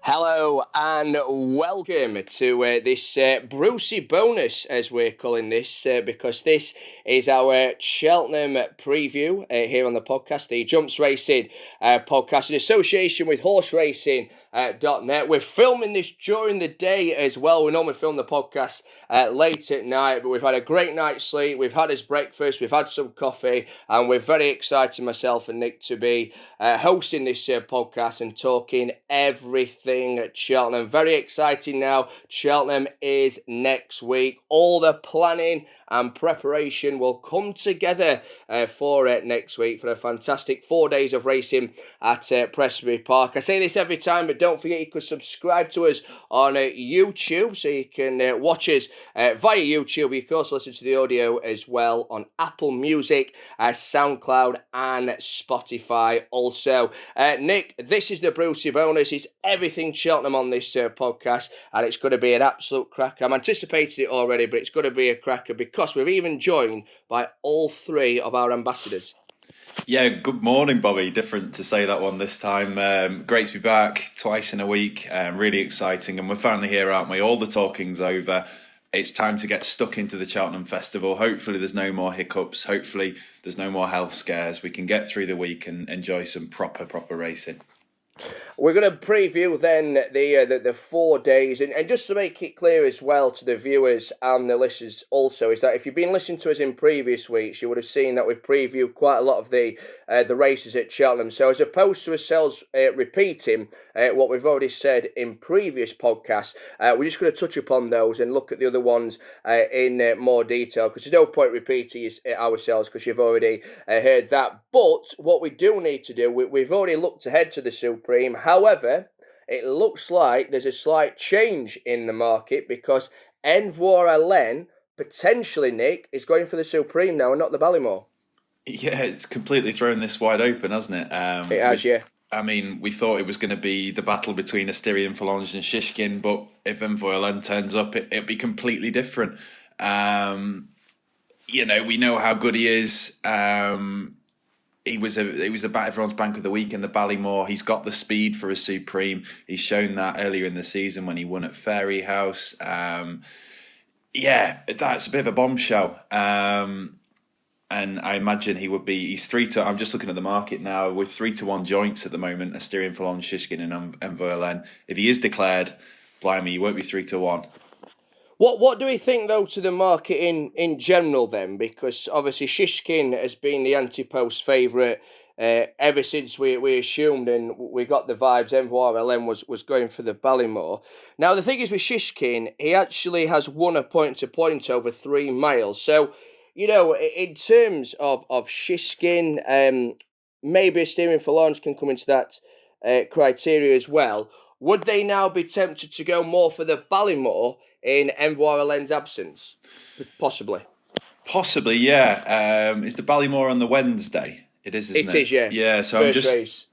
Hello and welcome to this Brucey bonus, as we're calling this, because this is our Cheltenham preview here on the podcast, the Jumps Racing podcast in association with HorseRacing.net. We're filming this during the day as well. We normally film the podcast late at night, but we've had a great night's sleep. We've had his breakfast, we've had some coffee, and we're very excited, myself and Nick, to be hosting this podcast and talking everything at Cheltenham. Very exciting now. Cheltenham is next week. All the planning and preparation will come together for next week for a fantastic 4 days of racing at Presbyterian Park. I say this every time, but don't forget you could subscribe to us on YouTube, so you can watch us via YouTube. You can also listen to the audio as well on Apple Music, SoundCloud and Spotify also. Nick, this is the Brucey bonus. It's everything Cheltenham on this podcast, and it's going to be an absolute cracker. I'm anticipating it already, but it's going to be a cracker because we're even joined by all three of our ambassadors. Yeah, good morning, Bobby. Different to say that one this time. Great to be back twice in a week. Really exciting. And we're finally here, aren't we? All the talking's over. It's time to get stuck into the Cheltenham Festival. Hopefully there's no more hiccups. Hopefully there's no more health scares. We can get through the week and enjoy some proper racing. We're going to preview then the 4 days, and just to make it clear as well to the viewers and the listeners also, is that if you've been listening to us in previous weeks, you would have seen that we've previewed quite a lot of the races at Cheltenham. So as opposed to ourselves repeating what we've already said in previous podcasts, we're just going to touch upon those and look at the other ones in more detail, because there's no point repeating ourselves because you've already heard that. But what we do need to do, we've already looked ahead to the Supreme. However, it looks like there's a slight change in the market because Envoi Allen, potentially, Nick, is going for the Supreme now and not the Ballymore. Yeah, it's completely thrown this wide open, hasn't it? It has, yeah. I mean, we thought it was going to be the battle between Asterion Forlange and Shishkin, but if Envoi Allen turns up, it'll be completely different. We know how good he is. He was everyone's bank of the week in the Ballymore. He's got the speed for a Supreme. He's shown that earlier in the season when he won at Fairyhouse. That's a bit of a bombshell. And I imagine he's 3-1. I'm just looking at the market now with 3-1 joints at the moment. Asterion Forlange, Shishkin, and Envoi Allen. If he is declared, blimey, he won't be 3-1. What do we think, though, to the market in general, then? Because, obviously, Shishkin has been the anti-post favourite ever since we assumed, and we got the vibes Envoi Allen was going for the Ballymore. Now, the thing is with Shishkin, he actually has won a point-to-point over 3 miles. So, in terms of Shishkin, maybe Asterion Forlange can come into that criteria as well. Would they now be tempted to go more for the Ballymore in Envoi Allen's absence? Possibly. Possibly, yeah. Is the Ballymore on the Wednesday? It is, isn't it? It is, yeah. Yeah, so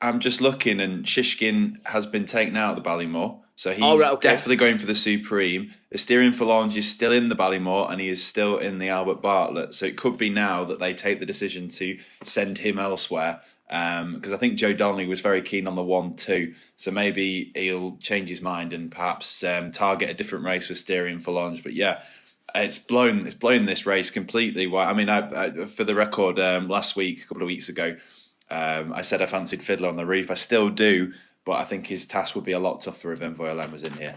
I'm just looking, and Shishkin has been taken out of the Ballymore. So he's definitely going for the Supreme. Asterion Forlange is still in the Ballymore, and he is still in the Albert Bartlett. So it could be now that they take the decision to send him elsewhere. Because I think Joe Donnelly was very keen on the 1-2, so maybe he'll change his mind and perhaps target a different race with Asterion Forlange. But yeah, it's blown this race completely. I mean, I for the record, last week, a couple of weeks ago, I said I fancied Fiddler on the Reef. I still do, but I think his task would be a lot tougher if Envoi Allen was in here.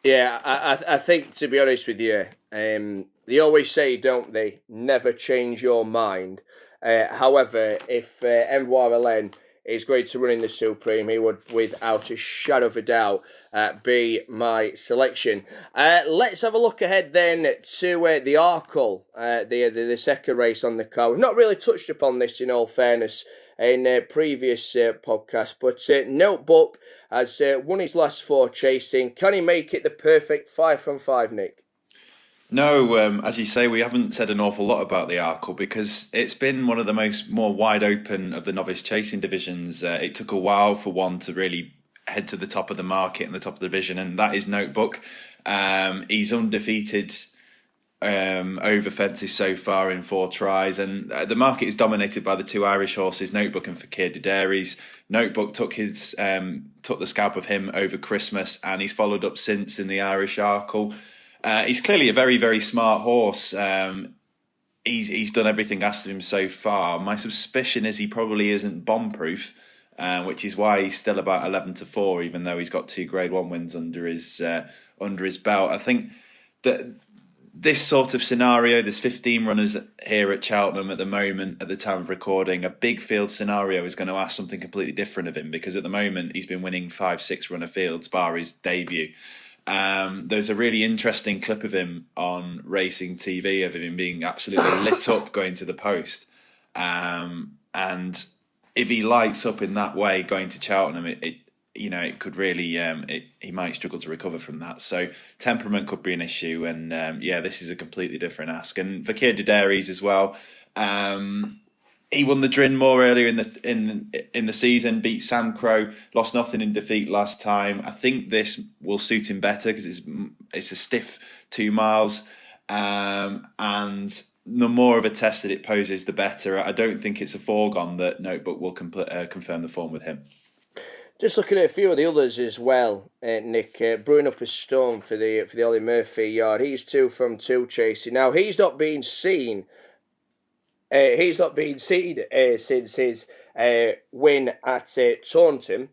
Yeah, I think, to be honest with you, they always say, don't they, never change your mind. However, if Envoi Allen is going to run in the Supreme, he would, without a shadow of a doubt, be my selection. Let's have a look ahead then to the Arkle, the second race on the card. We've not really touched upon this, in all fairness, in previous podcasts, but Notebook has won his last 4 chasing. Can he make it the perfect 5 from 5, Nick? No, as you say, we haven't said an awful lot about the Arkle because it's been one of the more wide open of the novice chasing divisions. It took a while for one to really head to the top of the market and the top of the division, and that is Notebook. He's undefeated over fences so far in 4 tries, and the market is dominated by the 2 Irish horses, Notebook and Fakir Dederis. Notebook took took the scalp of him over Christmas, and he's followed up since in the Irish Arkle. He's clearly a very, very smart horse. He's done everything asked of him so far. My suspicion is he probably isn't bomb-proof, which is why he's still about 11-4, even though he's got 2 Grade 1 wins under his belt. I think that this sort of scenario, there's 15 runners here at Cheltenham at the moment, at the time of recording. A big field scenario is going to ask something completely different of him, because at the moment he's been winning 5-6 runner fields bar his debut. There's a really interesting clip of him on Racing TV of him being absolutely lit up going to the post. And if he lights up in that way going to Cheltenham, it could really, he might struggle to recover from that. So temperament could be an issue. And this is a completely different ask. And Vakir Dederes as well. He won the Drin Moor earlier in the season, beat Sam Crow, lost nothing in defeat last time. I think this will suit him better because it's a stiff 2 miles, and the more of a test that it poses, the better. I don't think it's a foregone that Notebook will confirm the form with him. Just looking at a few of the others as well, Nick, brewing up a storm for the Ollie Murphy yard. He's 2 from 2 chasing. Now, he's not been seen since his win at Taunton.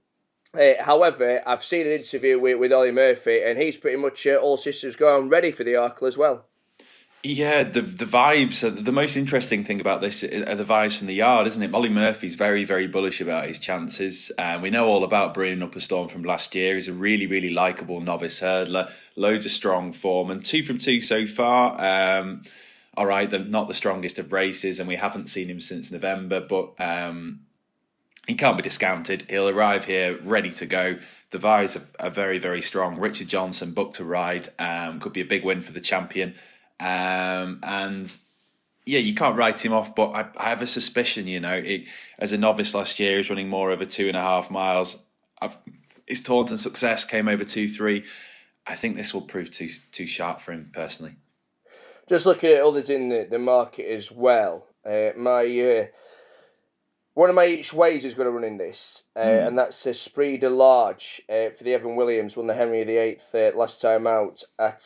However, I've seen an interview with Ollie Murphy, and he's pretty much all systems going, ready for the Arkle as well. Yeah, the vibes. The most interesting thing about this are the vibes from the yard, isn't it? Ollie Murphy's very, very bullish about his chances. We know all about brewing up a storm from last year. He's a really, really likeable novice hurdler. Loads of strong form, and 2 from 2 so far. All right, they're not the strongest of races, and we haven't seen him since November, but he can't be discounted. He'll arrive here ready to go. The vibes are very, very strong. Richard Johnson booked to ride. Could be a big win for the champion. And yeah, you can't write him off, but I have a suspicion, as a novice last year, he's running more over 2.5 miles. His Taunton success came over 2-3. I think this will prove too sharp for him personally. Just looking at others in the market as well, one of my each ways is going to run in this, and that's Esprit de Large for the Evan Williams, won the Henry VIII last time out at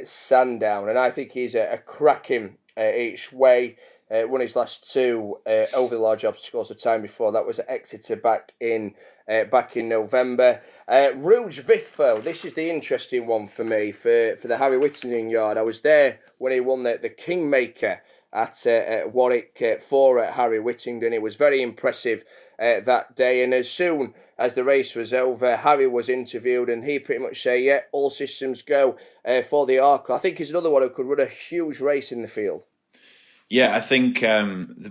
Sandown, and I think he's a cracking each way. Won his last 2 over the large obstacles the time before. That was at Exeter back in November. Rouge Vif, though, this is the interesting one for me for the Harry Whittington yard. I was there when he won the Kingmaker at Warwick for Harry Whittington. It was very impressive that day, and as soon as the race was over, Harry was interviewed, and he pretty much said, yeah, all systems go for the Arkle. I think he's another one who could run a huge race in the field. Yeah, I think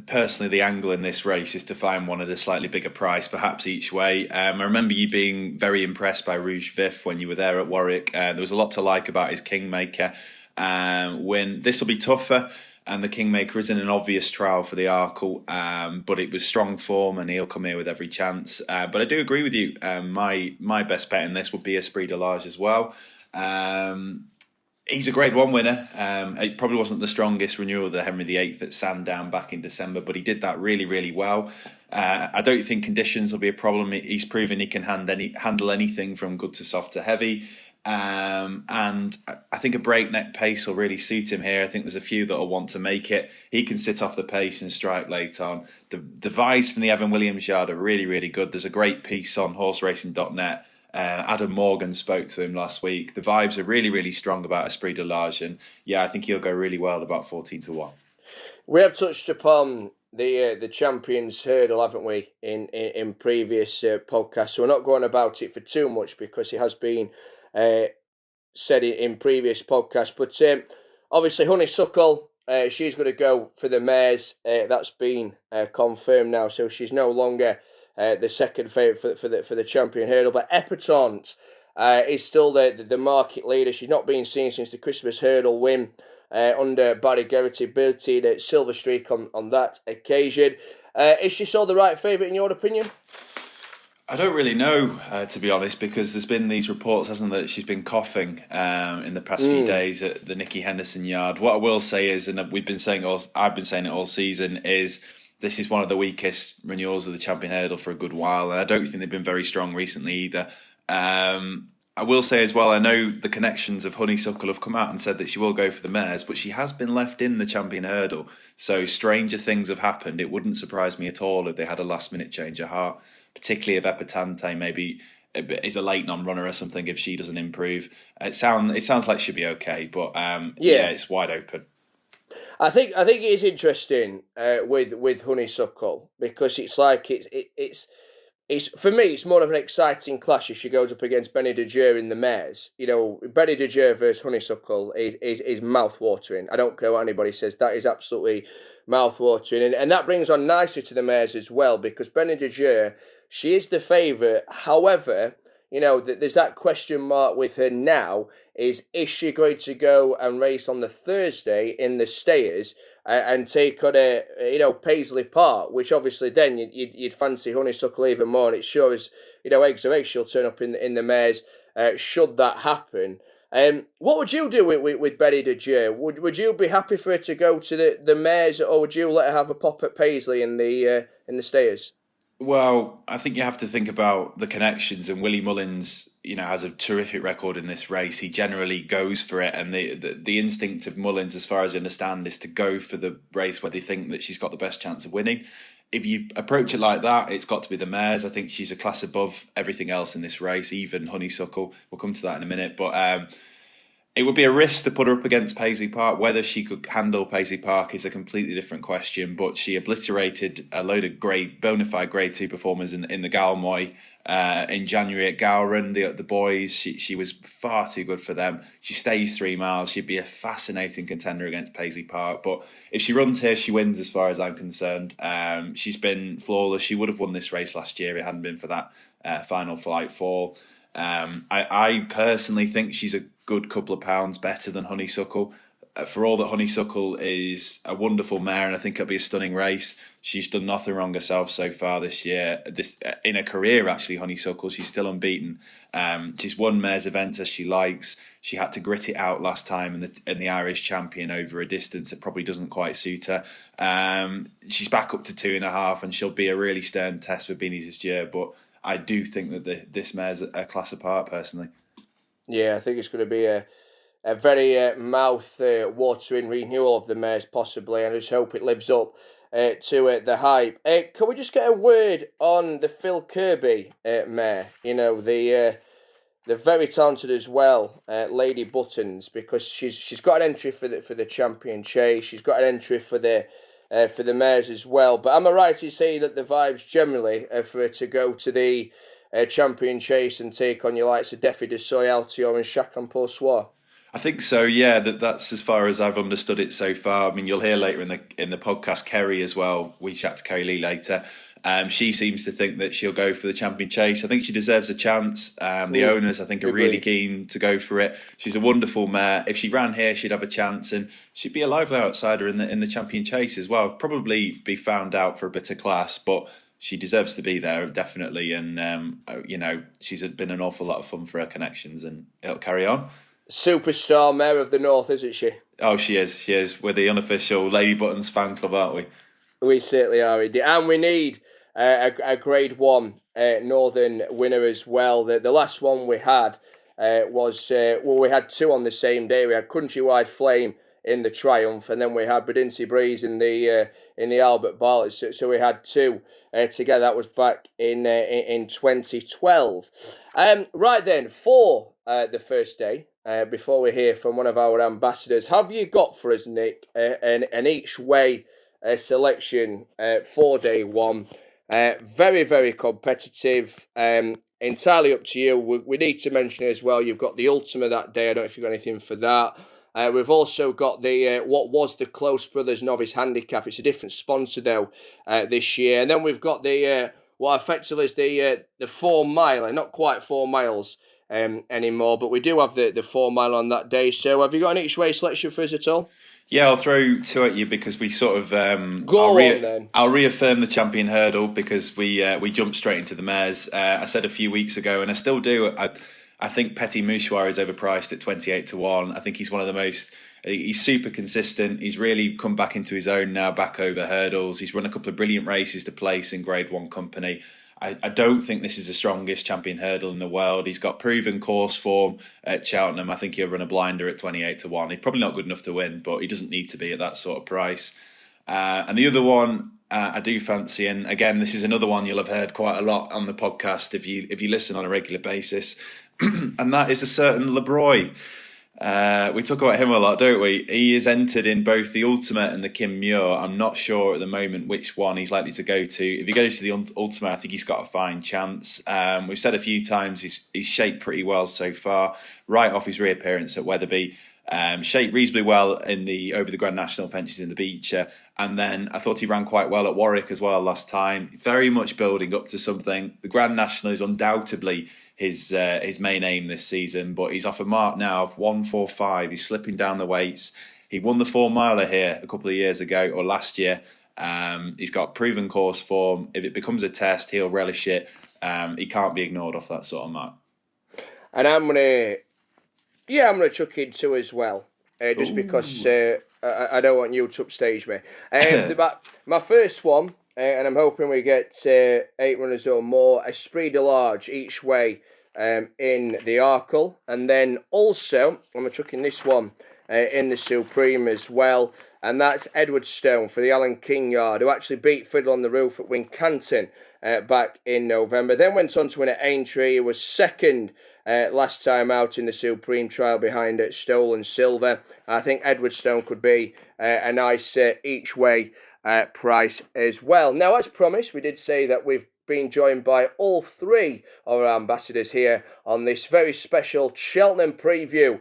personally the angle in this race is to find one at a slightly bigger price, perhaps each way. I remember you being very impressed by Rouge Vif when you were there at Warwick. There was a lot to like about his Kingmaker. When this will be tougher, and the Kingmaker isn't an obvious trial for the Arkle, but it was strong form, and he'll come here with every chance. But I do agree with you. My best bet in this would be Esprit de Large as well. He's a Grade 1 winner. It probably wasn't the strongest renewal of the Henry VIII at Sandown back in December, but he did that really, really well. I don't think conditions will be a problem. He's proven he can handle anything from good to soft to heavy. And I think a breakneck pace will really suit him here. I think there's a few that will want to make it. He can sit off the pace and strike late on. The vibes from the Evan Williams yard are really, really good. There's a great piece on horseracing.net. Adam Morgan spoke to him last week. The vibes are really, really strong about Esprit de Large, and yeah, I think he'll go really well at about 14-1. We have touched upon the Champions Hurdle, haven't we, in previous podcasts? So we're not going about it for too much because it has been said in previous podcasts. But obviously, Honeysuckle, she's going to go for the mares. That's been confirmed now, so she's no longer the second favourite for the Champion Hurdle. But Epatante is still the market leader. She's not been seen since the Christmas Hurdle win under Barry Geraghty, built-in a silver streak on that occasion. Is she still the right favourite in your opinion? I don't really know, to be honest, because there's been these reports, hasn't there, that she's been coughing in the past few days at the Nicky Henderson yard. What I will say is, and I've been saying it all season, is this is one of the weakest renewals of the Champion Hurdle for a good while, and I don't think they've been very strong recently either. I will say as well, I know the connections of Honeysuckle have come out and said that she will go for the mares, but she has been left in the Champion Hurdle. So stranger things have happened. It wouldn't surprise me at all if they had a last-minute change of heart, particularly if Epatante maybe is a late non-runner or something if she doesn't improve. It sounds like she'll be okay, but it's wide open. I think it is interesting with Honeysuckle, because it's like it's for me, it's more of an exciting clash if she goes up against Benny de Jure in the mares. You know, Benny de Jure versus Honeysuckle is mouth-watering. I don't care what anybody says, that is absolutely mouth-watering. And that brings on nicely to the mares as well, because Benny de Jure, she is the favourite. However, you know, there's that question mark with her now, is she going to go and race on the Thursday in the Stayers and take on Paisley Park, which obviously then you'd fancy Honeysuckle even more, and it sure is, eggs are eggs, she'll turn up in the mares should that happen. What would you do with Benny de Jure? Would you be happy for her to go to the mares, or would you let her have a pop at Paisley in the Stayers? Well, I think you have to think about the connections, and Willie Mullins, has a terrific record in this race. He generally goes for it, and the instinct of Mullins, as far as I understand, is to go for the race where they think that she's got the best chance of winning. If you approach it like that, it's got to be the mares. I think she's a class above everything else in this race, even Honeysuckle. We'll come to that in a minute, but it would be a risk to put her up against Paisley Park. Whether she could handle Paisley Park is a completely different question, but she obliterated a load of bona fide Grade 2 performers in the Galmoy in January at Gowran. The boys, she was far too good for them. She stays 3 miles. She'd be a fascinating contender against Paisley Park, but if she runs here, she wins as far as I'm concerned. She's been flawless. She would have won this race last year if it hadn't been for that final flight fall. I personally think she's a good couple of pounds better than Honeysuckle. For all that Honeysuckle is a wonderful mare, and I think it'll be a stunning race, she's done nothing wrong herself so far this year. In her career, actually, Honeysuckle, she's still unbeaten. She's won mares events as she likes. She had to grit it out last time in the Irish Champion over a distance that probably doesn't quite suit her. She's back up to 2.5, and she'll be a really stern test for Benny de Jure, but I do think that this mare's a class apart, personally. Yeah, I think it's going to be a very mouth-watering renewal of the mares, possibly, and I just hope it lives up to the hype. Can we just get a word on the Phil Kirby mare? The very talented as well, Lady Buttons, because she's got an entry for the Champion Chase. She's got an entry for the mares as well. But am I right to say that the vibes generally are for her to go to the Champion Chase and take on your likes of Defi de Soy, Altior and Chacun Pour Soi? I think so, yeah. That's as far as I've understood it so far. I mean, you'll hear later in the podcast Kerry as well. We chat to Kerry Lee later. She seems to think that she'll go for the Champion Chase. I think she deserves a chance. The owners, I think, are really keen to go for it. She's a wonderful mare. If she ran here, she'd have a chance, and she'd be a lively outsider in the Champion Chase as well. Probably be found out for a bit of class, but she deserves to be there, definitely. And, she's been an awful lot of fun for her connections, and it'll carry on. Superstar mare of the North, isn't she? Oh, she is. We're the unofficial Lady Buttons fan club, aren't we? We certainly are, indeed. And we need a Grade 1 Northern winner as well. The last one we had was, we had two on the same day. We had Countrywide Flame in the Triumph, and then we had Bredincy Breeze in the Albert Bartlett. So we had two together. That was back in 2012. Right then, for the first day, before we hear from one of our ambassadors, have you got for us, Nick, an each way selection for day one? Very, very competitive. Entirely up to you. We need to mention as well, you've got the Ultima that day. I don't know if you've got anything for that. We've also got the what was the Close Brothers Novice Handicap. It's a different sponsor though this year. And then we've got the what effectively is the 4 mile, not quite 4 miles anymore, but we do have the 4 mile on that day. So have you got an each way selection for us at all? Yeah, I'll throw two at you because we sort of I'll reaffirm the Champion Hurdle because we jumped straight into the mares. I said a few weeks ago, and I still do. I think Petit Mouchoir is overpriced at 28 to 1. I think he's one of the most... He's super consistent. He's really come back into his own now, back over hurdles. He's run a couple of brilliant races to place in Grade 1 company. I don't think this is the strongest champion hurdle in the world. He's got proven course form at Cheltenham. I think he'll run a blinder at 28 to 1. He's probably not good enough to win, but he doesn't need to be at that sort of price. And the other one I do fancy, and again, this is another one you'll have heard quite a lot on the podcast if you listen on a regular basis, and that is a certain Lebroy. We talk about him a lot, don't we? He is entered in both the Ultimate and the Kim Muir. I'm not sure at the moment which one he's likely to go to. If he goes to the Ultimate, I think he's got a fine chance. We've said a few times he's shaped pretty well so far, right off his reappearance at Wetherby. Shaped reasonably well in the over the Grand National fences in the Beecher, and then I thought he ran quite well at Warwick as well last time. Very much building up to something. The Grand National is undoubtedly his main aim this season, but he's off a mark now of 1:45. He's slipping down the weights. He won the 4 miler here a couple of years ago or last year. He's got proven course form. If it becomes a test, he'll relish it. He can't be ignored off that sort of mark. And I'm gonna chuck in two as well, just because I don't want you to upstage me. My first one, and I'm hoping we get 8 runners or more, Esprit de Large each way in the Arkle. And then also, I'm going to chuck in this one in the Supreme as well, and that's Edward Stone for the Alan King Yard, who actually beat Fiddle on the Roof at Wincanton back in November. Then went on to win at Aintree. He was second last time out in the Supreme Trial behind Stolen Silver. I think Edward Stone could be a nice each way price as well. Now, as promised, we did say that we've been joined by all 3 of our ambassadors here on this very special Cheltenham preview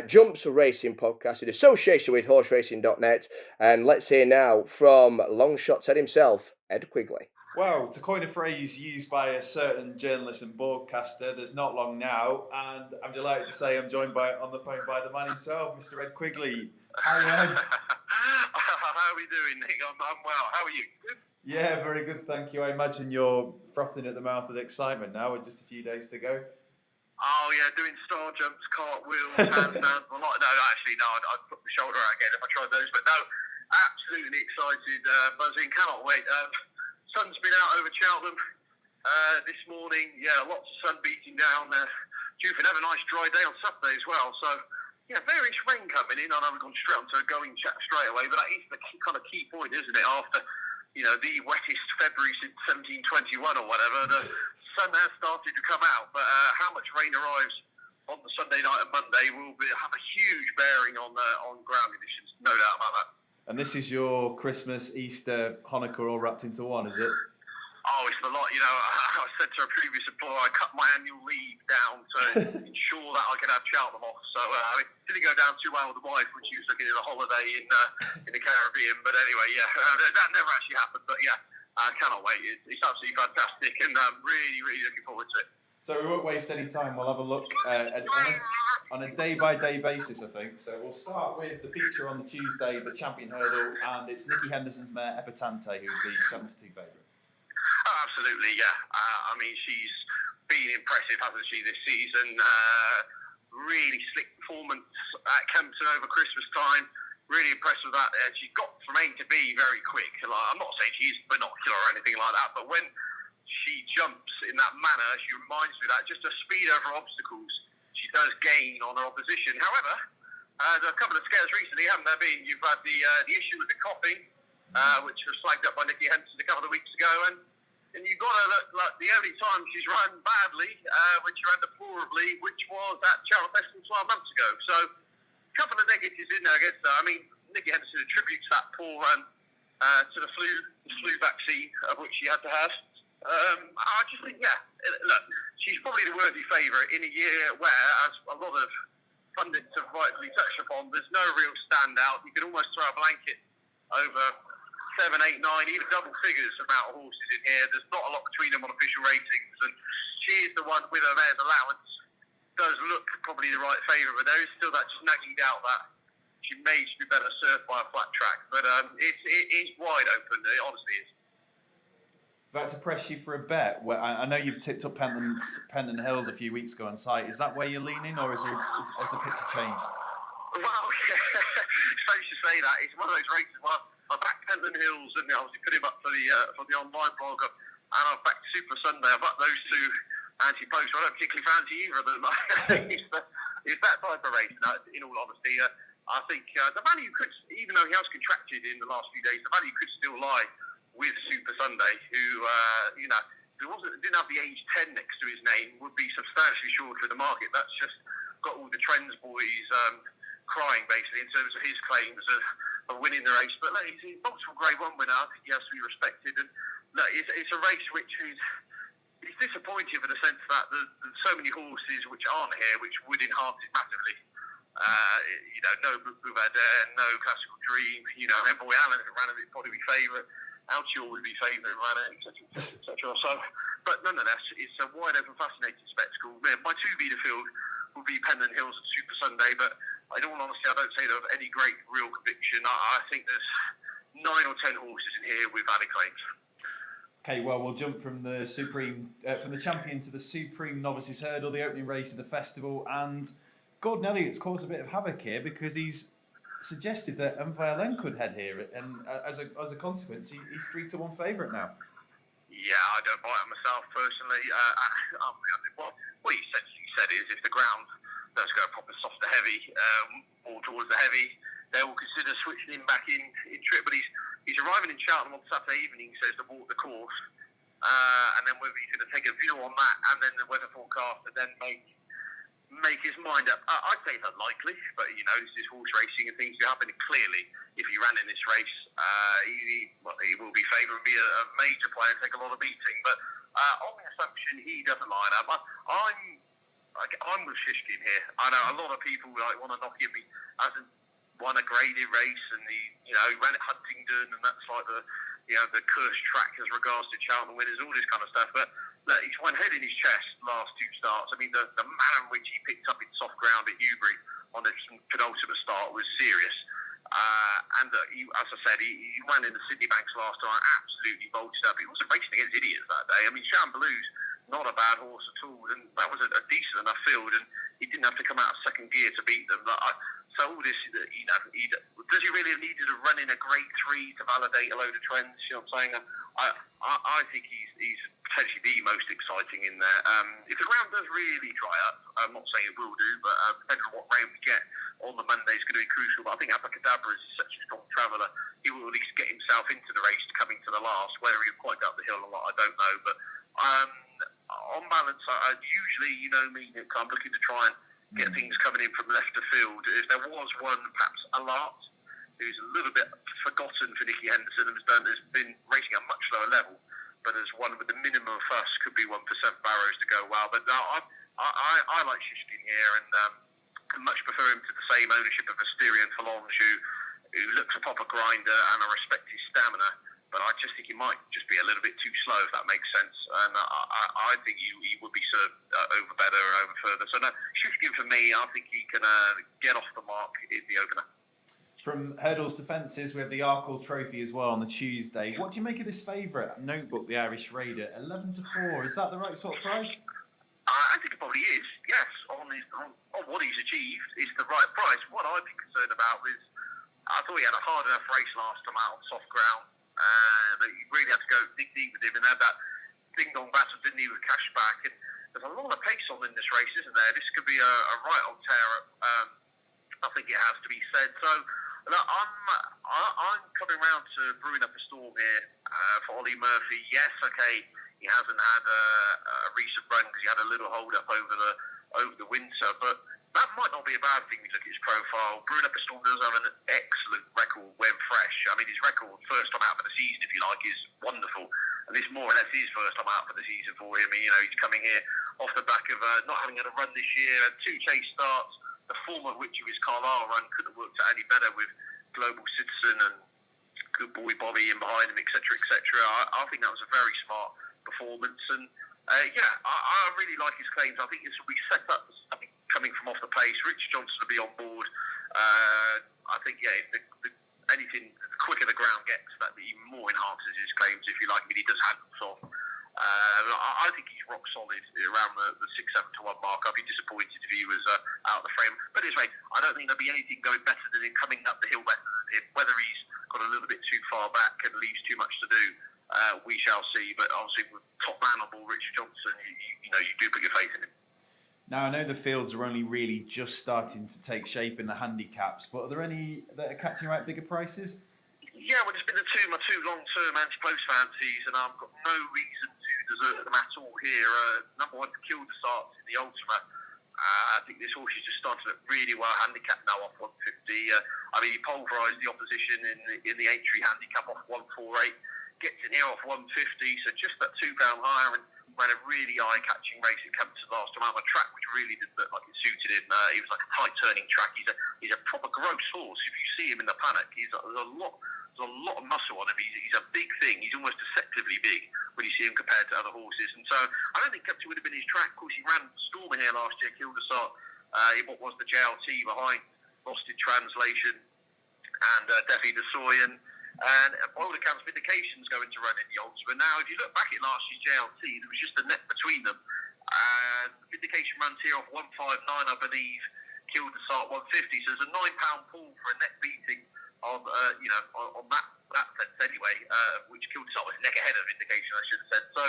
Jumps Racing podcast in association with horseracing.net. And let's hear now from Longshot Ted himself, Ed Quigley. Well, to coin a phrase used by a certain journalist and broadcaster, there's not long now, and I'm delighted to say I'm joined on the phone by the man himself, Mr. Ed Quigley. How are you? How are we doing, Nick? I'm well. How are you? Good? Yeah, very good, thank you. I imagine you're frothing at the mouth with excitement now with just a few days to go. Oh, yeah, doing star jumps, cartwheels, handstands. No, I'd put my shoulder out again if I tried those. But no, absolutely excited, buzzing, cannot wait. Sun's been out over Cheltenham this morning. Yeah, lots of sun beating down. Due for another nice dry day on Saturday as well. So, yeah, various rain coming in. I know we've gone straight onto a going chat straight away, but that is the key point, isn't it? After, the wettest February since 1721 or whatever, the sun has started to come out. But how much rain arrives on the Sunday night and Monday will have a huge bearing on ground conditions, no doubt about that. And this is your Christmas, Easter, Hanukkah all wrapped into one, is it? Oh, it's a lot. I said to a previous employer, I cut my annual leave down to ensure that I could have Cheltenham off. So I didn't go down too well with the wife when she was looking at a holiday in the Caribbean. But anyway, yeah, that never actually happened. But yeah, I cannot wait. It's absolutely fantastic, and I'm really, really looking forward to it. So we won't waste any time. We'll have a look on a day-by-day basis, I think. So we'll start with the feature on the Tuesday, the Champion Hurdle, and it's Nicky Henderson's mare, Epatante, who's the 7-2 favourite. Oh, absolutely, yeah. She's been impressive, hasn't she, this season? Really slick performance at Kempton over Christmas time. Really impressed with that. She got from A to B very quick. I'm not saying she's binocular or anything like that, but when she jumps in that manner, she reminds me of that. Just her speed over obstacles, she does gain on her opposition. However, there are a couple of scares recently, haven't there been? You've had the issue with the coughing, which was flagged up by Nicky Henderson a couple of weeks ago, and you've got to look like the only time she's run badly, when she ran deplorably, which was at Cheltenham Festival 12 months ago. So, a couple of negatives in there against her. I mean, Nicky Henderson attributes that poor run to the flu vaccine, of which she had to have. I just think, look, she's probably the worthy favourite in a year where, as a lot of pundits have rightly touched upon, there's no real standout. You can almost throw a blanket over 7, 8, 9, even double figures amount of horses in here. There's not a lot between them on official ratings, and she is the one with her mare's allowance. Does look probably the right favourite, but there is still that just nagging doubt that she may just be better served by a flat track. But it is wide open. It honestly is. I've had to press you for a bet. Where I know you've tipped up Pendon Hills a few weeks ago on site. Is that where you're leaning, or has the picture changed? Well, it's funny to say that. It's one of those races where I backed Pendon Hills and obviously put him up for the online blog, and I've backed Super Sunday. I've backed those two anti-posts. I don't particularly fancy either of them. It's that type of race. No, in all honesty, I think the value could, even though he has contracted in the last few days, the value could still lie with Super Sunday, who didn't have the age 10 next to his name, would be substantially shorter in the market. That's just got all the Trends boys crying basically in terms of his claims of winning the race. But look, he's a multiple Grade 1 winner. I think he has to be respected. And look, it's a race which is disappointing in the sense that there's so many horses which aren't here, which would enhance it massively. No Bouvardin, no Classical Dream. Boy Allen ran it, probably be favourite. Altior would be favourite, ran it, etc. So, but nonetheless, it's a wide open, fascinating spectacle. My two beater field would be Pendon Hills and Super Sunday, but in all honesty, I don't say they have any great real conviction. I think there's 9 or 10 horses in here with valid claims. Okay, well, we'll jump from the from the champion to the Supreme Novices Hurdle, the opening race of the festival, and Gordon Elliott's caused a bit of havoc here because he's suggested that Mcguire could head here, and as a consequence, he's 3-1 favourite now. Yeah, I don't buy it myself personally. What he said is if the ground does go proper soft to heavy, more towards the heavy, they will consider switching him back in trip. But he's arriving in Cheltenham on Saturday evening, says to walk the course, and then whether he's going to take a view on that and then the weather forecast and then make his mind up. I'd say it's unlikely, but this is horse racing and things do happen. Clearly, if he ran in this race, he will be favoured and be a major player and take a lot of beating. But on the assumption he doesn't line up, I'm with Shishkin here. I know a lot of people want to knock him. He hasn't won a graded race, and he ran at Huntingdon, and that's like the cursed track as regards to Cheltenham winners, all this kind of stuff. But look, he's won head in his chest last 2 starts. I mean, the manner in which he picked up in soft ground at Newbury on the penultimate start was serious. And as I said, he ran in the Sydney Banks last time, absolutely bolted up. He wasn't racing against idiots that day. I mean, Chambelou's not a bad horse at all, and that was a decent enough field, and he didn't have to come out of second gear to beat them. So all this, does he really need to run in a Grade 3 to validate a load of trends? You know what I'm saying? I think he's potentially the most exciting in there. If the ground does really dry up, I'm not saying it will do, but depending on what rain we get on the Monday is going to be crucial. But I think Epatante is such a strong traveller, he will at least get himself into the race coming to the last. Whether he'll quite go up the hill or not, I don't know. But on balance, usually, me, Nick, I'm looking to try and get things coming in from left of field. If there was one, perhaps Alart, who's a little bit forgotten for Nicky Henderson and has been racing at a much lower level, but as one with the minimum fuss, could be one for Seven Barrows to go well. But no, I like Shishkin here, and much prefer him to the same ownership of Asterion Falange, who looks a proper grinder, and I respect his stamina. But I just think he might just be a little bit too slow, if that makes sense. And I think he would be served over better and over further. So no, Shishkin for me, I think he can get off the mark in the opener. From hurdles to fences, we have the Arkle Trophy as well on the Tuesday. What do you make of this favourite, Notebook, the Irish Raider, 11-4? Is that the right sort of price? I think it probably is, yes. On what he's achieved, it's the right price. What I'd be concerned about is, I thought he had a hard enough race last time out on soft ground. That you really had to go dig deep with him, and had that ding-dong battle, didn't he, with Cashback. And there's a lot of pace on in this race, isn't there? This could be a right on tear. I think it has to be said. So look, I'm coming round to brewing up a storm here for Ollie Murphy. Yes, okay, he hasn't had a recent run because he had a little hold up over the winter, but that might not be a bad thing when you look at his profile. Brewing Up a Storm does have an excellent record when fresh. I mean, his record, first time out for the season, if you like, is wonderful. And this more or less his first time out for the season for him. He's coming here off the back of not having had a run this year, had 2 chase starts, the form of which of his Carlisle run couldn't have worked out any better with Global Citizen and Good Boy Bobby in behind him, etc., etc. I think that was a very smart performance. And I really like his claims. I think this will be set up, coming from off the pace. Rich Johnson will be on board. I think, if the anything, the quicker the ground gets, that even more enhances his claims, if you like. I mean, he does handle soft. I think he's rock solid around the 6-7 to 1 mark. I'd be disappointed if he was out of the frame. But anyway, I don't think there'll be anything going better than him coming up the hill better than him. Whether he's got a little bit too far back and leaves too much to do, we shall see. But obviously, with top man on board, Richard Johnson, you do put your faith in him. Now, I know the fields are only really just starting to take shape in the handicaps, but are there any that are catching your eye at bigger prices? Yeah, well, it's been my two long-term anti-post fancies, and I've got no reason to desert them at all here. Number one, Kildesart in the Ultima. I think this horse has just started up really well, handicapped now off 150. He pulverised the opposition in the entry handicap off 148, gets it here off 150, so just that £2 higher, and ran a really eye-catching race in Kempton last time out on a track which really didn't look like it suited him. He was like a tight-turning track. He's a proper gross horse. If you see him in the paddock, there's a lot of muscle on him. He's a big thing. He's almost deceptively big when you see him compared to other horses. And so I don't think Kempton would have been his track. Of course, he ran Stormer here last year, Kildesart, in what was the JLT behind Lost in Translation and Defi de Soyen. And by all accounts, Vindication's going to run in the Ultima. Now, if you look back at last year's JLT, there was just a net between them. And Vindication runs here off 159, I believe. Kildesart 150. So there's a £9 pool for a net beating on that sense anyway, which Kildesart was neck ahead of Vindication, I should have said. So,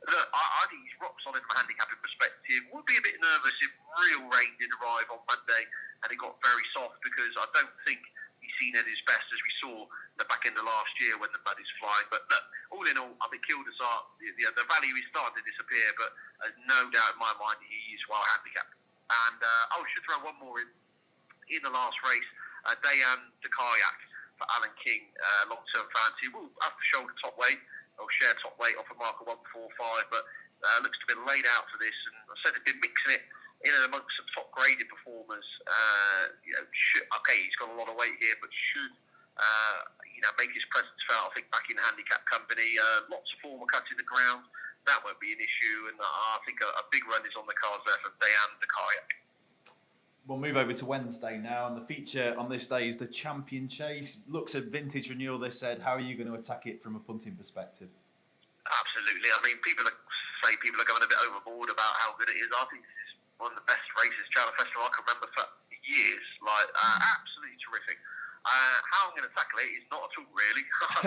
look, I think he's rock solid from a handicapping perspective. Would be a bit nervous if real rain did arrive on Monday and it got very soft, because I don't think he's seen at his best as we saw the back end of last year when the mud is flying. But look, all in all, I think Kildesart, the value is starting to disappear, but there's no doubt in my mind he is well handicapped. And I should throw one more in the last race. Dayan de Kayak for Alan King, long-term fancy. Will have to shoulder top weight, or share top weight off a mark of 145, but looks to have been laid out for this. And I said they've been mixing it in and amongst some top-graded performers. He's got a lot of weight here, but should make his presence felt, I think, back in handicap company. Lots of form are cut in the ground. That won't be an issue, and I think a big run is on the cards there for Dayan de Kayak. We'll move over to Wednesday now, and the feature on this day is the Champion Chase. Looks at vintage renewal, they said. How are you going to attack it from a punting perspective? Absolutely. I mean, people are going a bit overboard about how good it is. I think this is one of the best races, Cheltenham Festival, I can remember for years. Absolutely terrific. How I'm going to tackle it is not at all, really. I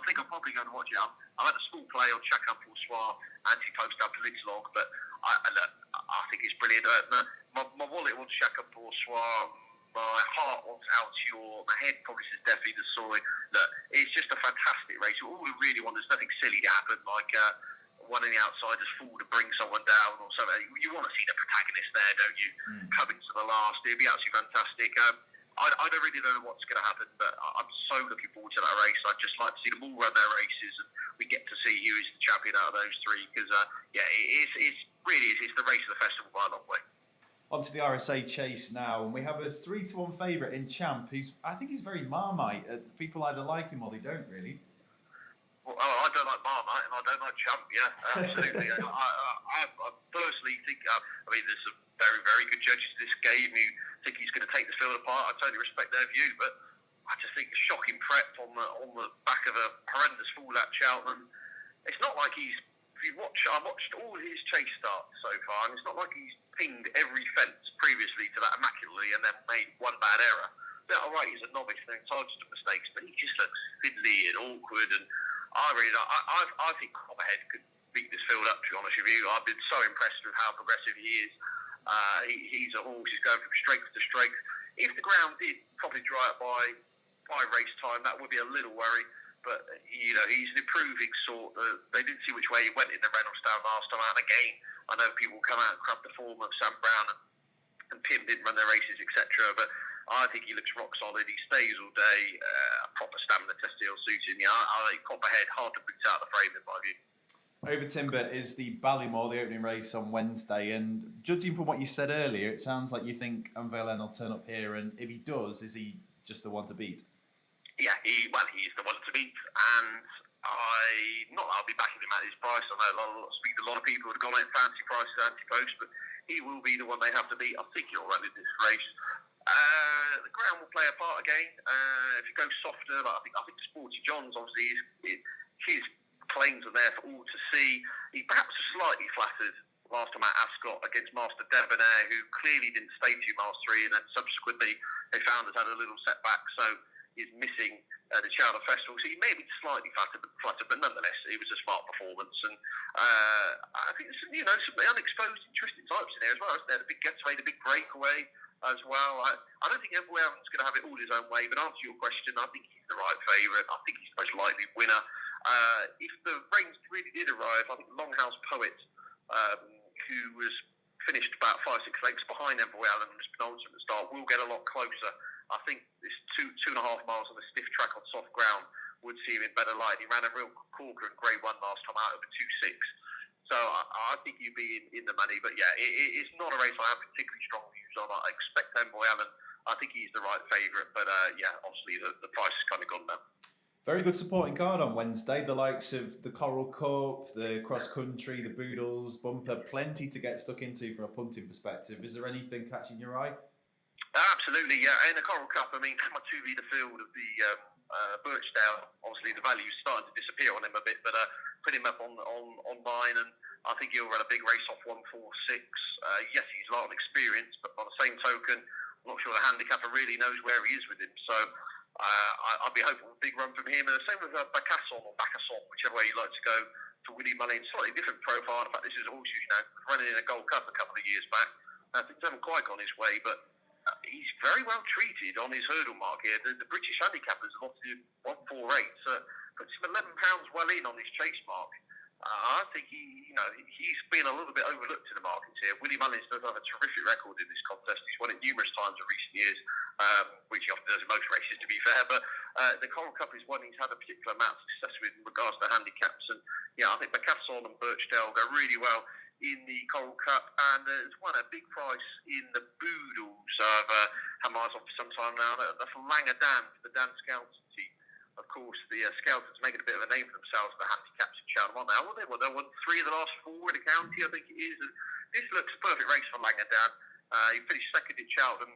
think I'm probably going to watch it. I'm at the school play on Chacun pour Soir, anti-post up Lidslog, but I think it's brilliant. My wallet wants Chacun pour Soir, my heart wants Altior, my head probably says Defi de Soy. Look, it's just a fantastic race. All we really want, there's nothing silly to happen, like one of the outsiders fall to bring someone down or something. You want to see the protagonist there, don't you? Coming to the last. It'd be absolutely fantastic. I don't really know what's going to happen, but I'm so looking forward to that race. I'd just like to see them all run their races, and we get to see who is the champion out of those three, because it's the race of the festival by a long way. On to the Rsa Chase now, and we have a 3-1 favourite in Champ. I think he's very Marmite. People either like him or they don't, really. Well, I don't like Marmite, and I don't like Champ. Yeah, absolutely. I personally think. There's some very, very good judges to this game who think he's going to take the field apart. I totally respect their view, but I just think the shocking prep on the back of a horrendous fall at Cheltenham. It's not like he's. I watched all his chase starts so far, and it's not like he's pinged every fence previously to that immaculately and then made one bad error. Yeah, all right, he's a novice and entitled to mistakes, but he just looks fiddly and awkward. And I think Copperhead could beat this field up, to be honest with you. I've been so impressed with how progressive he is. He's a horse. He's going from strength to strength. If the ground did probably dry up by race time, that would be a little worry. But, he's an improving sort. They didn't see which way he went in the Reynolds Down last time out. And again, I know people come out and crab the form of Sam Brown and Pim didn't run their races, etc. But I think he looks rock solid. He stays all day. A proper stamina test he'll suit him. I think Copperhead, hard to boot out the frame in my view. Over Timber is the Ballymore, the opening race on Wednesday. And judging from what you said earlier, it sounds like you think Unveilen will turn up here. And if he does, is he just the one to beat? Yeah, he's the one to beat, and I'll be backing him at his price. I know speak to a lot of people who have gone at fancy prices, anti-post, but he will be the one they have to beat. I think he'll run in this race. The ground will play a part again. If you go softer, like I think Sporty John's obviously his claims are there for all to see. He perhaps was slightly flattered last time at Ascot against Master Debonair, who clearly didn't stay 2 miles 3, and then subsequently they found has had a little setback, so he's missing the Cheltenham Festival. So he may be slightly flattered, but nonetheless, it was a smart performance. And I think there's some unexposed, interesting types in there as well, isn't there? The big getaway, the big breakaway as well. I don't think everyone's going to have it all his own way, but answer your question, I think he's the right favourite. I think he's the most likely winner. If the rains really did arrive, I think Longhouse Poet, who was finished about 5-6 lengths behind Everwell and was penultimate at the start, will get a lot closer. I think this 2.5 miles on a stiff track on soft ground would see him in better light. He ran a real corker in Grade 1 last time out over 2.6. So I think you'd be in the money. But yeah, it's not a race I have particularly strong views on. I expect Emboy Allen. I think he's the right favourite. But yeah, obviously the price is kind of gone now. Very good supporting card on Wednesday. The likes of the Coral Cup, the Cross Country, the Boodles, Bumper, plenty to get stuck into from a punting perspective. Is there anything catching your eye? Absolutely, yeah. In the Coral Cup, I mean, my 2-litre field of the Birchdale, obviously the value's starting to disappear on him a bit, but put him up on mine, and I think he'll run a big race off 146. Yes, he's a lot of experience, but by the same token, I'm not sure the handicapper really knows where he is with him. So I'd be hoping for a big run from him. And the same with Bacasson, whichever way you like to go, for Willie Mullins. Slightly different profile. In fact, this is a horse who's running in a Gold Cup a couple of years back. Things haven't quite gone his way, but he's very well treated on his hurdle mark here. The British handicappers have opted 148, so puts him £11 well in on his chase mark. I think he's been a little bit overlooked in the markets here. Willie Mullins does have a terrific record in this contest. He's won it numerous times in recent years, which he often does in most races, to be fair. But the Coral Cup is one he's had a particular amount of success with in regards to handicaps. And yeah, I think Bacasson and Birchdale go really well in the Coral Cup, and it's won a big price in the Boodles. I've had my eyes off for some time now. That's Langer Dan for the Dan Scouts team. Of course, the Skeltons making a bit of a name for themselves, the handicaps in Cheltenham. Now, they won 3 of the last 4 in the county, I think it is. And this looks a perfect race for Langer Dan. He finished second in Cheltenham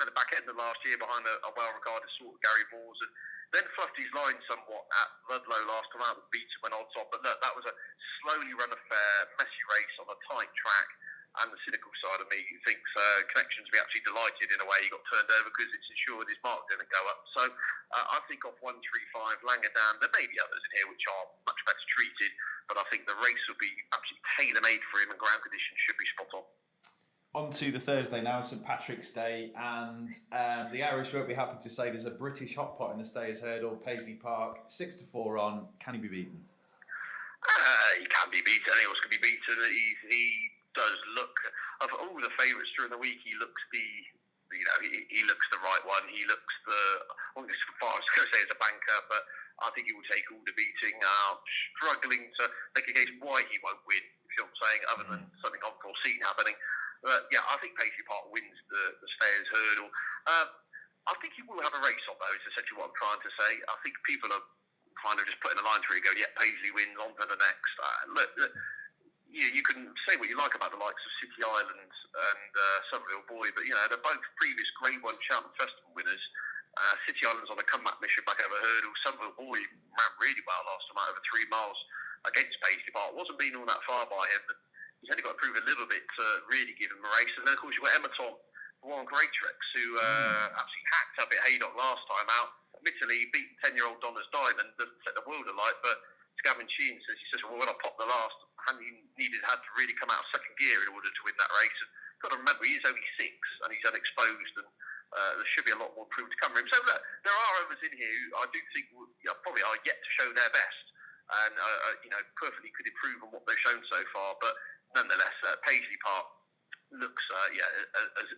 at the back end of last year behind a well-regarded sort of Gary Moores, and then fluffed his line somewhat at Ludlow last time out with Beats when on top. But look, that was a slowly run affair, messy race on a tight track. And the cynical side of me thinks Connections will be actually delighted in a way he got turned over because it's ensured his mark didn't go up. So I think off 135, Langer Dan, there may be others in here which are much better treated, but I think the race will be absolutely tailor-made for him and ground conditions should be spot on. On to the Thursday now, St Patrick's Day, and the Irish won't be happy to say there's a British hot pot in the Stayers Hurdle, Paisley Park, 6-4 on. Can he be beaten? He can be beaten. Anyone can be beaten. He does look, of all the favourites during the week, he looks he looks the right one. He looks I was going to say as a banker, but I think he will take all the beating. Struggling to make a case why he won't win, if you know what I'm saying, other than something unforeseen happening. But yeah, I think Paisley Park wins the Stayers Hurdle. I think he will have a race on, though, is essentially what I'm trying to say. I think people are kind of just putting a line through and go, yeah, Paisley wins, on to the next. Look, you can say what you like about the likes of City Island and Somerville Boy, but they're both previous Grade 1 Cheltenham Festival winners. City Island's on a comeback mission back over hurdle. Somerville Boy ran really well last time out over 3 miles against Paisley Park. Wasn't being all that far by him, but he's only got to prove a little bit to really give him a race. And then of course you've got Epatante, Warren Greatrex, who absolutely hacked up at Haydock last time out. Admittedly, he beat 10-year-old Donna's Diamond, doesn't set the world alight, but Gavin Sheen says, well, when I popped the last, he had to really come out of second gear in order to win that race. And got to remember, he's only 6 and he's unexposed, and there should be a lot more proof to come for him. So look, there are others in here who I do think probably are yet to show their best, and perfectly could improve on what they've shown so far. But nonetheless, Paisley Park looks,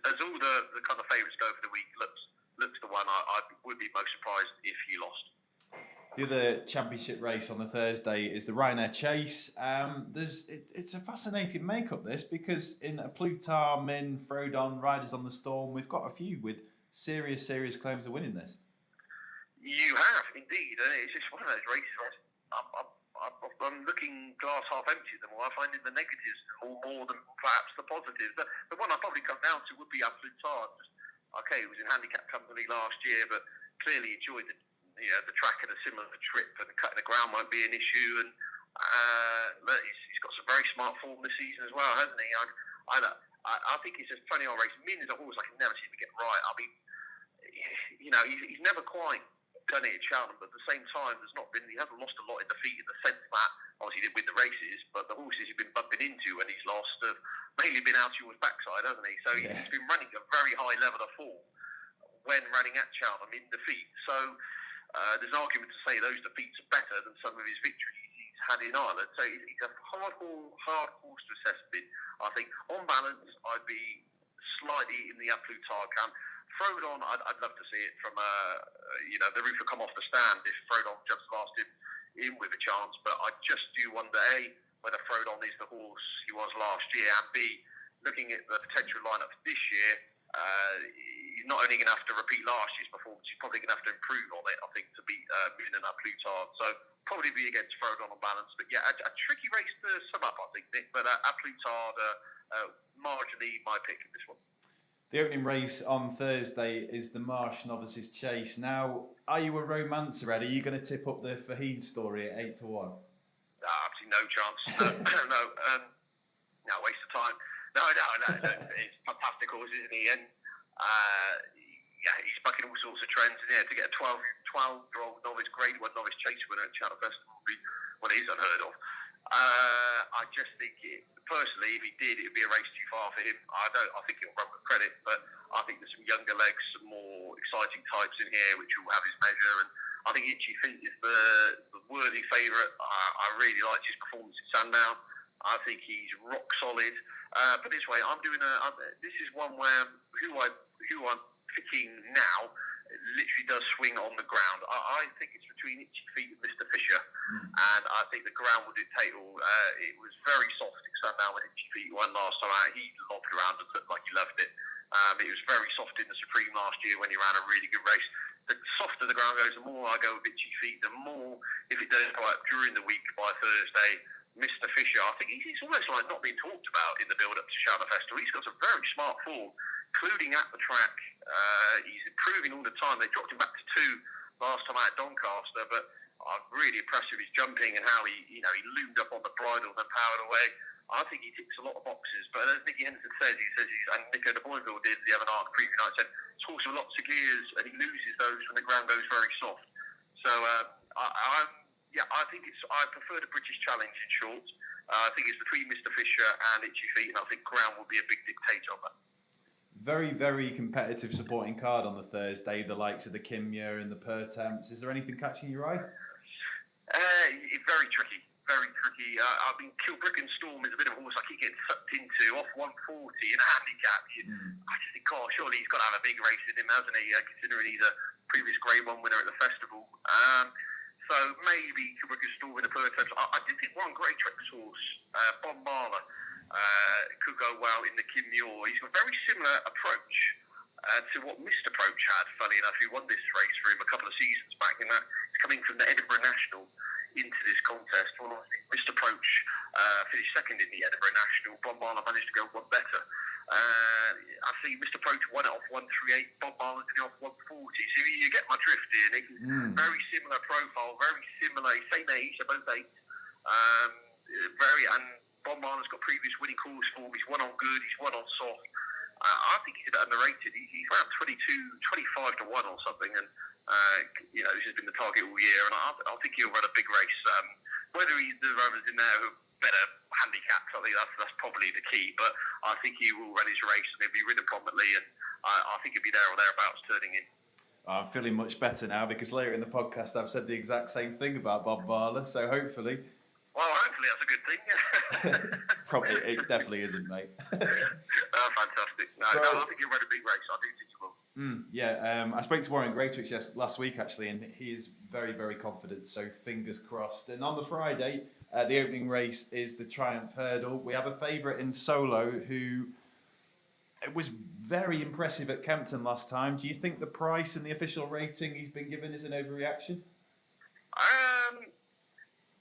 as all the kind of favourites go for the week, looks the one I would be most surprised if he lost. The other championship race on the Thursday is the Rhino Chase. It's a fascinating make-up, this, because in a Plutar, Min, Frodon, Riders on the Storm, we've got a few with serious claims of winning this. You have, indeed. It's just one of those races where I'm looking glass half empty at them all. I find in the negatives more than perhaps the positives. But the one I'd probably come down to would be Plutar. Just Okay, he was in handicap company last year, but clearly enjoyed the track at a similar trip, and cutting the ground won't be an issue. And he's got some very smart form this season as well, hasn't he? I think it's a funny old race. Min is a horse I can never seem to get right. I mean, he's never quite done it at Cheltenham, but at the same time, he hasn't lost a lot in the feet in the sense that obviously he did win the races, but the horses he's been bumping into when he's lost have mainly been Altior's backside, hasn't he? So he's been running a very high level of form when running at Cheltenham in defeat. So there's an argument to say those defeats are better than some of his victories he's had in Ireland. So he's a hard horse to assess a bit. I think on balance, I'd be slightly in the Epatante camp. Frodon, I'd love to see it from the roof will come off the stand if Frodon just last in with a chance. But I just do wonder, A, whether Frodon is the horse he was last year, and B, looking at the potential lineup this year, he's not only going to have to repeat last year's performance, he's probably going to have to improve on it, I think, to beat Min and Epatante. So probably be against Frodon on balance. But yeah, a tricky race to sum up, I think, Nick. But Epatante, marginally my pick in this one. The opening race on Thursday is the Marsh Novices Chase. Now, are you a romancer, Ed? Are you going to tip up the Faheen story at 8-1? Absolutely no chance. No, waste of time. No. It's fantastic horse, isn't he? And he's bucking all sorts of trends. And to get a 12-year-old novice, grade 1 novice chase winner at Cheltenham Festival would be what is unheard of. I just think personally, if he did, it would be a race too far for him. I think he'll run with credit, but I think there's some younger legs, some more exciting types in here, which will have his measure. And I think Itchy Feet is the worthy favourite. I really liked his performance at Sandown. I think he's rock solid. But this way, this is one where who I'm picking now literally does swing on the ground. I think it's between Itchy Feet and Mr. Fisher, and I think the ground will dictate all. It was very soft at Sandown when Itchy Feet won last time out. He lobbed around and looked like he loved it. It was very soft in the Supreme last year when he ran a really good race. The softer the ground goes, the more I go with Itchy Feet, the more, if it does go up during the week by Thursday, Mr. Fisher, I think he's almost like not being talked about in the build-up to Cheltenham Festival. He's got some very smart form, including at the track. He's improving all the time. They dropped him back to 2 last time out at Doncaster, but I'm really impressed with his jumping and how he loomed up on the bridle and then powered away. I think he ticks a lot of boxes. But as Nicky Henderson says, and Nico de Boinville did the other night, the previous night, said it's horse with lots of gears and he loses those when the ground goes very soft. So I think I prefer the British Challenge in short. I think it's between Mr. Fisher and Itchy Feet, and I think ground will be a big dictator of that. Very, very competitive supporting card on the Thursday, the likes of the Kimya and the Pertemps. Is there anything catching your eye? Very tricky. I mean, Kilbrick and Storm is a bit of a horse I keep getting sucked into, off 140 in a handicap. I just think, surely he's got to have a big race in him, hasn't he, considering he's a previous Grade 1 winner at the festival. So maybe Kilbrick and Storm in the Pertemps. I did think one great tricks horse, Bob Marler, could go well in the Kim Muir. He's got a very similar approach to what Mr. Proach had, funny enough, who won this race for him a couple of seasons back. And that he's coming from the Edinburgh National into this contest. Well, I think Mr. Proach finished second in the Edinburgh National. Bob Marler managed to go one better. I see Mr. Proach won it off 138. Bob Marler did it off 140. So you get my drift here, Nick. Very similar profile, very similar, same age, they're both 8. And Bob Marler's got previous winning course form. He's won on good, he's won on soft. I think he's a bit underrated. He's around 25 to 1 or something. And, this has been the target all year. And I think he'll run a big race. Whether there's others in there who are better handicapped, I think that's probably the key. But I think he will run his race and he'll be ridden prominently. And I think he'll be there or thereabouts turning in. I'm feeling much better now because later in the podcast I've said the exact same thing about Bob Marler. So hopefully... Well, hopefully that's a good thing. Probably, it definitely isn't, mate. Fantastic. No, I think he'll run a big race. I do think he will. I spoke to Warren Greatrix last week, actually, and he is very, very confident, so fingers crossed. And on the Friday, the opening race is the Triumph Hurdle. We have a favourite in Solo who was very impressive at Kempton last time. Do you think the price and the official rating he's been given is an overreaction?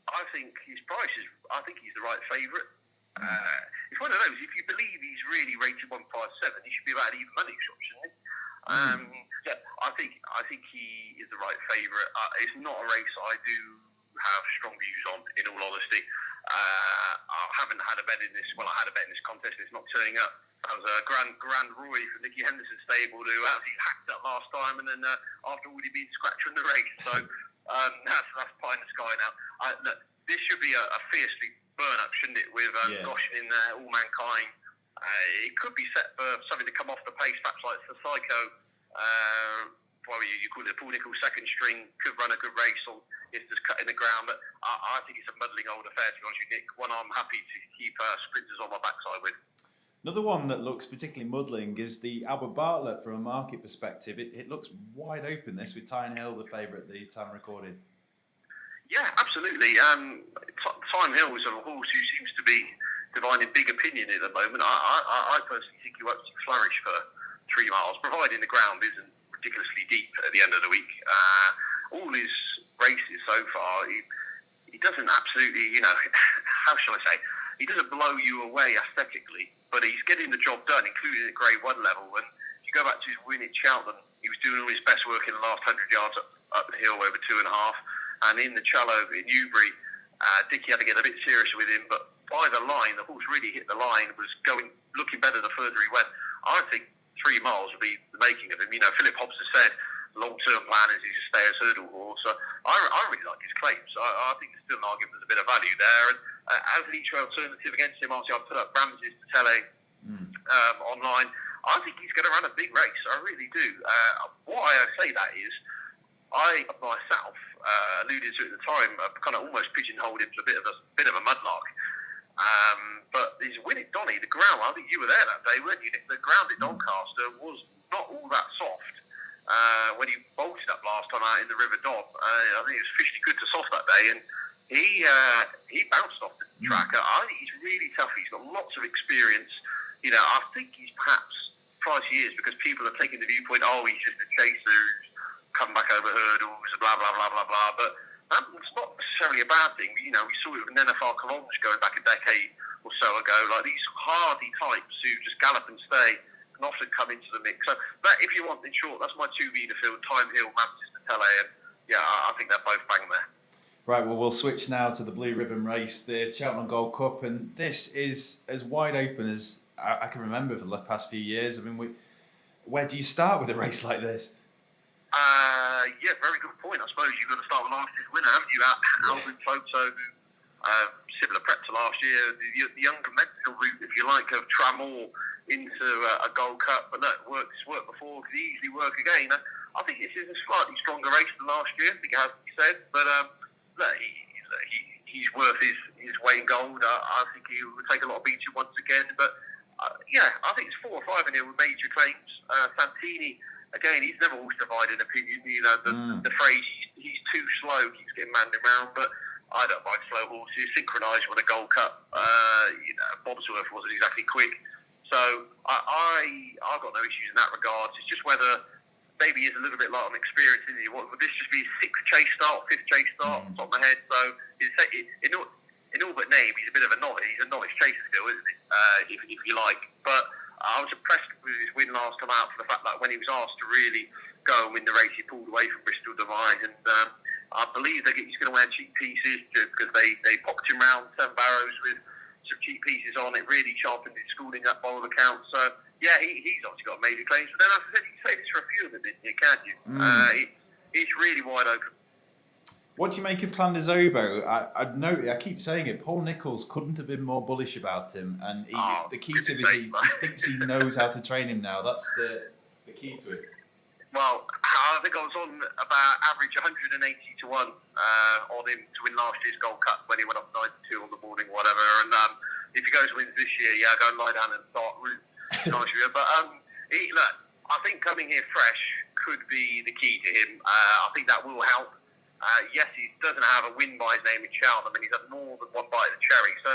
I think his price is. I think he's the right favourite. It's one of those. If you believe he's really rated 157, he should be about even money shot, shouldn't he? Yeah, I think he is the right favourite. It's not a race I do have strong views on, in all honesty. I haven't had a bet in this. Well, I had a bet in this contest. It's not turning up. That was a Grand Roy from Nicky Henderson stable who actually hacked up last time, and then after already being scratched from the race. So that's pie in the sky now. Look, this should be a fiercely burn up, shouldn't it? With Goshen in there, All Mankind. It could be set for something to come off the pace, perhaps like the Psycho. You call it a Paul Nichols second string, could run a good race on it's just cutting the ground, but I think it's a muddling old affair, to be honest with you, Nick. One I'm happy to keep sprinters on my backside with. Another one that looks particularly muddling is the Albert Bartlett from a market perspective. It looks wide open, this, with Tyne Hill the favourite at the time recorded. Yeah, absolutely. Tyne Hill is a horse who seems to be divining big opinion at the moment. I personally think he won't flourish for 3 miles, providing the ground isn't ridiculously deep at the end of the week. All his races so far, he doesn't absolutely, how shall I say, he doesn't blow you away aesthetically, but he's getting the job done, including at Grade 1 level. And if you go back to his win at Cheltenham, he was doing all his best work in the last 100 yards up the hill over 2.5. And in the Challow in Newbury, Dickie had to get a bit serious with him, but by the line, the horse really hit the line, was looking better the further he went. I think 3 miles would be the making of him. Philip Hobbs has said long-term plan is he's a stayers hurdle horse. So I really like his claims. I think there's still an argument there's a bit of value there. And as an each alternative against him, obviously I put up Ramses to Tele online. I think he's going to run a big race. I really do. Why I say that is, I myself alluded to at the time, kind of almost pigeonholed him to a bit of a mudlark. But his win at Donny, the ground, I think you were there that day, weren't you, Nick? The ground at Doncaster was not all that soft. When he bolted up last time out in the River Dobb, I think it was fishy good to soft that day, and he bounced off the track. I think he's really tough. He's got lots of experience. I think he's perhaps pricey is because people are taking the viewpoint, he's just a chaser who's come back over hurdles, blah, blah, blah, blah, blah. But that's not necessarily a bad thing. We saw it with Nenefar Colomge going back a decade or so ago, like these hardy types who just gallop and stay can often come into the mix. So that, if you want, in short, that's my 2 midfield, Tyne Hill, Ramses to Tele, and I think they're both bang there. Right, well, we'll switch now to the Blue Ribbon race, the Cheltenham Gold Cup, and this is as wide open as I can remember for the past few years. I mean, where do you start with a race like this? Yeah, very good point. I suppose you've got to start with last year's winner, haven't you? Alvin Photo, who similar prep to last year, the unconventional route, if you like, of Tramore into a Gold Cup. But look, it's worked before, could easily work again. I think this is a slightly stronger race than last year, I think it has to be said. But look, he's worth his weight in gold. I think he will take a lot of beating once again. But I think it's 4 or 5 in here with major claims. Santini, again, he's never always divided opinion. The phrase he's too slow keeps getting manded around, but I don't mind slow horses. Synchronised with a Gold Cup. Bobsworth wasn't exactly quick, so I've got no issues in that regard. It's just whether maybe he's a little bit light on experience. Would this just be his 6th chase start, 5th chase start, on top of my head? So in all but name, he's a bit of a novice. He's a novice chaser still, isn't he? If you like. But I was impressed with his win last time out for the fact that when he was asked to really go and win the race, he pulled away from Bristol Divine. And I believe he's going to wear cheap pieces because they popped him round Seven Barrows with some cheap pieces on. It really sharpened his schooling up by all accounts. So, yeah, he's obviously got major claims. But then, as I said, you can say this for a few of them, can't you? It's really wide open. What do you make of Clandezobo? I keep saying it, Paul Nichols couldn't have been more bullish about him. And the key to it is he thinks he knows how to train him now. That's the key to it. Well, I think I was on about average 180 to 1 on him to win last year's Gold Cup when he went up 92 on the morning, whatever. And if he goes and wins this year, go and lie down and start route. But look, I think coming here fresh could be the key to him. I think that will help. Yes, he doesn't have a win by his name in Cheltenham, and he's had more than one bite of the cherry. So,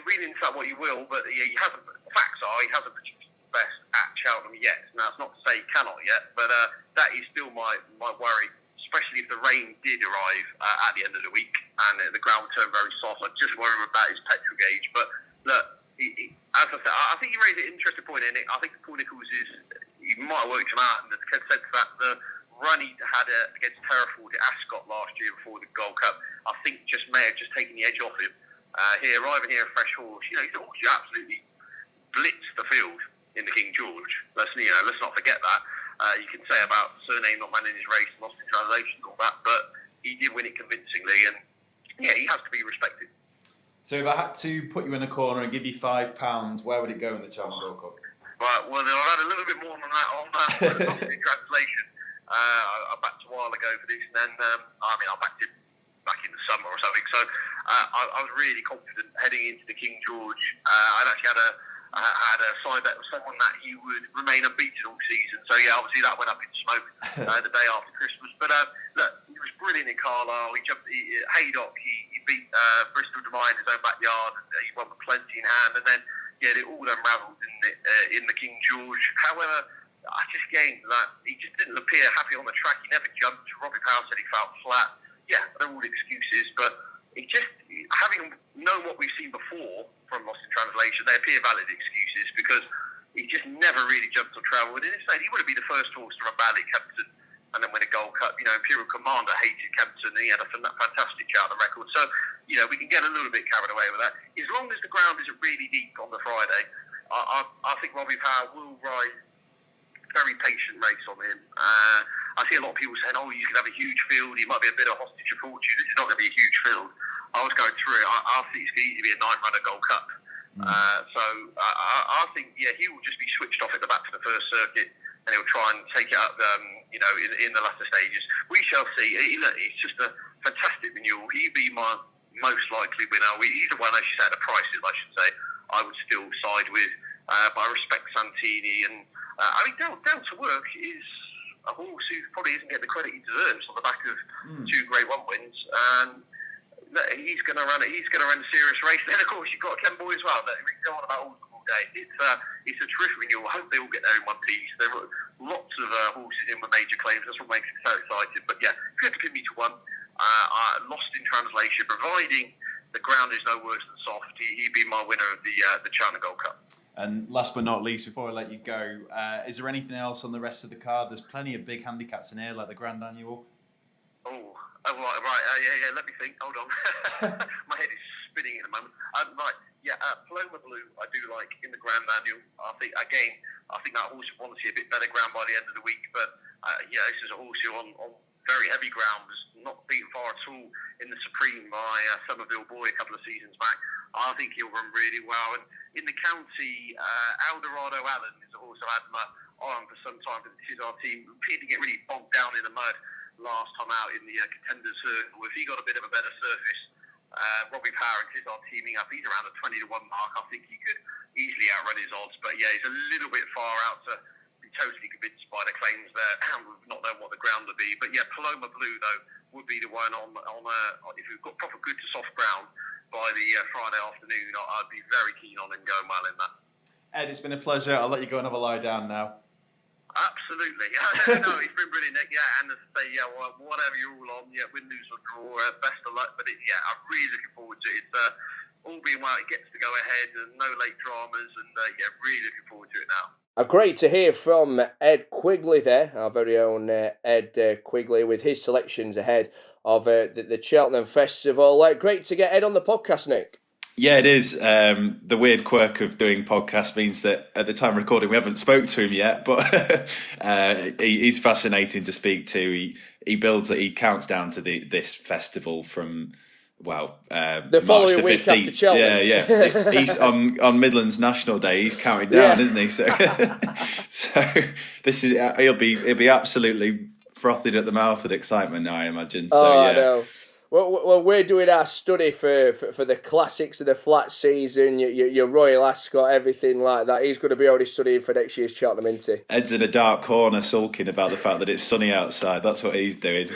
read into that what you will, but he hasn't. The facts are he hasn't produced the best at Cheltenham yet. Now, it's not to say he cannot yet, but that is still my worry, especially if the rain did arrive at the end of the week and the ground turned very soft. I just worry about his petrol gauge. But look, as I said, I think you raised an interesting point in it. I think Paul Nichols is he might have worked him out, and said that the run he had against Hereford at Ascot last year before the Gold Cup, I think may have taken the edge off him. Here, arriving here, a fresh horse, he's absolutely blitzed the field in the King George. Let's not forget that. You can say about Surname not managing his race, lost in translation, and all that, but he did win it convincingly, and yeah, he has to be respected. So if I had to put you in a corner and give you £5, where would it go in the Cheltenham Gold Cup? Right, well, I've had a little bit more than that on the translation. I backed a while ago for this, and then I backed it back in the summer or something. So I was really confident heading into the King George. I'd actually had a side bet with someone that he would remain unbeaten all season. So yeah, obviously that went up in smoke the day after Christmas. But look, he was brilliant in Carlisle. Haydock, he beat Bristol Demine in his own backyard. He won with plenty in hand, and then it all unravelled in the King George. However, I just gained that he just didn't appear happy on the track. He never jumped. Robbie Powell said he felt flat. Yeah, they're all excuses, but having known what we've seen before from Lost in Translation, they appear valid excuses because he just never really jumped on travel. And in this stage, he would have been the first horse to run badly at Kempton and then win a Gold Cup. Imperial Commander hated Kempton, and he had a fantastic Cheltenham record. So, we can get a little bit carried away with that. As long as the ground isn't really deep on the Friday, I think Robbie Powell will ride very patient race on him. I see a lot of people saying, he's going to have a huge field, he might be a bit of hostage of fortune. This is not going to be a huge field. I was going through it. I think it's going to easily be a 9-runner Gold Cup. So I think, he will just be switched off at the back to the first circuit, and he'll try and take it up, in the latter stages. We shall see. It's just a fantastic renewal. He'd be my most likely winner. He's the one, as you said, the prices, I should say, I would still side with. But I respect Santini, and Down to Work is a horse who probably isn't getting the credit he deserves on the back of 2 Grade 1 wins. And he's going to run a serious race. Then, of course, you've got Ken Boy as well. We can go on about all day. It's a terrific renewal. I hope they all get there in one piece. There are lots of horses in with major claims. That's what makes it so exciting. But yeah, if you had to pin me to one, Lost in Translation, providing the ground is no worse than soft, he'd be my winner of the China Gold Cup. And last but not least, before I let you go, is there anything else on the rest of the card? There's plenty of big handicaps in here, like the Grand Annual. Right. Yeah. Let me think. Hold on. My head is spinning in a moment. Paloma Blue, I do like in the Grand Annual. I think that horse will want to see a bit better ground by the end of the week. But this is a horse who on very heavy ground was not beaten far at all in the Supreme by Somerville Boy a couple of seasons back. I think he'll run really well. And in the county, Eldorado Allen is a horse I've had my eye on for some time. But this is our team. Appeared to get really bogged down in the mud last time out in the Contenders Hurdle. If he got a bit of a better surface, Robbie Power and Tizard teaming up, he's around the 20-1 mark. I think he could easily outrun his odds. But yeah, he's a little bit far out to be totally convinced by the claims there. We've not known what the ground will be. But yeah, Paloma Blue, though, would be the one on if we've got proper good to soft ground by the Friday afternoon, I'd be very keen on him going well in that. Ed, it's been a pleasure. I'll let you go and have a lie down now. Absolutely. No, it's been brilliant, Nick. Yeah, and as I say, whatever you're all on, win, lose or draw, best of luck. But I'm really looking forward to it. It's all being well, it gets to go ahead and no late dramas, and really looking forward to it now. Great to hear from Ed Quigley there, our very own Ed Quigley, with his selections ahead of the Cheltenham Festival. Great to get Ed on the podcast, Nick. Yeah, it is. The weird quirk of doing podcasts means that at the time of recording we haven't spoke to him yet, but he's fascinating to speak to. He counts down to this festival from the following March the week 15th. After Cheltenham. Yeah. He's on Midlands National Day. He's counting down, isn't he? So, this is he'll be absolutely frothing at the mouth with excitement now, I imagine. So I know. Well, we're doing our study for the classics of the flat season, your Royal Ascot, everything like that. He's going to be already studying for next year's Cheltenham, isn't he? Ed's in a dark corner sulking about the fact that it's sunny outside. That's what he's doing.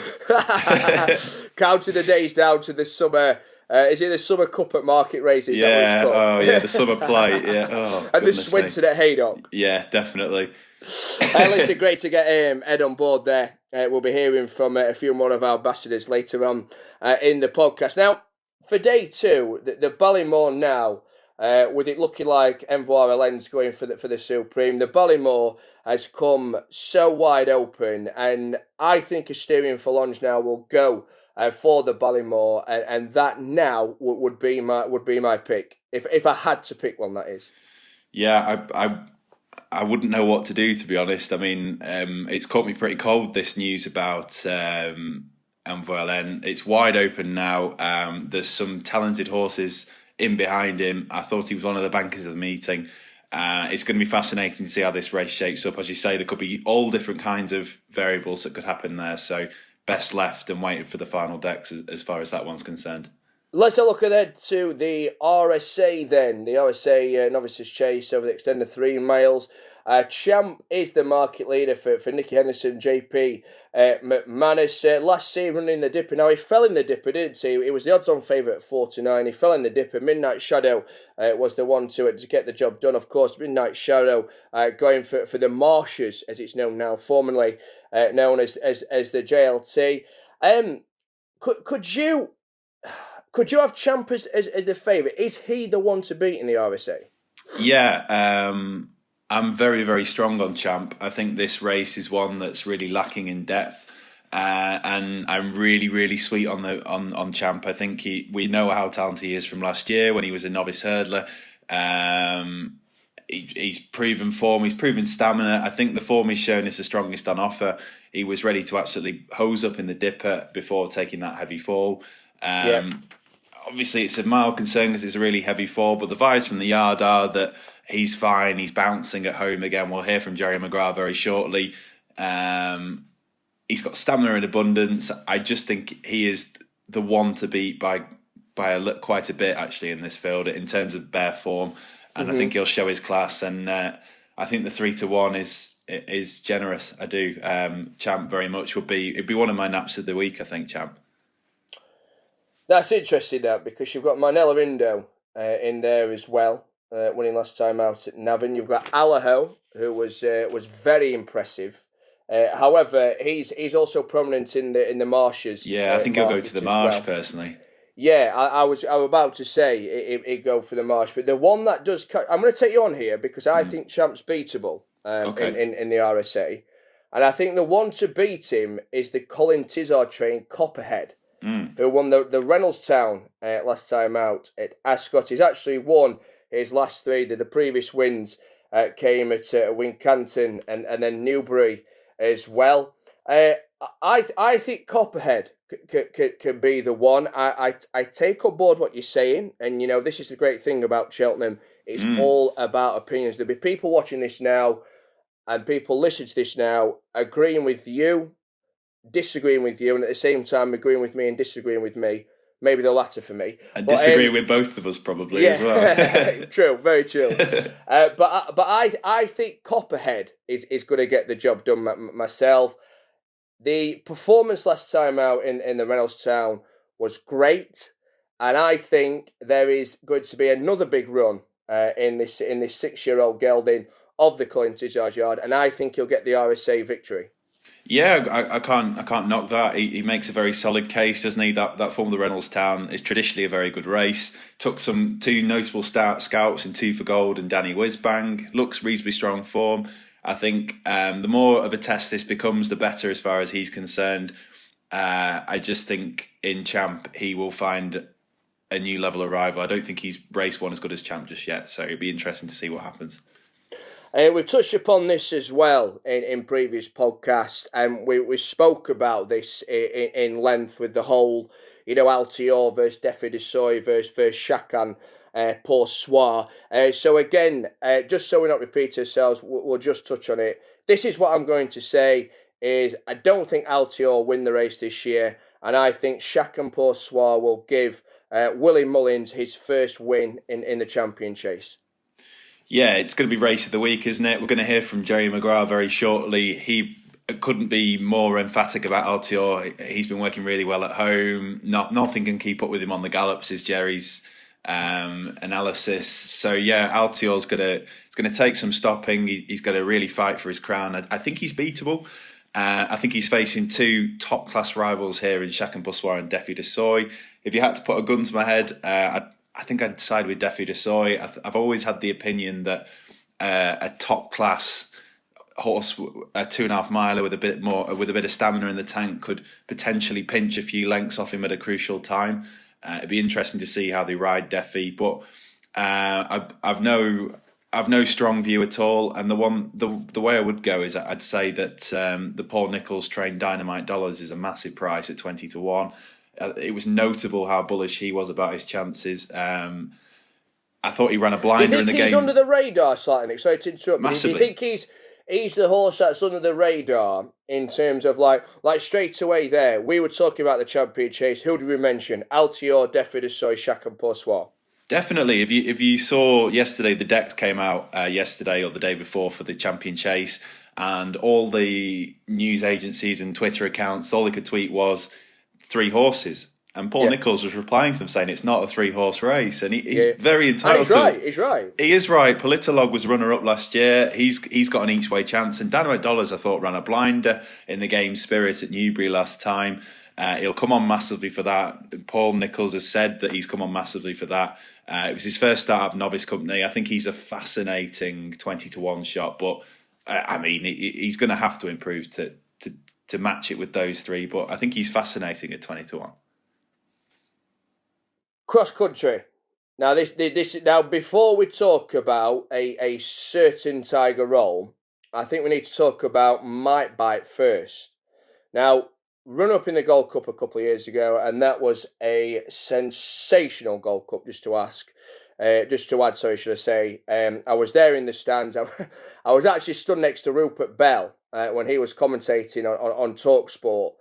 Counting the days down to the summer. Is it the Summer Cup at Market Races? The Summer Plate. Yeah. Oh, and the Swinton at Haydock. Yeah, definitely. Listen, great to get Ed on board there. We'll be hearing from a few more of our ambassadors later on in the podcast. Now, for day 2, the Ballymore now, with it looking like Envoire Len's going for the Supreme. The Ballymore has come so wide open, and I think Asterion Forlonge now will go for the Ballymore, and that now would be my pick if I had to pick one. That is. Yeah, I wouldn't know what to do, to be honest. I mean, it's caught me pretty cold, this news about Envoire Len. It's wide open now. There's some talented horses in behind him. I thought he was one of the bankers of the meeting. It's going to be fascinating to see how this race shapes up. As you say, there could be all different kinds of variables that could happen there. So best left and waiting for the final decks as far as that one's concerned. Let's have a look ahead to the RSA then. The RSA Novices Chase over the extended 3 miles. Champ is the market leader for Nicky Henderson, JP McManus. Last year running the Dipper. Now, he fell in the Dipper, didn't he? It was the odds-on favourite at 4-9. He fell in the Dipper. Midnight Shadow was the one to get the job done. Of course, Midnight Shadow going for the Marshes, as it's known now, formerly known as the JLT. Could you have Champ as the favourite? Is he the one to beat in the RSA? Yeah, I'm very, very strong on Champ. I think this race is one that's really lacking in depth, and I'm really, really sweet on Champ. I think we know how talented he is from last year when he was a novice hurdler. He's proven form, he's proven stamina. I think the form he's shown is the strongest on offer. He was ready to absolutely hose up in the Dipper before taking that heavy fall. Obviously, it's a mild concern because it's a really heavy fall, but the vibes from the yard are that he's fine, he's bouncing at home again. We'll hear from Jerry McGrath very shortly. He's got stamina in abundance. I just think he is the one to beat by quite a bit, actually, in this field in terms of bare form. And I think he'll show his class. And I think the 3-1 is generous. I do. Champ very much it'd be one of my naps of the week, I think, Champ. That's interesting, that, because you've got Manella Indo in there as well, winning last time out at Navan. You've got Allaho, who was very impressive. However, he's also prominent in the Marshes. Yeah, I think he'll go to the Marsh personally. Yeah, I was about to say he'd go for the Marsh, but the one that does, I'm going to take you on here because I think Champ's beatable in the RSA, and I think the one to beat him is the Colin Tizard trained Copperhead. Who won the Reynoldstown last time out at Ascot. He's actually won his last 3. The previous wins came at Wincanton and then Newbury as well. I think Copperhead can be the one. I take on board what you're saying, and this is the great thing about Cheltenham. It's all about opinions. There'll be people watching this now and people listening to this now agreeing with you, disagreeing with you, and at the same time agreeing with me and disagreeing with me. Maybe the latter for me. And disagree with both of us probably as well. True, very true. But I think Copperhead is going to get the job done myself. The performance last time out in the Reynoldstown was great, and I think there is going to be another big run in this 6-year-old gelding of the Colin Tizard Yard, and I think he'll get the RSA victory. Yeah, I can't knock that. He makes a very solid case, doesn't he? That form of the Reynoldstown is traditionally a very good race. Took 2 notable scouts in 2 for Gold and Danny Whizbang. Looks reasonably strong form. I think the more of a test this becomes, the better as far as he's concerned. I just think in Champ he will find a new level of rival. I don't think he's race one as good as Champ just yet, so it'll be interesting to see what happens. We've touched upon this as well in previous podcasts, and we spoke about this in length with the whole, Altior versus Defi de Soy versus Chacan Pour Soir. So again, just so we're not repeating ourselves, we'll just touch on it. This is what I'm going to say, is I don't think Altior win the race this year, and I think Chacan Pour Soir will give Willie Mullins his first win in the champion chase. Yeah, it's going to be race of the week, isn't it? We're going to hear from Jerry McGrath very shortly. He couldn't be more emphatic about Altior. He's been working really well at home. Nothing can keep up with him on the gallops, is Jerry's analysis. So yeah, Altior's going to take some stopping. He's going to really fight for his crown. I think he's beatable. I think he's facing 2 top class rivals here in Chacan Pour Soir and Defi de Soy. If you had to put a gun to my head, I think I'd side with Defi de Soy. I've always had the opinion that a top class horse, a 2.5 miler with a bit of stamina in the tank, could potentially pinch a few lengths off him at a crucial time. It'd be interesting to see how they ride Defi, but I've no strong view at all. And the way I would go is I'd say that the Paul Nichols trained Dynamite Dollars is a massive price at 20-1. It was notable how bullish he was about his chances. I thought he ran a blinder in the game. Do you think he's under the radar slightly, Nick? Sorry to interrupt. Massively. Do you think he's the horse that's under the radar in terms of like straight away there? We were talking about the Champion Chase. Who did we mention? Altior, Defi de Soy, Chac and Poursoir. Definitely. If you saw yesterday, the decks came out yesterday or the day before for the Champion Chase, and all the news agencies and Twitter accounts, all they could tweet was 3 horses. And Paul Nichols was replying to them saying it's not a 3-horse race, and he's very entitled to. He's right. He is right. Politolog was runner-up last year. He's got an each-way chance. And Dynamite Dollars, I thought, ran a blinder in the Game Spirit at Newbury last time. He'll come on massively for that. Paul Nichols has said that he's come on massively for that. It was his first start of novice company. I think he's a fascinating 20-1 shot, but he's going to have to improve to match it with those 3. But I think he's fascinating at 20-1. Cross country. Now this now before we talk about a certain Tiger Roll, I think we need to talk about Might Bite first. Now, run up in the Gold Cup a couple of years ago, and that was a sensational Gold Cup. Just to add, sorry, should I say? I was there in the stands. I was actually stood next to Rupert Bell when he was commentating on TalkSport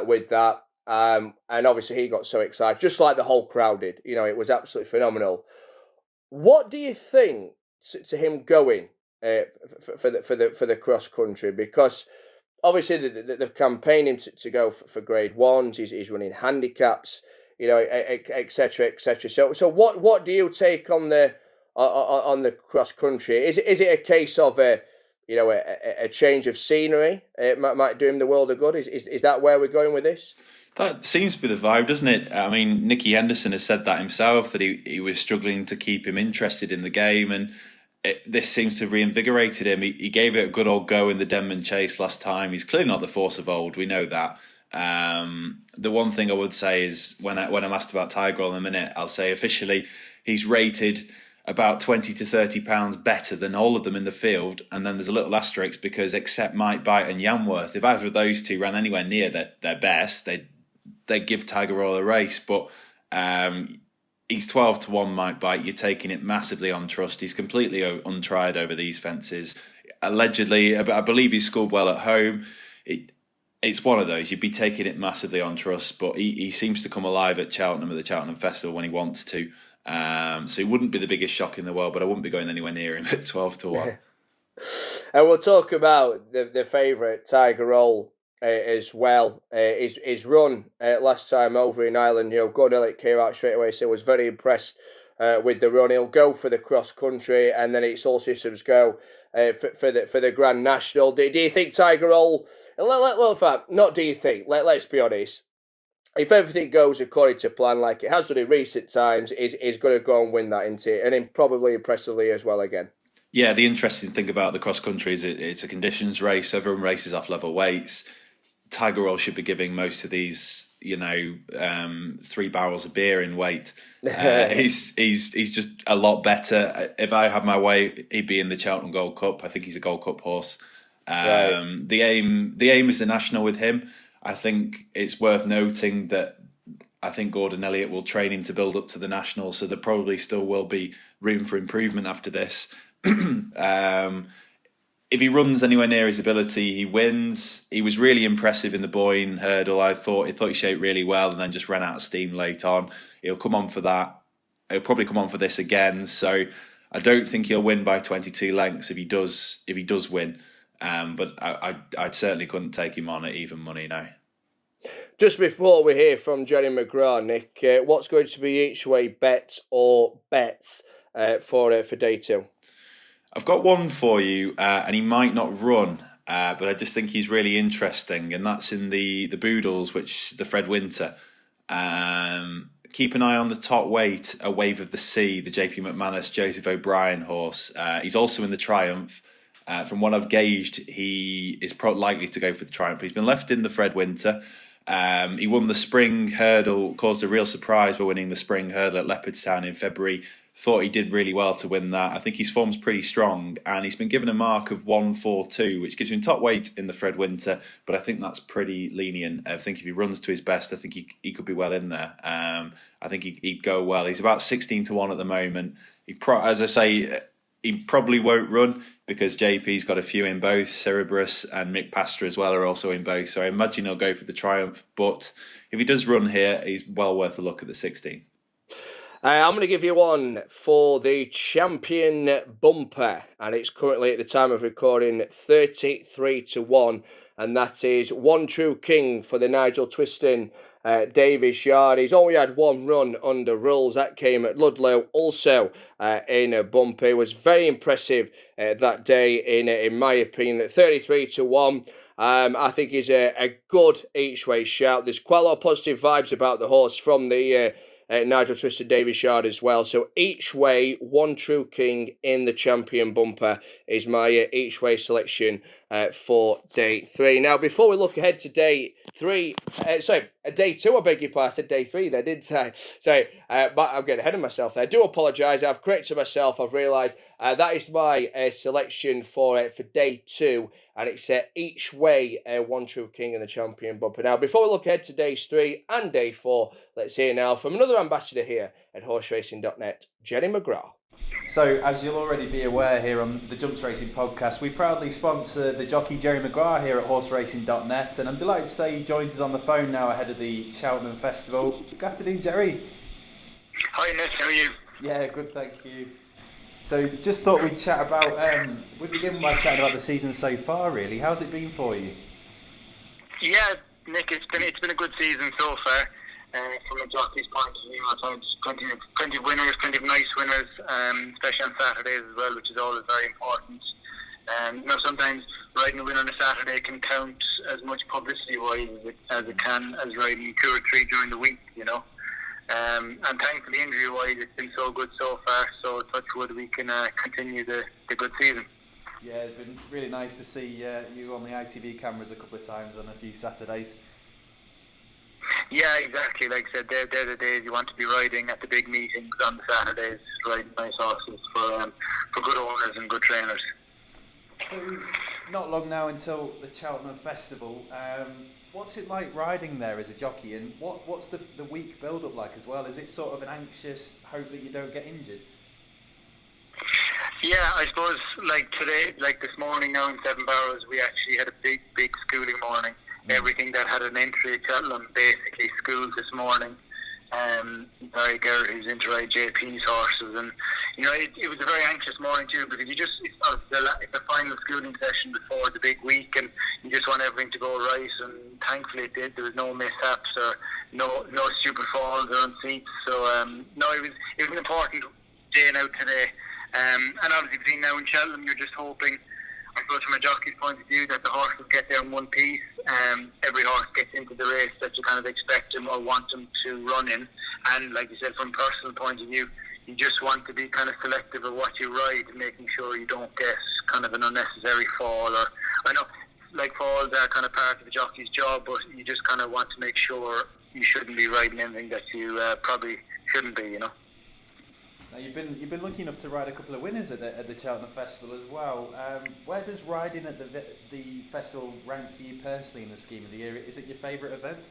with that. And obviously he got so excited, just like the whole crowd did. You know, it was absolutely phenomenal. What do you think to him going for the cross country? Because obviously they've campaigned him to go for Grade 1s. He's running handicaps, you know, etc., etc. So what do you take on the cross country? Is it a case of a change of scenery? It might do him the world of good. Is that where we're going with this? That seems to be the vibe, doesn't it? I mean, Nicky Henderson has said that himself, that he was struggling to keep him interested in the game, and this seems to have reinvigorated him. He gave it a good old go in the Denman Chase last time. He's clearly not the force of old, we know that. The one thing I would say is, when I'm asked about Tiger in a minute, I'll say officially he's rated about 20 to 30 pounds better than all of them in the field, and then there's a little asterisk because except Might Bite and Yanworth, if either of those 2 ran anywhere near their best, they give Tiger Roll a race. But he's 12-1 Might Bite. You're taking it massively on trust. He's completely untried over these fences. Allegedly, I believe he's scored well at home. It's one of those. You'd be taking it massively on trust, but he seems to come alive at Cheltenham, at the Cheltenham Festival, when he wants to. So it wouldn't be the biggest shock in the world, but I wouldn't be going anywhere near him at 12-1. And we'll talk about the favourite, Tiger Roll, as well. His run last time over in Ireland, Gordon Elliott came out straight away, so was very impressed with the run. He'll go for the cross country, and then it's all systems go for the Grand National. Do you think Tiger Roll? Well, in fact, not do you think? Let's be honest. If everything goes according to plan, like it has done in recent times, is going to go and win that, isn't it? And then probably impressively as well again. Yeah, the interesting thing about the cross country is it's a conditions race. So everyone races off level weights. Tiger Roll should be giving most of these, 3 barrels of beer in weight. He's just a lot better. If I had my way, he'd be in the Cheltenham Gold Cup. I think he's a Gold Cup horse. Right. The aim is the national with him. I think it's worth noting that I think Gordon Elliott will train him to build up to the national, so there probably still will be room for improvement after this. If he runs anywhere near his ability, he wins. He was really impressive in the Boyne Hurdle. I thought he shaped really well, and then just ran out of steam late on. He'll come on for that. He'll probably come on for this again. So I don't think he'll win by 22 lengths if he does win. But I certainly couldn't take him on at even money now. Just before we hear from Jerry McGrath, Nick, what's going to be each way bets or bets for day 2? I've got one for you, and he might not run, but I just think he's really interesting, and that's in the Boodles, which the Fred Winter. keep an eye on the top weight, A Wave of the Sea, the JP McManus, Joseph O'Brien horse. He's also in the Triumph. From what I've gauged, he is likely to go for the Triumph. He's been left in the Fred Winter. He won the Spring Hurdle, caused a real surprise by winning the Spring Hurdle at Leopardstown in February. Thought he did really well to win that. I think his form's pretty strong, and he's been given a mark of 142, which gives him top weight in the Fred Winter, but I think that's pretty lenient. I think if he runs to his best, I think he could be well in there. I think he'd go well. He's about 16-1 at the moment. As I say, he probably won't run because JP's got a few in both. Cerberus and Mick Pastor as well are also in both, so I imagine he'll go for the Triumph, but if he does run here, he's well worth a look at the 16th. I'm going to give you one for the champion bumper, and it's currently at the time of recording 33-1, and that is One True King for the Nigel Twiston Davis Yard. He's only had one run under rules. That came at Ludlow, also in a bumper. It was very impressive that day, in my opinion, at 33-1. I think he's a good each-way shout. There's quite a lot of positive vibes about the horse from the Nigel Twiston Davis Yard as well. So each way, One True King in the champion bumper is my each way selection for day 3. Now, before we look ahead to day 2, I beg your pardon. I said day 3 there, didn't I? But I'm getting ahead of myself there. I do apologise. I've corrected myself. I've realised that is my selection for day 2. And it's each way, One True King in the champion bumper. Now, before we look ahead to days 3 and day 4, let's hear now from another ambassador here at horseracing.net, Jerry McGrath. So, as you'll already be aware here on the Jumps Racing podcast, we proudly sponsor the jockey Jerry McGrath here at horseracing.net, and I'm delighted to say he joins us on the phone now ahead of the Cheltenham Festival. Good afternoon, Jerry. Hi, Nick. How are you? Yeah, good, thank you. So, just thought we'd chat about, we'd begin by chatting about the season so far, really. How's it been for you? Yeah, Nick, it's been a good season so far. From a jockey's point of view, I've had plenty of winners, plenty of nice winners, especially on Saturdays as well, which is always very important. Sometimes riding a win on a Saturday can count as much publicity-wise as it can as riding 2 or 3 during the week, And thankfully, injury-wise, it's been so good so far, so touch wood we can continue the good season. Yeah, it's been really nice to see you on the ITV cameras a couple of times on a few Saturdays. Yeah, exactly. Like I said, they're the days you want to be riding at the big meetings on the Saturdays, riding nice horses for good owners and good trainers. So, not long now until the Cheltenham Festival. What's it like riding there as a jockey, and what's the week build-up like as well? Is it sort of an anxious hope that you don't get injured? Yeah, I suppose like today, like this morning now in Seven Barrows, we actually had a big schooling morning. Everything that had an entry at Cheltenham basically schooled this morning. Barry Garrett, who's into ride JP's horses, and it was a very anxious morning too, because it's the final schooling session before the big week, and you just want everything to go right, and thankfully it did. There was no mishaps or no stupid falls or unseats. So it was an important day now today, and obviously between now and Cheltenham, you're just hoping, I suppose from a jockey's point of view, that the horses get there in one piece. Every horse gets into the race that you kind of expect them or want them to run in. And like you said, from a personal point of view, you just want to be kind of selective of what you ride, making sure you don't get kind of an unnecessary fall. Or I know, like, falls are kind of part of the jockey's job, but you just kind of want to make sure you shouldn't be riding anything that you probably shouldn't be, Now you've been lucky enough to ride a couple of winners at the Cheltenham Festival as well. Where does riding at the festival rank for you personally in the scheme of the year? Is it your favourite event?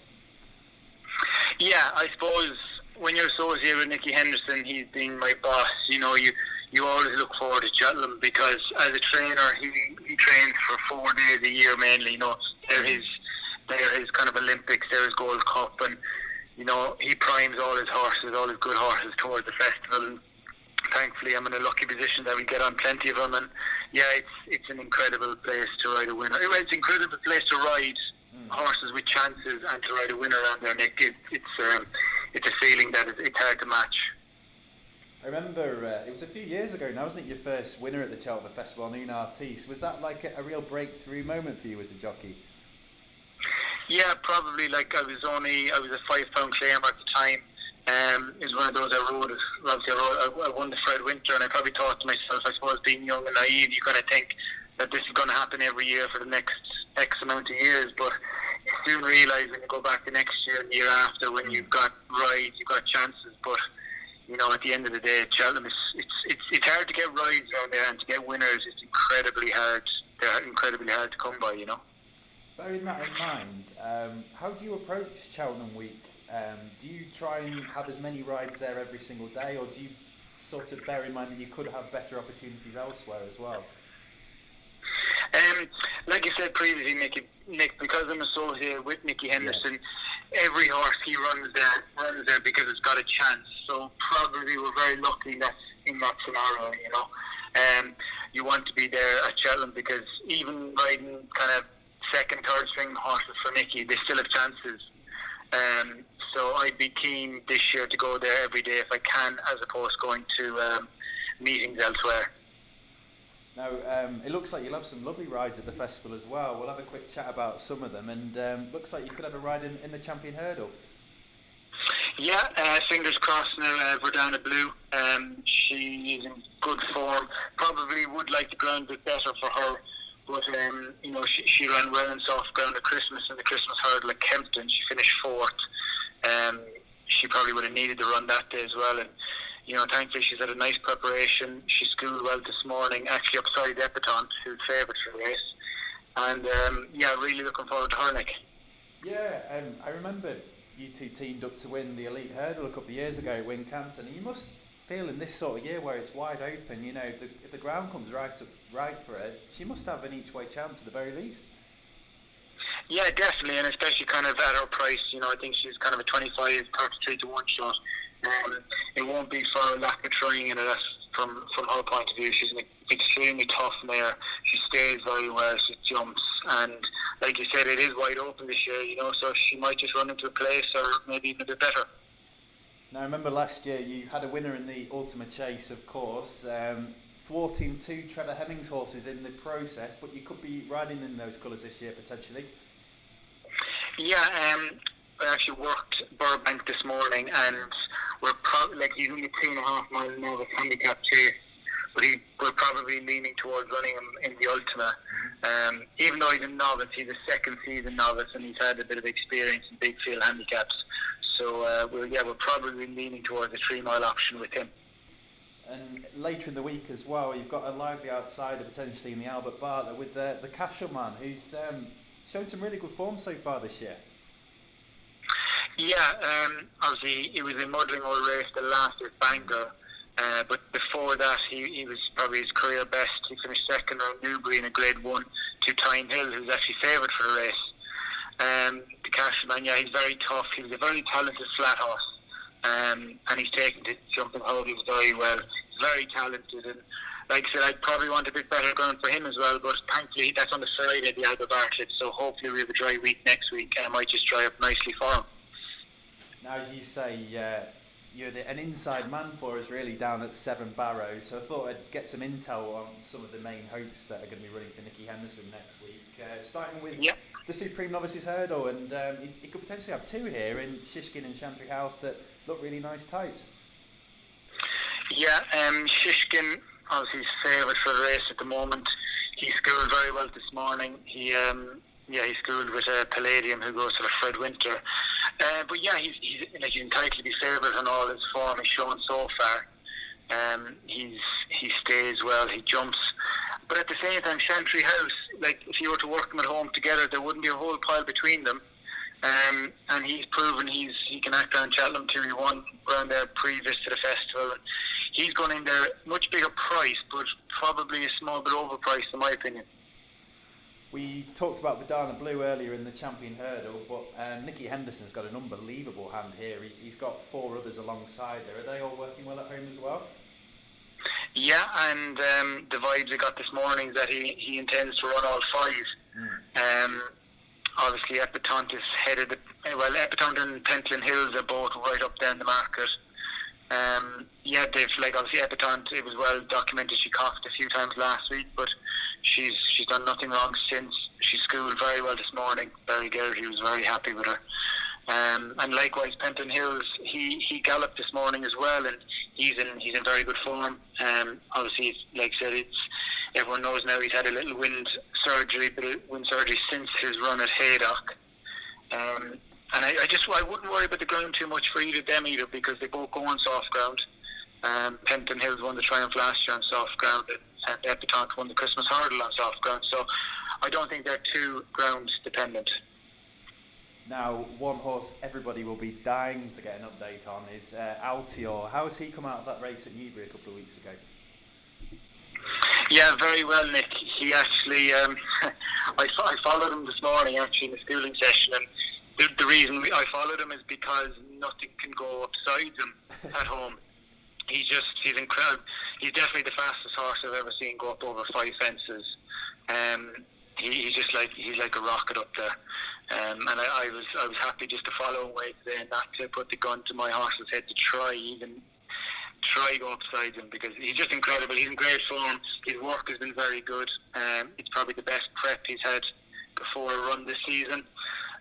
Yeah, I suppose when you're associated with Nicky Henderson, he's been my boss. You always look forward to Cheltenham because as a trainer, he trains for 4 days a year mainly. They're his kind of Olympics, they're his Gold Cup, and he primes all his good horses towards the festival. And thankfully, I'm in a lucky position that we get on plenty of them. And yeah, it's an incredible place to ride a winner. It's an incredible place to ride horses with chances and to ride a winner around there, Nick. It's a feeling that it's hard to match. I remember it was a few years ago now, wasn't it, your first winner at the Cheltenham Festival on Une Artiste? Was that like a real breakthrough moment for you as a jockey? Yeah, probably. Like I was a 5 pound climber at the time, is one of those I rode. Obviously, I won the Fred Winter, and I probably thought to myself, I suppose, being young and naive, you kind of think that this is going to happen every year for the next X amount of years, but you soon realise when you go back the next year and the year after, when you've got rides, you've got chances, but at the end of the day, Cheltenham it's hard to get rides around there, and to get winners, it's incredibly hard. They're incredibly hard to come by, Bearing that in mind, how do you approach Cheltenham Week? Do you try and have as many rides there every single day, or do you sort of bear in mind that you could have better opportunities elsewhere as well? Like you said previously, Nick, because I'm associated with Nicky Henderson, every horse he runs there because it's got a chance. So probably we're very lucky that's in that scenario, you want to be there at Cheltenham, because even riding kind of second, third string horses for Nicky, they still have chances. So I'd be keen this year to go there every day if I can, as opposed to going to meetings elsewhere. Now, it looks like you'll have some lovely rides at the festival as well. We'll have a quick chat about some of them, and looks like you could have a ride in the Champion Hurdle. Yeah, fingers crossed now, Verdana Blue. She is in good form. Probably would like the ground a bit better for her, but she ran well in soft ground at Christmas in the Christmas Hurdle at Kempton. She finished 4th. She probably would have needed to run that day as well, and thankfully she's had a nice preparation. She schooled well this morning, actually upside Epatante, who's favourite for the race. And really looking forward to her, Nick. Yeah, I remember you two teamed up to win the Elite Hurdle a couple of years ago at Wincanton, and you must feel in this sort of year where it's wide open, if the ground comes right for it, she must have an each way chance at the very least. Yeah, definitely, and especially kind of at her price, I think she's kind of a 25-33 to 1 shot. It won't be for a lack of trying in it. From her point of view, she's an extremely tough mare. She stays very well, she jumps, and like you said, it is wide open this year, so she might just run into a place, or maybe even a bit better. Now, I remember last year you had a winner in the Rsa Chase, of course, thwarting 2 Trevor Hemmings horses in the process, but you could be riding in those colours this year potentially. Yeah, I actually worked Burbank this morning, and we're he's only 2.5 miles an hour handicap chase, but we're probably leaning towards running him in the Ultima. Even though he's a novice, he's a second season novice, and he's had a bit of experience in big field handicaps. So we're probably leaning towards a 3-mile option with him. And later in the week as well, you've got a lively outsider potentially in the Albert Bartlett with the Cashel-man, who's shown some really good form so far this year. Yeah, obviously it was a muddling old race, the last with Bangor, but before that he was probably his career best. He finished second on Newbury in a Grade 1 to Tyne Hill, who's actually favoured for the race. The Cashman, he's very tough. He was a very talented flat horse, and he's taken to jumping hurdles very well. He's very talented, and like I said, I'd probably want a bit better ground for him as well, but thankfully that's on the Friday at the Albert Bartlett, so hopefully we have a dry week next week, and I might just dry up nicely for him. Now, as you say, you're an inside man for us really down at Seven Barrows, so I thought I'd get some intel on some of the main hopes that are going to be running for Nicky Henderson next week. Starting with the Supreme Novices Hurdle, and he could potentially have 2 here in Shishkin and Chantry House that look really nice types. Yeah, Shishkin obviously is favoured for the race at the moment. He schooled very well this morning. He schooled with Palladium, who goes to the Fred Winter. But he's entitled to be favoured on all his form he's shown so far. He stays well, he jumps. But at the same time, Chantry House, if you were to work them at home together, there wouldn't be a whole pile between them. And he's proven he can act around Cheltenham too. He won around there previous to the festival. He's gone in there much bigger price, but probably a small bit overpriced in my opinion. We talked about Verdana Blue earlier in the Champion Hurdle, but Nicky Henderson's got an unbelievable hand here. He's got 4 others alongside her. Are they all working well at home as well? Yeah, and the vibes I got this morning is that he intends to run all 5. Obviously, Epatante is headed. Epatante and Pentland Hills are both right up there in the market. They've obviously Epatante. It was well documented. She coughed a few times last week, but she's done nothing wrong since. She schooled very well this morning. Barry Geraghty was very happy with her. And likewise, Penton Hills, he galloped this morning as well, and he's in very good form. Obviously, like I said, everyone knows now he's had a little wind surgery since his run at Haydock. And I wouldn't worry about the ground too much for either of them either, because they both go on soft ground. Penton Hills won the Triumph last year on soft ground, and Epatante won the Christmas Hurdle on soft ground. So I don't think they're too ground dependent. Now, one horse everybody will be dying to get an update on is Altior. How has he come out of that race at Newbury a couple of weeks ago? Yeah, very well, Nick. He actually, I followed him this morning actually in the schooling session, and the reason I followed him is because nothing can go upside him at home. He's incredible. He's definitely the fastest horse I've ever seen go up over 5 fences. He's like a rocket up there. And I was happy just to follow him away today and not to put the gun to my horse's head to try go upside him, because he's just incredible. He's in great form. His work has been very good. It's probably the best prep he's had before a run this season.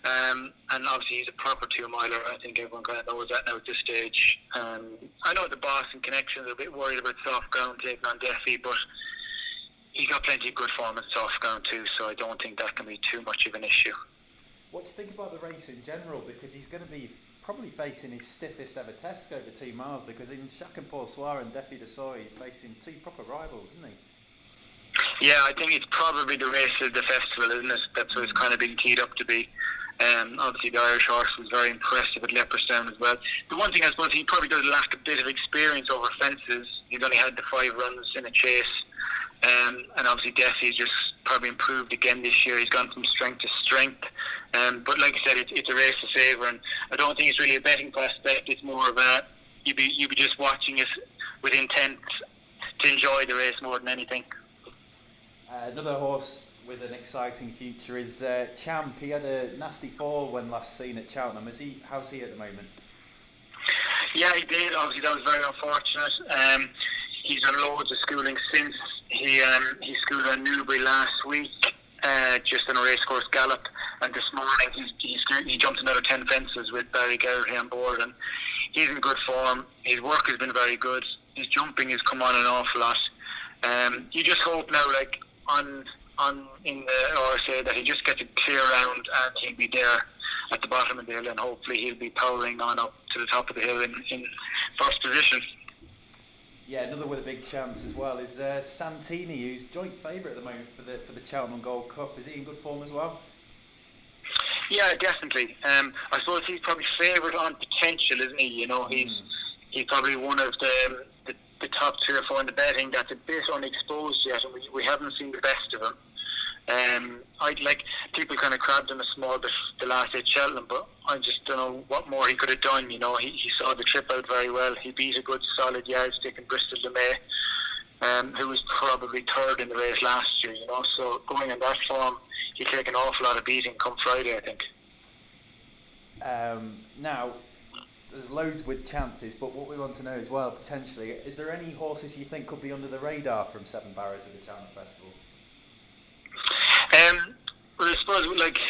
And obviously he's a proper 2-miler. I think everyone kind of knows that now at this stage. I know the Boston connections are a bit worried about soft ground taking on Duffy, but he's got plenty of good form at soft ground too, so I don't think that can be too much of an issue. What do you think about the race in general? Because he's going to be probably facing his stiffest ever test over 2 miles, because in Chacun Soir and Défi de Soy he's facing 2 proper rivals, isn't he? Yeah, I think it's probably the race of the festival, isn't it? That's what it's kind of been teed up to be. Obviously the Irish horse was very impressive at Leopardstown as well. The one thing I suppose he probably does lack a bit of experience over fences. He's only had the 5 runs in a chase. And obviously Défi's just probably improved again this year. He's gone from strength to strength. But like I said, it's a race to favour, and I don't think it's really a betting prospect. It's more of a you'd be just watching it with intent to enjoy the race more than anything. Another horse with an exciting future is Champ. He had a nasty fall when last seen at Cheltenham. How's he at the moment? Yeah, he did. Obviously, that was very unfortunate. He's done loads of schooling since. He schooled on Newbury last week, just in a racecourse gallop, and this morning he jumped another 10 fences with Barry Geraghty on board, and he's in good form. His work has been very good. His jumping has come on an awful lot. You just hope now, like in the RSA, that he just gets a clear round and he'll be there at the bottom of the hill, and hopefully he'll be powering on up to the top of the hill in first position. Yeah, another with a big chance as well is Santini, who's joint favourite at the moment for the Cheltenham Gold Cup. Is he in good form as well? Yeah, definitely. I suppose he's probably favourite on potential, isn't he? You know, he's probably one of the top 3 or 4 in the betting that's a bit unexposed yet, and we haven't seen the best of him. I'd like people kind of crabbed him a small bit the last day at Cheltenham, but I just don't know what more he could have done. You know, he saw the trip out very well. He beat a good solid yardstick in Bristol de May, who was probably 3rd in the race last year. You know, so going in that form, he'll take an awful lot of beating come Friday, I think. Now, there's loads with chances, but what we want to know as well, potentially, is there any horses you think could be under the radar from Seven Barrows at the Cheltenham Festival? Well, I suppose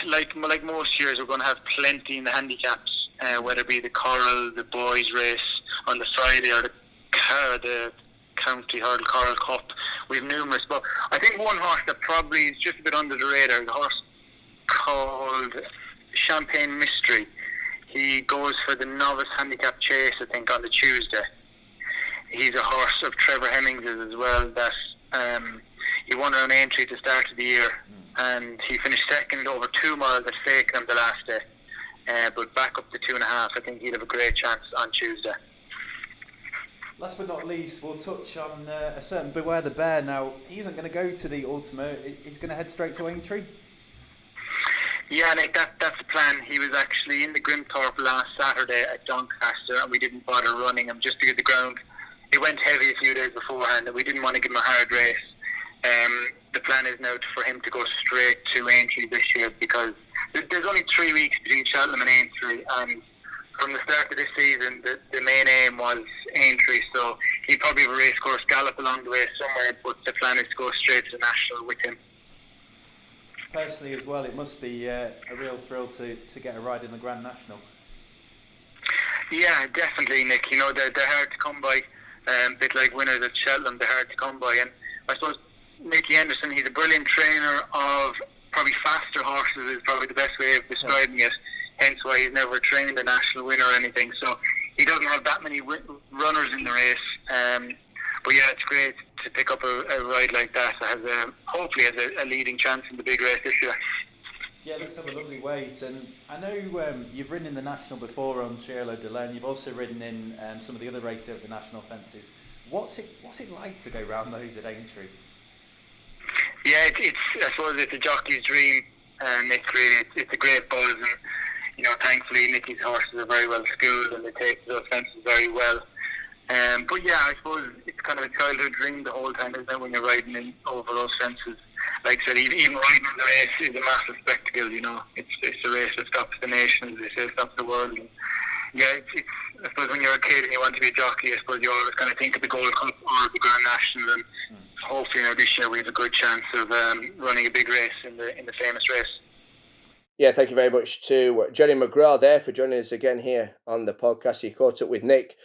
like most years, we're going to have plenty in the handicaps, whether it be the Coral, the boys race on the Friday, or the County Hurdle Coral Cup. We have numerous, but I think one horse that probably is just a bit under the radar, the horse called Champagne Mystery. He goes for the novice handicap chase, I think, on the Tuesday. He's a horse of Trevor Hemmings's as well. That he won an entry at the start of the year, and he finished second over 2 miles at Fakenham the last day. But back up to 2.5, I think he'd have a great chance on Tuesday. Last but not least, we'll touch on a certain Beware the Bear. Now, he isn't going to go to the Ultima. He's going to head straight to Aintree. Yeah, Nick, that's the plan. He was actually in the Grimthorpe last Saturday at Doncaster, and we didn't bother running him just because the ground, it went heavy a few days beforehand, and we didn't want to give him a hard race. The plan is now for him to go straight to Aintree this year, because there's only 3 weeks between Cheltenham and Aintree, and from the start of this season, the main aim was Aintree, so he'd probably have a racecourse gallop along the way somewhere, but the plan is to go straight to the National with him. Personally as well, it must be a real thrill to get a ride in the Grand National. Yeah, definitely, Nick. You know, they're hard to come by. A bit like winners at Cheltenham, they're hard to come by. And I suppose Nicky Henderson, he's a brilliant trainer of probably faster horses is probably the best way of describing it. Hence why he's never trained a national winner or anything. So he doesn't have that many runners in the race. But yeah, it's great to pick up a ride like that has hopefully has a leading chance in the big race this year. Yeah, it looks like a lovely weight, and I know you've ridden in the National before on Chirlo de Lane. You've also ridden in some of the other races of the national fences. What's it like to go round those at Aintree? Yeah, I suppose it's a jockey's dream, and it's a great buzz, and you know, thankfully Nicky's horses are very well schooled and they take those fences very well. But yeah, I suppose it's kind of a childhood dream the whole time, isn't it, when you're riding in over those fences. Like I said, even riding the race is a massive spectacle, you know. It's a race that stops the nations, it's a stops the world. And yeah, it's I suppose when you're a kid and you want to be a jockey, I suppose you always kind of think of the Gold Cup or the Grand National, and hopefully this year we have a good chance of running a big race in the famous race. Yeah, thank you very much to Jerry McGrath there for joining us again here on the podcast. He caught up with Nick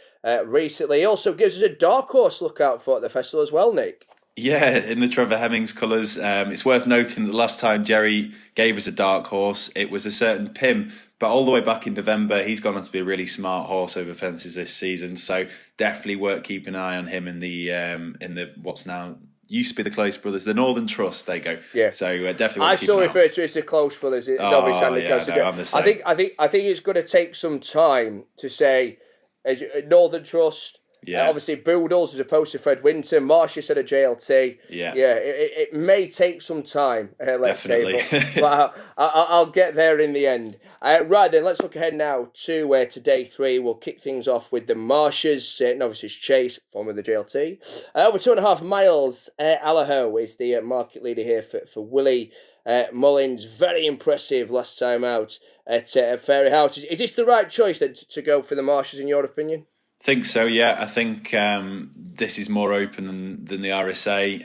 recently. He also gives us a dark horse look out for at the festival as well, Nick. Yeah, in the Trevor Hemmings colours. It's worth noting that the last time Jerry gave us a dark horse, it was a certain Pim. But all the way back in November, he's gone on to be a really smart horse over fences this season. So definitely worth keeping an eye on him in the what's now used to be the Close Brothers, the Northern Trust. There you go. Yeah. So definitely. I still refer to it as the Close Brothers. Novice handicaps. Yeah, no, I'm the same. I think it's going to take some time to say Northern Trust. Yeah. Obviously, Boodles as opposed to Fred Winton. Marsh said a JLT. Yeah. Yeah. It may take some time. Let's Definitely. say, but I'll get there in the end. Right then, let's look ahead now to day 3. We'll kick things off with the Marshes. Novices Chase, former of the JLT. Over 2.5 miles. Allaho is the market leader here for Willie Mullins. Very impressive last time out at Fairy House. Is this the right choice then to go for the Marshes in your opinion? Think so, yeah. I think this is more open than the RSA.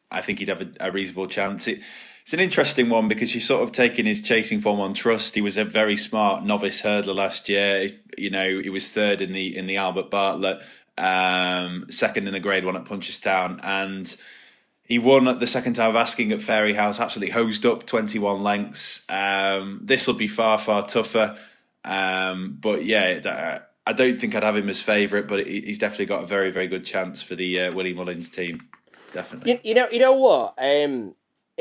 I think he'd have a reasonable chance. It's an interesting one because you're sort of taking his chasing form on trust. He was a very smart novice hurdler last year. You know, he was third in the Albert Bartlett, second in a Grade 1 at Punchestown, and he won at the second time of asking at Fairy House. Absolutely hosed up 21 lengths. This will be far tougher, but yeah. I don't think I'd have him as favourite, but he's definitely got a very, very good chance for the Willie Mullins team. Definitely. You know what? In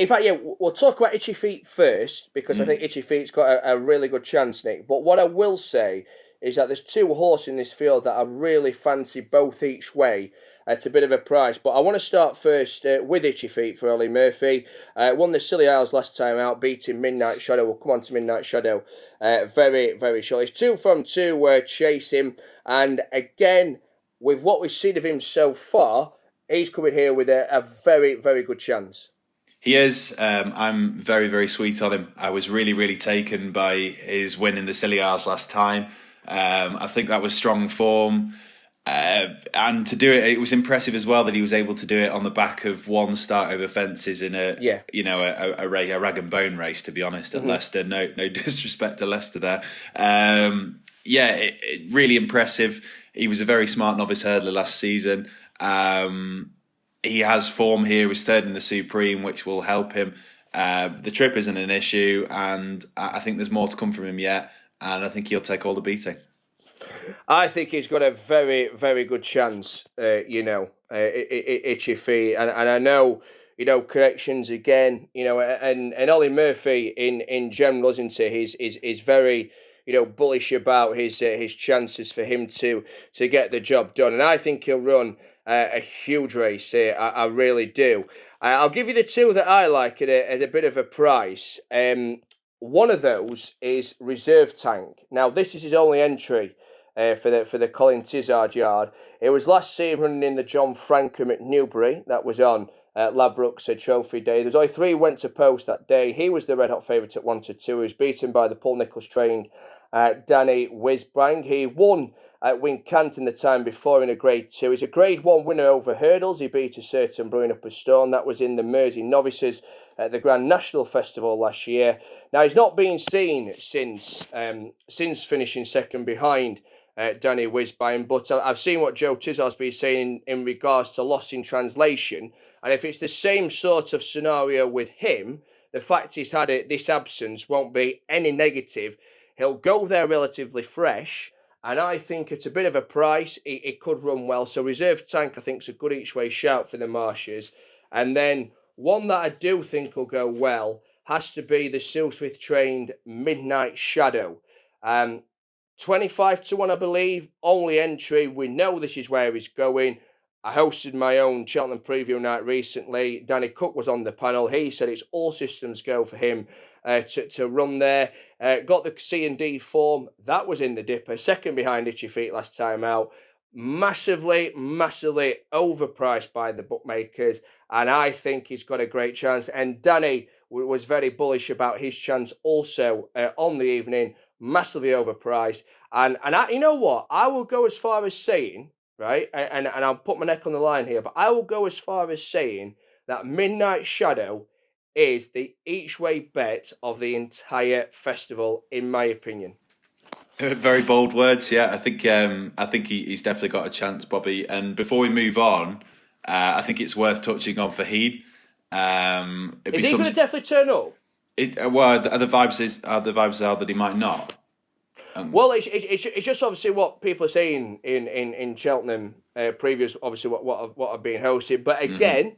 fact, yeah, we'll talk about Itchy Feet first because I think Itchy Feet's got a really good chance, Nick. But what I will say is that there's 2 horses in this field that I really fancy both each way at a bit of a price. But I want to start first with Itchy Feet for Ollie Murphy. Won the Silly Isles last time out, beating Midnight Shadow. We'll come on to Midnight Shadow very, very short. It's 2 from 2 chasing. And again, with what we've seen of him so far, he's coming here with a very, very good chance. He is. I'm very, very sweet on him. I was really, really taken by his win in the Silly Isles last time. I think that was strong form. And to do it was impressive as well that he was able to do it on the back of one start over fences in a rag and bone race. To be honest, at Leicester, no disrespect to Leicester there. Really impressive. He was a very smart novice hurdler last season. He has form here. He was third in the Supreme, which will help him. The trip isn't an issue, and I think there's more to come from him yet. And I think he'll take all the beating. I think he's got a very, very good chance, Itchy Feet. And I know, corrections again, and Ollie Murphy in general, isn't he? He's very, bullish about his chances for him to get the job done. And I think he'll run a huge race here. I really do. I'll give you the 2 that I like at a bit of a price. One of those is Reserve Tank. Now, this is his only entry for the Colin Tizard yard. It was last seen running in the John Frankham at Newbury. That was on Ladbrokes Trophy Day. There's only 3 went to post that day. He was the red hot favourite at 1-2. He was beaten by the Paul Nichols trained Danny Wisbrang. He won at Wincanton the time before in a Grade 2. He's a Grade 1 winner over hurdles. He beat a certain brewing up a storm. That was in the Mersey Novices at the Grand National Festival last year. Now, he's not been seen since finishing second behind Danny Wisbrang, but I've seen what Joe Tizard's been saying in regards to loss in translation, and if it's the same sort of scenario with him, the fact he's had this absence won't be any negative. He'll go there relatively fresh, and I think at a bit of a price, it could run well. So Reserve Tank, I think, is a good each way shout for the Marshes. And then one that I do think will go well has to be the Silsmith trained Midnight Shadow. 25-1, I believe, only entry. We know this is where he's going. I hosted my own Cheltenham preview night recently. Danny Cook was on the panel. He said it's all systems go for him to run there. Got the C&D form. That was in the dipper. Second behind Itchy Feet last time out. Massively overpriced by the bookmakers. And I think he's got a great chance. And Danny was very bullish about his chance also on the evening. Massively overpriced. And you know what? I will go as far as saying, right, and I'll put my neck on the line here, but I will go as far as saying that Midnight Shadow is the each way bet of the entire festival, in my opinion. Very bold words, yeah. I think he's definitely got a chance, Bobby. And before we move on, I think it's worth touching on Fahid. Is he going to definitely turn up? The vibes are that he might not. Well, it's just obviously what people are saying in Cheltenham previous, obviously what have been hosted. But again,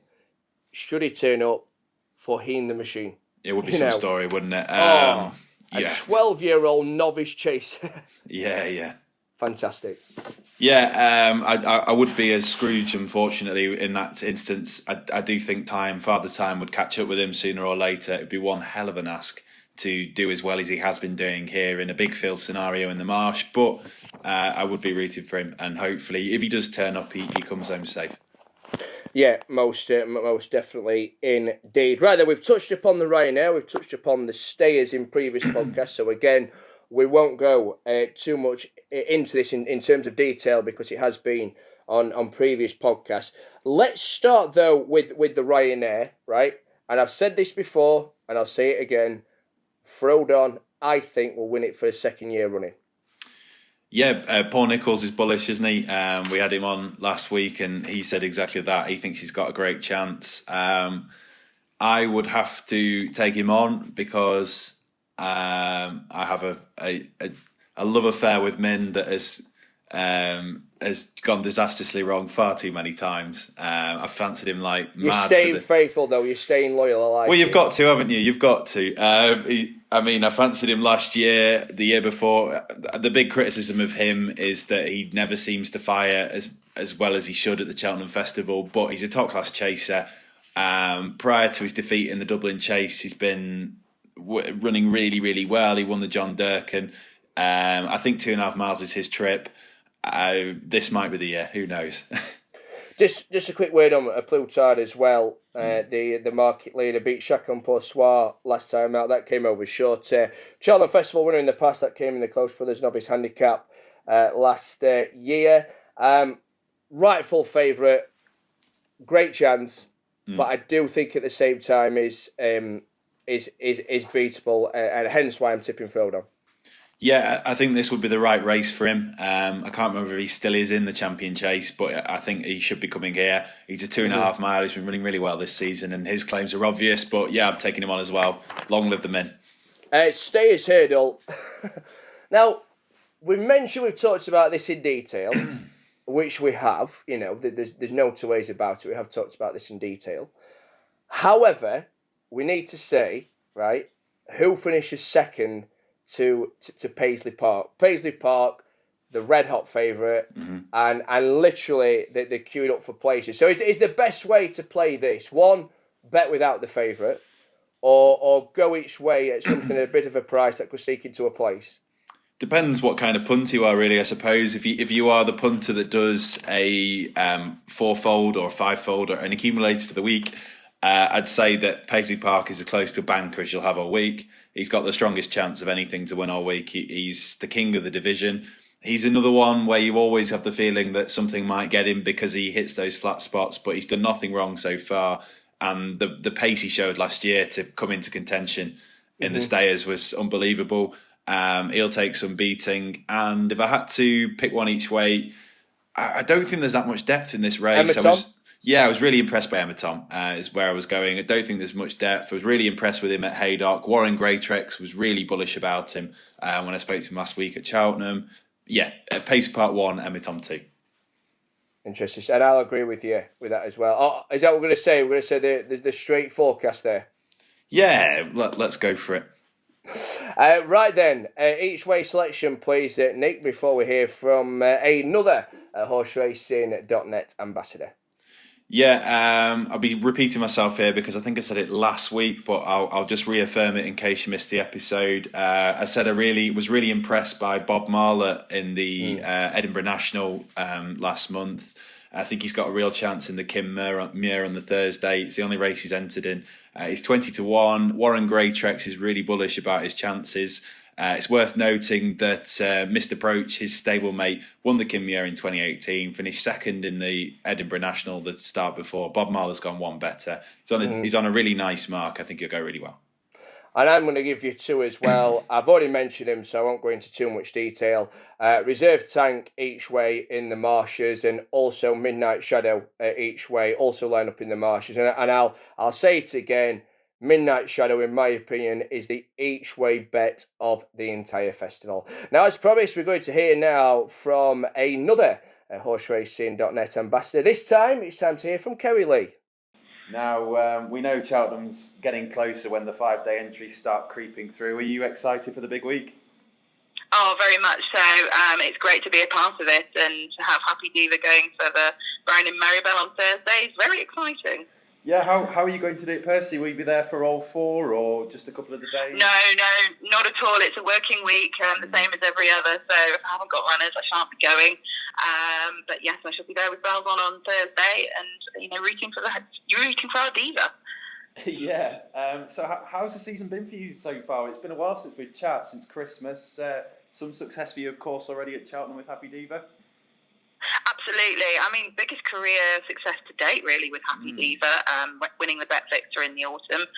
should he turn up for Heen the Machine? It would be some story, wouldn't it? A 12-year-old novice chaser. Yeah. Fantastic. Yeah, I would be as Scrooge, unfortunately, in that instance. I do think Father Time would catch up with him sooner or later. It'd be one hell of an ask to do as well as he has been doing here in a big field scenario in the Marsh. But I would be rooting for him. And hopefully, if he does turn up, he comes home safe. Yeah, most definitely indeed. Right then, we've touched upon the Ryanair, we've touched upon the stayers in previous podcasts. So again, we won't go too much into this in terms of detail because it has been on previous podcasts. Let's start though with the Ryanair, right? And I've said this before, and I'll say it again. Frodon, I think, will win it for a second year running. Yeah, Paul Nichols is bullish, isn't he? We had him on last week and he said exactly that. He thinks he's got a great chance. I would have to take him on because I have a love affair with Min that has gone disastrously wrong far too many times. I've fancied him like mad. You're staying faithful though. You're staying loyal. Well, you've got to, haven't you? You've got to. I fancied him last year, the year before. The big criticism of him is that he never seems to fire as well as he should at the Cheltenham Festival. But he's a top class chaser. Prior to his defeat in the Dublin Chase, he's been running really, really well. He won the John Durkan. I think 2.5 miles is his trip. This might be the year. Who knows? Just a quick word on Epatante as well. The market leader beat Chacon Poursoir last time out. That came over short. Cheltenham Festival winner in the past. That came in the Close Brothers Novice Handicap last year. Rightful favourite. Great chance. But I do think at the same time is beatable. And hence why I'm tipping Frodon. Yeah, I think this would be the right race for him. I can't remember if he still is in the Champion Chase, but I think he should be coming here. He's a 2.5 mile. He's been running really well this season, and his claims are obvious. But yeah, I'm taking him on as well. Long live the men. Stayers Hurdle. Now, we've talked about this in detail, which we have. You know, there's no two ways about it. We have talked about this in detail. However, we need to say, right, who finishes second to Paisley Park. Paisley Park, the red hot favourite, and literally they're queued up for places. So is the best way to play this, one, bet without the favourite, or go each way at something at a bit of a price that could sneak into a place? Depends what kind of punter you are, really. I suppose if you are the punter that does a fourfold or a fivefold or an accumulator for the week, I'd say that Paisley Park is as close to a banker as you'll have all week. He's got the strongest chance of anything to win all week. He's the king of the division. He's another one where you always have the feeling that something might get him because he hits those flat spots, but he's done nothing wrong so far. And the pace he showed last year to come into contention in the Stayers was unbelievable. He'll take some beating. And if I had to pick one each way, I don't think there's that much depth in this race. I was really impressed by Epatante, is where I was going. I don't think there's much depth. I was really impressed with him at Haydock. Warren Greatrex was really bullish about him when I spoke to him last week at Cheltenham. Yeah, Pace Part 1, Epatante 2. Interesting. And I'll agree with you with that as well. Oh, is that what we're going to say? We're going to say the straight forecast there? Yeah, let's go for it. Right then, each way selection, please, Nick, before we hear from another horseracing.net ambassador. Yeah, I'll be repeating myself here because I think I said it last week, but I'll just reaffirm it in case you missed the episode. I said I was really impressed by Bob Marler in the Edinburgh National last month. I think he's got a real chance in the Kim Muir on the Thursday. It's the only race he's entered in. He's 20-1. Warren Greatrex is really bullish about his chances. It's worth noting that Mr. Broach, his stablemate, won the Kim Muir in 2018, finished second in the Edinburgh National the start before. Bob Marler's gone one better. He's on a really nice mark. I think he'll go really well. And I'm going to give you two as well. I've already mentioned him, so I won't go into too much detail. Reserve Tank each way in the Marshes, and also Midnight Shadow each way, also line up in the Marshes. And I'll say it again. Midnight Shadow, in my opinion, is the each-way bet of the entire festival. Now, as promised, we're going to hear now from another horseracing.net ambassador. This time, it's time to hear from Kerry Lee. Now, we know Cheltenham's getting closer when the 5-day entries start creeping through. Are you excited for the big week? Oh, very much so. It's great to be a part of it, and to have Happy Diva going for the Brown and Maribel on Thursday is very exciting. Yeah, how are you going to do it personally? Will you be there for all four or just a couple of the days? No, not at all. It's a working week, the same as every other. So if I haven't got runners, I shan't be going. But yes, I shall be there with bells on Thursday, and rooting for our diva. Yeah. So how's the season been for you so far? It's been a while since we've chatted, since Christmas. Some success for you, of course, already at Cheltenham with Happy Diva. Absolutely. I mean, biggest career success to date, really, with Happy Diva, winning the Bet Victor in the autumn.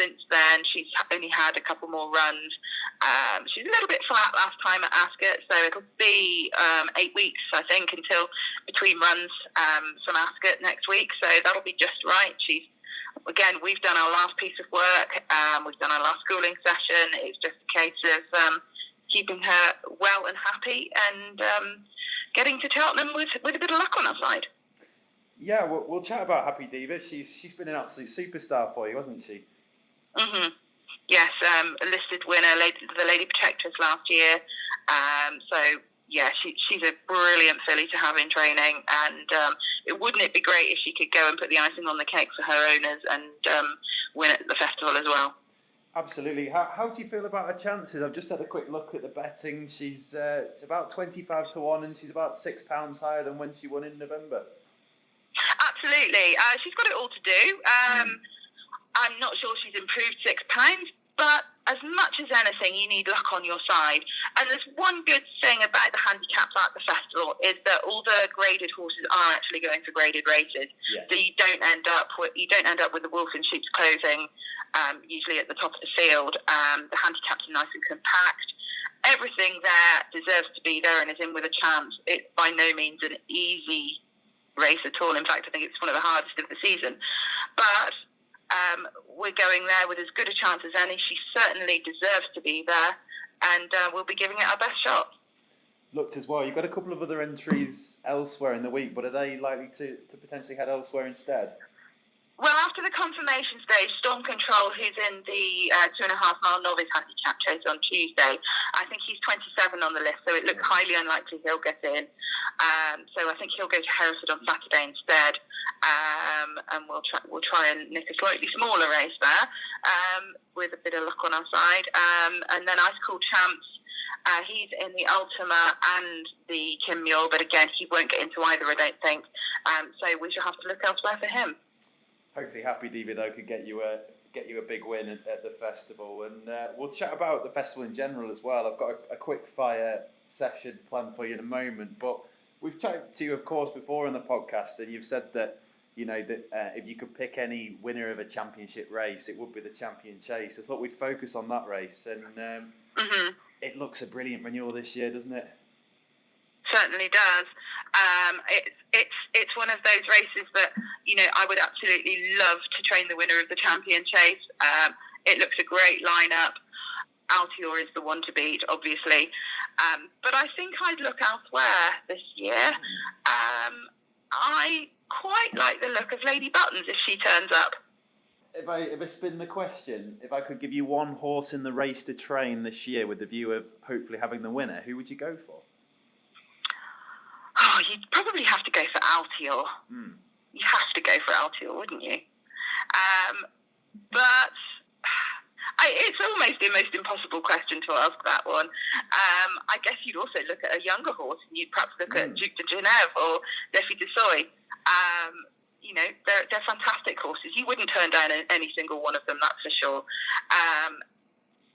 Since then, she's only had a couple more runs. She's a little bit flat last time at Ascot, so it'll be 8 weeks, I think, until between runs from Ascot next week. So that'll be just right. Again, we've done our last piece of work. We've done our last schooling session. It's just a case of keeping her well and happy and getting to Cheltenham with a bit of luck on our side. Yeah, we'll chat about Happy Diva. She's been an absolute superstar for you, hasn't she? Mm-hmm. Yes, a listed winner, the Lady Protectress last year. So yeah, she's a brilliant filly to have in training, and wouldn't it be great if she could go and put the icing on the cake for her owners and win at the festival as well? Absolutely. How do you feel about her chances? I've just had a quick look at the betting. She's about 25-1, and she's about £6 higher than when she won in November. Absolutely. She's got it all to do. I'm not sure she's improved £6, but as much as anything, you need luck on your side. And there's one good thing about the handicaps at the festival is that all the graded horses are actually going for graded races. Yeah. So you don't end up with the wolf in sheep's clothing. Usually at the top of the field. The handicaps are nice and compact. Everything there deserves to be there and is in with a chance. It's by no means an easy race at all. In fact, I think it's one of the hardest of the season. But we're going there with as good a chance as any. She certainly deserves to be there, and we'll be giving it our best shot. Looked as well. You've got a couple of other entries elsewhere in the week, but are they likely to potentially head elsewhere instead? Well, after the confirmation stage, Storm Control, who's in the 2.5-mile novice handicap chase on Tuesday, I think he's 27 on the list, so it looks highly unlikely he'll get in. So I think he'll go to Hereford on Saturday instead, and we'll try and nick a slightly smaller race there with a bit of luck on our side. And then Ice Cool Champs, He's in the Ultima and the Kim Mule, but again, he won't get into either, I don't think. So we shall have to look elsewhere for him. Hopefully Happy Diva, though, could get you a big win at the festival. And we'll chat about the festival in general as well. I've got a quick fire session planned for you in a moment. But we've chatted to you, of course, before on the podcast, and you've said that, if you could pick any winner of a championship race, it would be the Champion Chase. I thought we'd focus on that race. And it looks a brilliant renewal this year, doesn't it? Certainly does. It's one of those races that I would absolutely love to train the winner of the Champion Chase. It looks a great lineup. Altior is the one to beat, obviously, but I think I'd look elsewhere this year. I quite like the look of Lady Buttons if she turns up. If I spin the question, if I could give you one horse in the race to train this year with the view of hopefully having the winner, who would you go for? Oh, you'd probably have to go for Altior. You have to go for Altior, wouldn't you? But it's almost the most impossible question to ask, that one. I guess you'd also look at a younger horse, and you'd perhaps look at Duke de Genève or Defi de Soy. They're fantastic horses. You wouldn't turn down any single one of them, that's for sure.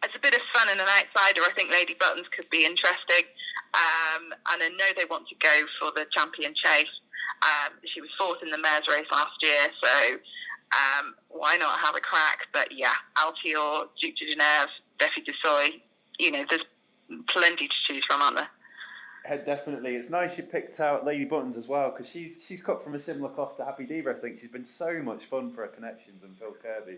As a bit of fun and an outsider, I think Lady Buttons could be interesting. And I know they want to go for the Champion Chase. She was fourth in the mares race last year, so why not have a crack? But yeah, Altior, Duke de Genève, Defi de Soy, there's plenty to choose from, aren't there? Definitely. It's nice you picked out Lady Buttons as well, because she's cut from a similar cloth to Happy Diva. I think she's been so much fun for her connections and Phil Kirby.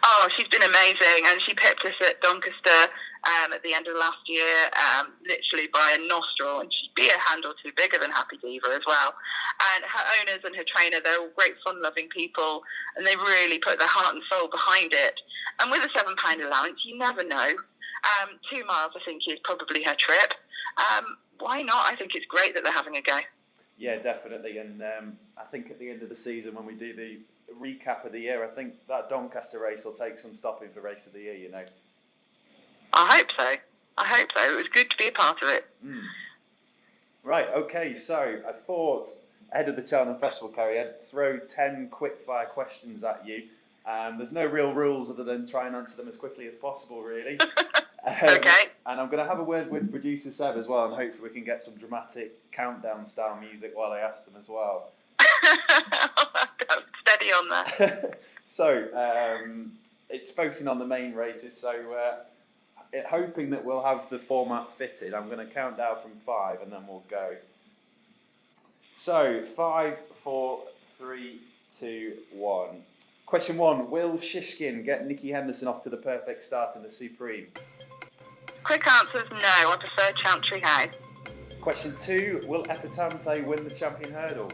Oh, she's been amazing, and she pipped us at Doncaster at the end of last year, literally by a nostril, and she'd be a hand or two bigger than Happy Diva as well. And her owners and her trainer, they're all great fun-loving people, and they really put their heart and soul behind it. And with a £7 allowance, you never know. 2 miles, I think, is probably her trip. Why not? I think it's great that they're having a go. Yeah, definitely. And I think at the end of the season, when we do the recap of the year, I think that Doncaster race will take some stopping for race of the year, I hope so. It was good to be a part of it. Right, okay, so I thought ahead of the Cheltenham Festival, Kerry, I'd throw 10 quick-fire questions at you. There's no real rules other than try and answer them as quickly as possible, really. Okay. And I'm going to have a word with producer Seb as well, and hopefully we can get some dramatic countdown-style music while I ask them as well. Steady on that. So, it's focusing on the main races, so hoping that we'll have the format fitted, I'm going to count down from 5 and then we'll go. So, 5, 4, 3, 2, 1. Question 1, will Shishkin get Nicky Henderson off to the perfect start in the Supreme? Quick answers, no. I prefer Chantry House. Question 2, will Epatante win the Champion Hurdle?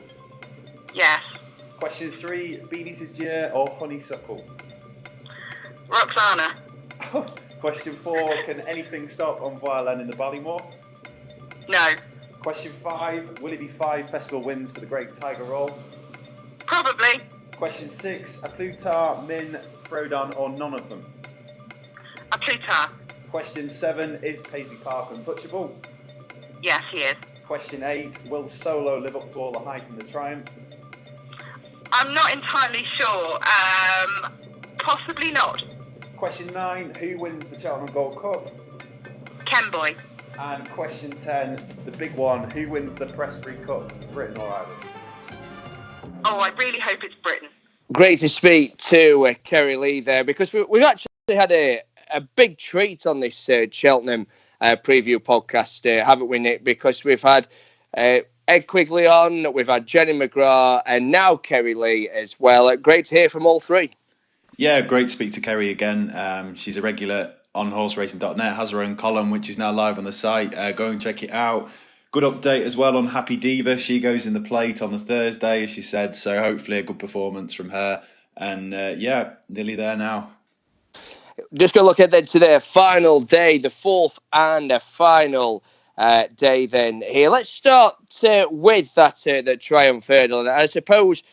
Yes. Question 3, Beanies' Year or Honeysuckle? Roxana. Question 4, can anything stop on Violin in the Ballymore? No. Question 5, will it be 5 festival wins for the Great Tiger Roll? Probably. Question 6, a Plutar, Min, Frodon or none of them? A Plutar. Question 7, is Paisley Park untouchable? Yes, he is. Question 8, will Solo live up to all the hype in the Triumph? I'm not entirely sure. Possibly not. Question 9, who wins the Cheltenham Gold Cup? Kenboy. And question 10, the big one, who wins the Presbury Cup, Britain or Ireland? Oh, I really hope it's Britain. Great to speak to Kerry Lee there, because we've actually had a big treat on this Cheltenham preview podcast, haven't we, Nick? Because we've had Ed Quigley on, we've had Jerry McGrath, and now Kerry Lee as well. Great to hear from all three. Yeah, great to speak to Kerry again. She's a regular on horseracing.net, has her own column, which is now live on the site. Go and check it out. Good update as well on Happy Diva. She goes in the plate on the Thursday, as she said, so hopefully a good performance from her. And nearly there now. Just going to look ahead to their final day, the fourth and final day then here. Let's start with that Triumph Hurdle. And I suppose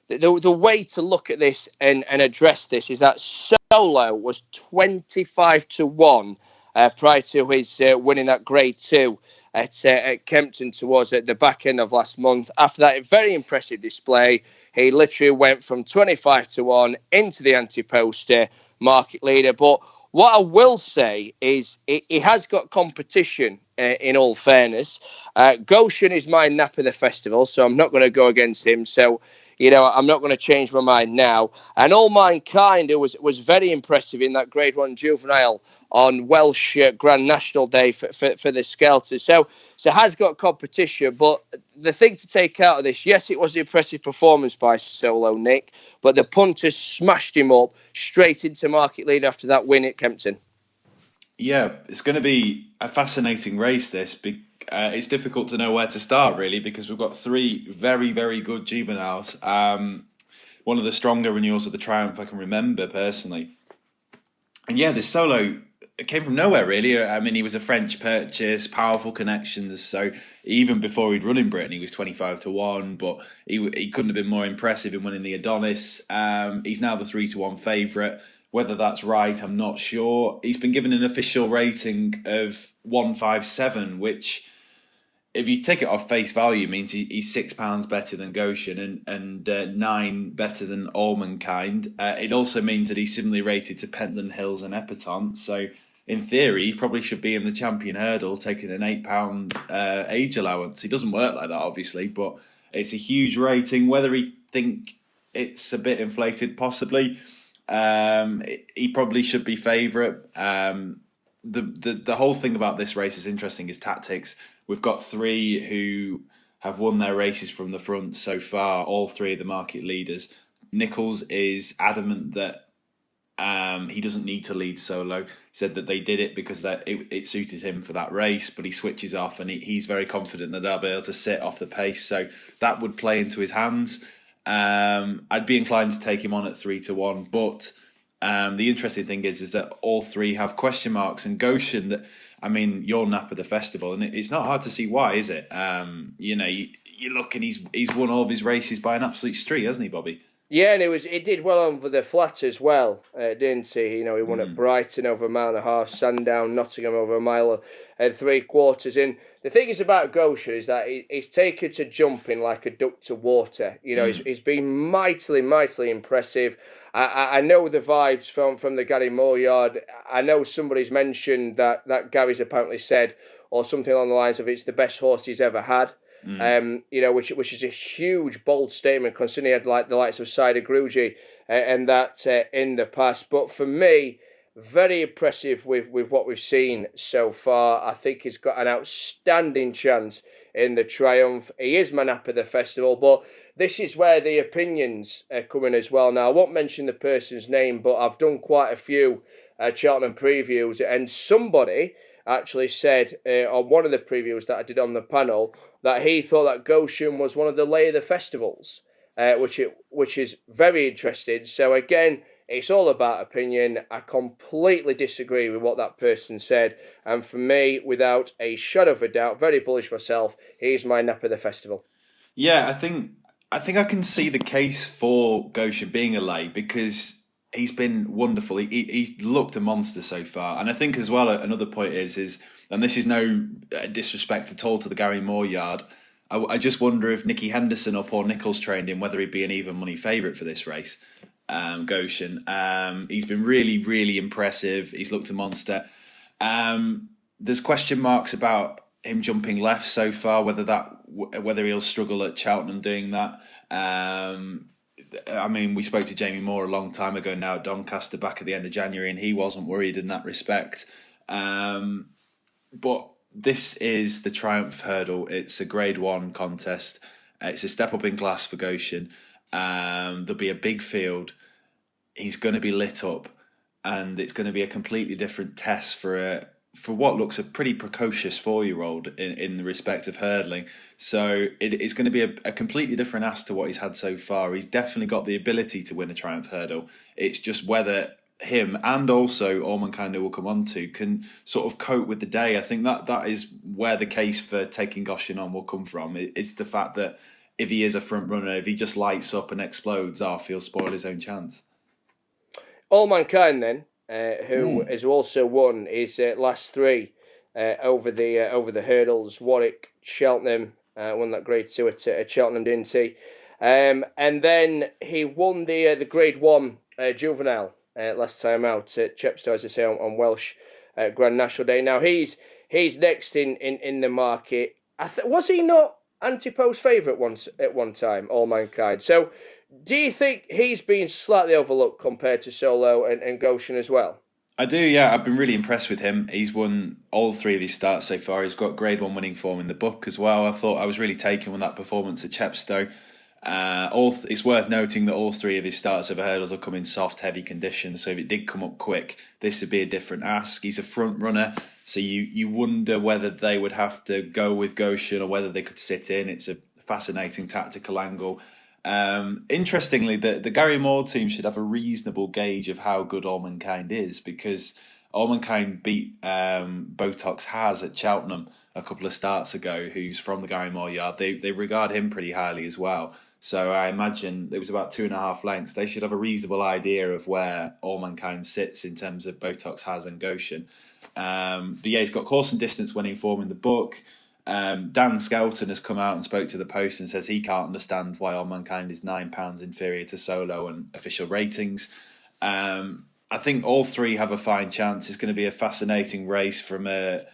the way to look at this and address this is that Solo was 25-1 prior to his winning that Grade 2 at Kempton towards the back end of last month. After that very impressive display, he literally went from 25-1 into the anti-poster market leader. But what I will say is he has got competition, in all fairness. Goshen is my nap of the festival, so I'm not going to go against him. So, I'm not going to change my mind now. And All Mankind, who was very impressive in that Grade 1 juvenile on Welsh Grand National Day for the Skelters. So has got competition, but the thing to take out of this, yes, it was an impressive performance by Solo, Nick, but the punters smashed him up straight into market lead after that win at Kempton. Yeah, it's going to be a fascinating race, this. It's difficult to know where to start, really, because we've got 3 very, very good juveniles. One of the stronger renewals of the Triumph I can remember, personally. And yeah, this Solo, it came from nowhere, really. I mean, he was a French purchase, powerful connections. So even before he'd run in Britain, he was 25-1, but he couldn't have been more impressive in winning the Adonis. He's now the 3-1 favourite. Whether that's right, I'm not sure. He's been given an official rating of 157, which, if you take it off face value, means he's £6 better than Goshen and 9 better than All Mankind. It also means that he's similarly rated to Pentland Hills and Epatante. So, in theory, he probably should be in the champion hurdle, taking an £8 age allowance. It doesn't work like that, obviously, but it's a huge rating. Whether he think it's a bit inflated, possibly. He probably should be favourite. The whole thing about this race is interesting, is tactics. We've got 3 who have won their races from the front so far, all 3 of the market leaders. Nichols is adamant that he doesn't need to lead solo. He said that they did it because it suited him for that race, but he switches off and he's very confident that they'll be able to sit off the pace. So that would play into his hands. I'd be inclined to take him on at 3-1, but the interesting thing is that all 3 have question marks, and Goshen, that, I mean, your nap of the festival, and it's not hard to see why, is it? You look and he's won all of his races by an absolute streak, hasn't he, Bobby? Yeah, and he did well over the flat as well, didn't he? He won at Brighton over 1.5 miles, Sandown, Nottingham over 1.75 miles. And the thing is about Goshen is that he's taken to jumping like a duck to water. He's been mightily impressive. I know the vibes from the Gary Moore yard. I know somebody's mentioned that Gary's apparently said, or something along the lines of, it's the best horse he's ever had. Which is a huge, bold statement, considering he had like the likes of Cider Grugy and that in the past. But for me, very impressive with what we've seen so far. I think he's got an outstanding chance in the Triumph. He is my nap of the festival, but this is where the opinions are coming as well. Now, I won't mention the person's name, but I've done quite a few Cheltenham previews, and somebody actually said on one of the previews that I did on the panel that he thought that Goshen was one of the lay of the festivals, which is very interesting. So again, it's all about opinion. I completely disagree with what that person said, and for me, without a shadow of a doubt, very bullish myself, he's my nap of the festival. Yeah, I think I can see the case for Goshen being a lay, because he's been wonderful. He's looked a monster so far. And I think as well, another point is, and this is no disrespect at all to the Gary Moore yard, I just wonder if Nicky Henderson or Paul Nichols trained him, whether he'd be an even money favourite for this race, Goshen. He's been really, really impressive. He's looked a monster. There's question marks about him jumping left so far, whether he'll struggle at Cheltenham doing that. I mean, we spoke to Jamie Moore a long time ago now at Doncaster back at the end of January, and he wasn't worried in that respect. But this is the Triumph Hurdle. It's a Grade 1 contest. It's a step up in class for Goshen. There'll be a big field. He's going to be lit up, and it's going to be a completely different test for what looks a pretty precocious 4-year-old in the respect of hurdling. So it's going to be a completely different ask to what he's had so far. He's definitely got the ability to win a Triumph Hurdle. It's just whether him and also All Mankind, who we'll come on to, can sort of cope with the day. I think that is where the case for taking Goshen on will come from. It's the fact that if he is a front runner, if he just lights up and explodes off, he'll spoil his own chance. All Mankind then. who has also won his last three over the hurdles. Warwick, Cheltenham, won that Grade 2 at Cheltenham, didn't he? And then he won the Grade 1 juvenile last time out at Chepstow, as I say, on Welsh Grand National Day. Now he's next in the market. Was he not Antipo's favourite once at one time, All Mankind? So do you think he's been slightly overlooked compared to Solo and Goshen as well? I do, yeah. I've been really impressed with him. He's won all three of his starts so far. He's got Grade 1 winning form in the book as well. I thought I was really taken with that performance at Chepstow. It's worth noting that all three of his starts over hurdles will come in soft, heavy conditions. So if it did come up quick, this would be a different ask. He's a front runner, so you wonder whether they would have to go with Goshen or whether they could sit in. It's a fascinating tactical angle. Interestingly, the Gary Moore team should have a reasonable gauge of how good All Mankind is, because All Mankind beat Botox Has at Cheltenham a couple of starts ago, who's from the Gary Moore yard. They regard him pretty highly as well. So I imagine it was about 2.5 lengths. They should have a reasonable idea of where All Mankind sits in terms of Botox Has and Goshen. But yeah, he's got course and distance winning form in the book. Dan Skelton has come out and spoke to the Post and says he can't understand why All Mankind is £9 inferior to Solo and official ratings. I think all three have a fine chance. It's going to be a fascinating race from a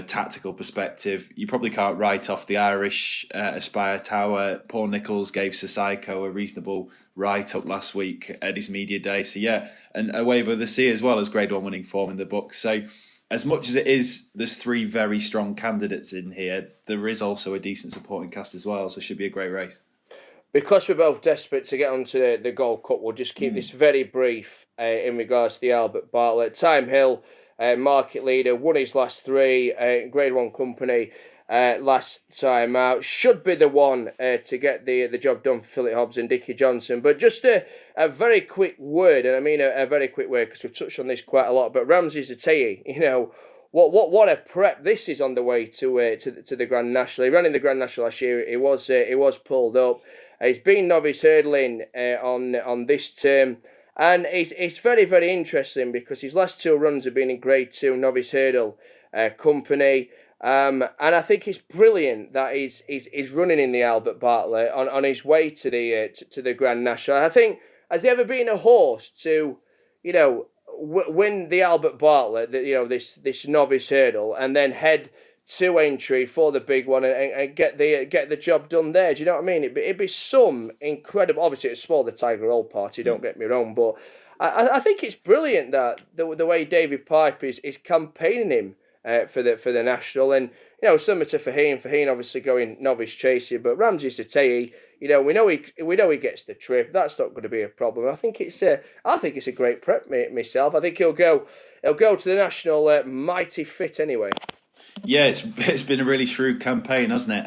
tactical perspective. You probably can't write off the Irish Aspire Tower. Paul Nichols gave Sisaico a reasonable write-up last week at his media day. So yeah, and Away Over the Sea as well as Grade 1 winning form in the book. So as much as it is, there's three very strong candidates in here, there is also a decent supporting cast as well, so it should be a great race. Because we're both desperate to get onto the Gold Cup, we'll just keep this very brief in regards to the Albert Bartlett. Time Hill, market leader, won his last three, Grade 1 company last time out. Should be the one to get the job done for Philip Hobbs and Dickie Johnson. But just a very quick word, and I mean a very quick word because we've touched on this quite a lot, but Ramsey Zatei, you know, what a prep this is on the way to the Grand National. He ran in the Grand National last year. He was pulled up. He's been novice hurdling on this term, and it's very, very interesting because his last two runs have been in Grade 2 novice hurdle company. And I think it's brilliant that he's running in the Albert Bartlett on his way to the Grand National. I think, has there ever been a horse to, you know, win the Albert Bartlett, this novice hurdle, and then head to entry for the big one and get the job done there? Do you know what I mean? It'd be some incredible. Obviously, it's spoil the Tiger Old party. Don't get me wrong, but I think it's brilliant that the way David Pipe is campaigning him for the national, and you know, similar to Faheen obviously going novice chaser, but Ramsey Zatei, you know, we know he gets the trip. That's not going to be a problem. I think it's a great prep myself. I think he'll go to the national mighty fit anyway. Yeah, it's been a really shrewd campaign, hasn't it?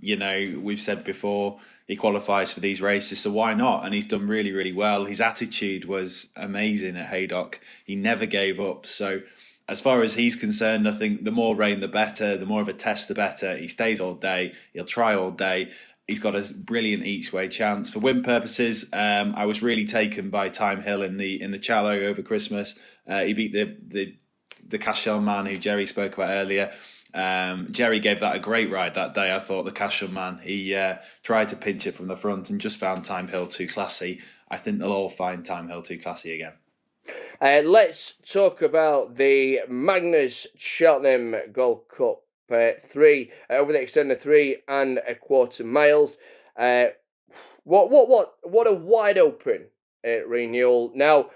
You know, we've said before he qualifies for these races, so why not? And he's done really, really well. His attitude was amazing at Haydock. He never gave up. So as far as he's concerned, I think the more rain, the better. The more of a test, the better. He stays all day. He'll try all day. He's got a brilliant each way chance. For win purposes, I was really taken by Time Hill in the Challow over Christmas. He beat the Cashel man who Jerry spoke about earlier. Jerry gave that a great ride that day. I thought the Cashel man, he tried to pinch it from the front and just found Time Hill too classy. I think they'll all find Time Hill too classy again. Let's talk about the Magnus Cheltenham Gold Cup 3 over the extended 3.25 miles. What a wide open renewal. Now,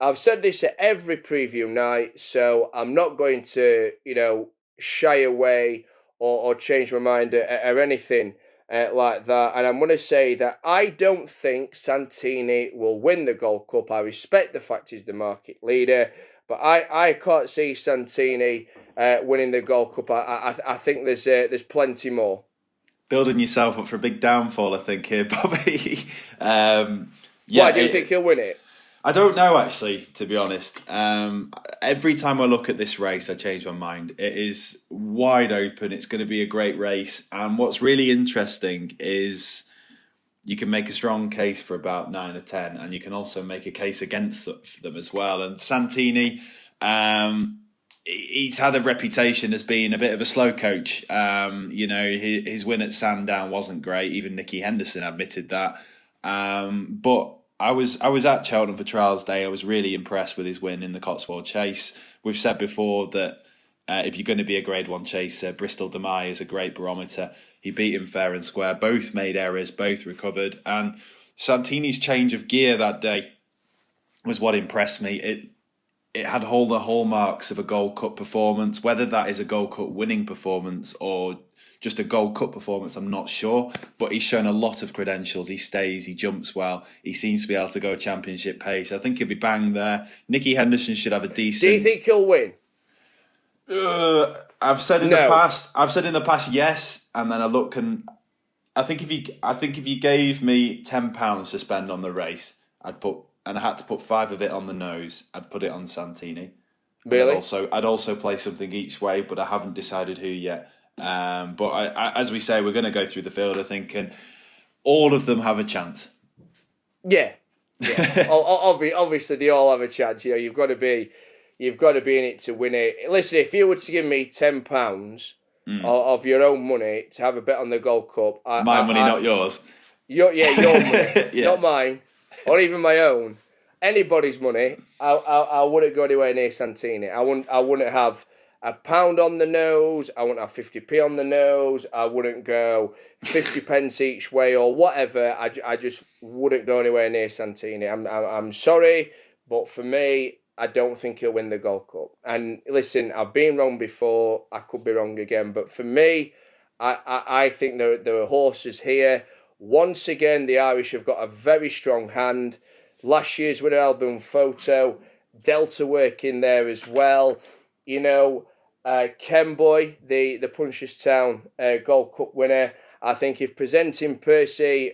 I've said this at every preview night, so I'm not going to, you know, shy away or change my mind or anything like that. And I'm going to say that I don't think Santini will win the Gold Cup. I respect the fact he's the market leader, but I can't see Santini winning the Gold Cup. I think there's plenty more. Building yourself up for a big downfall, I think, here, Bobby. Why do you think he'll win it? I don't know, actually, to be honest. Every time I look at this race, I change my mind. It is wide open. It's going to be a great race. And what's really interesting is you can make a strong case for about 9 or 10, and you can also make a case against them as well. And Santini, he's had a reputation as being a bit of a slow coach. His win at Sandown wasn't great. Even Nicky Henderson admitted that. But I was at Cheltenham for Trials Day. I was really impressed with his win in the Cotswold Chase. We've said before that if you're going to be a Grade 1 chaser, Bristol Demai is a great barometer. He beat him fair and square. Both made errors, both recovered. And Santini's change of gear that day was what impressed me. It had all the hallmarks of a Gold Cup performance. Whether that is a Gold Cup winning performance or just a Gold Cup performance, I'm not sure. But he's shown a lot of credentials. He stays, he jumps well. He seems to be able to go championship pace. I think he'll be bang there. Nicky Henderson should have a decent... Do you think he'll win? I've said in the past yes, and then I look and I think if you gave me £10 to spend on the race, I had to put 5 of it on the nose, I'd put it on Santini. Really? I'd also play something each way, but I haven't decided who yet. But I, as we say, we're going to go through the field, I think, and all of them have a chance. Yeah. Obviously, they all have a chance. You've got to be in it to win it. Listen, if you were to give me £10 of your own money to have a bet on the Gold Cup, my money, not yours. Your money, not mine, or even my own. Anybody's money. I wouldn't go anywhere near Santini. I wouldn't have £1 on the nose. I wouldn't have 50p on the nose. I wouldn't go 50 pence each way or whatever. I just wouldn't go anywhere near Santini. I'm sorry, but for me, I don't think he'll win the Gold Cup. And listen, I've been wrong before. I could be wrong again. But for me, I think there are horses here. Once again, the Irish have got a very strong hand. Last year's winner, Album Photo. Delta work in there as well. Kenboy, the Punchestown Gold Cup winner. I think if Presenting Percy,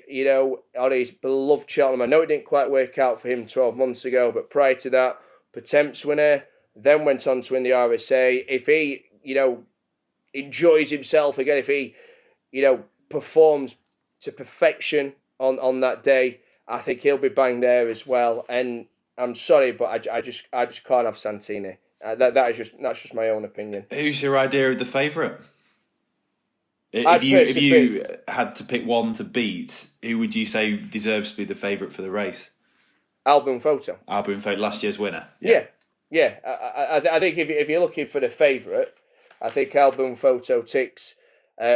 on his beloved Cheltenham, I know it didn't quite work out for him 12 months ago, but prior to that, Potemps winner, then went on to win the RSA. If he, enjoys himself again, if he, performs to perfection on that day, I think he'll be bang there as well. And I'm sorry, but I just can't have Santini. That's just my own opinion. Who's your idea of the favourite? If you had to pick one to beat, who would you say deserves to be the favourite for the race? Album Photo. Album Photo, last year's winner. Yeah. I think if you're looking for the favourite, I think Album Photo ticks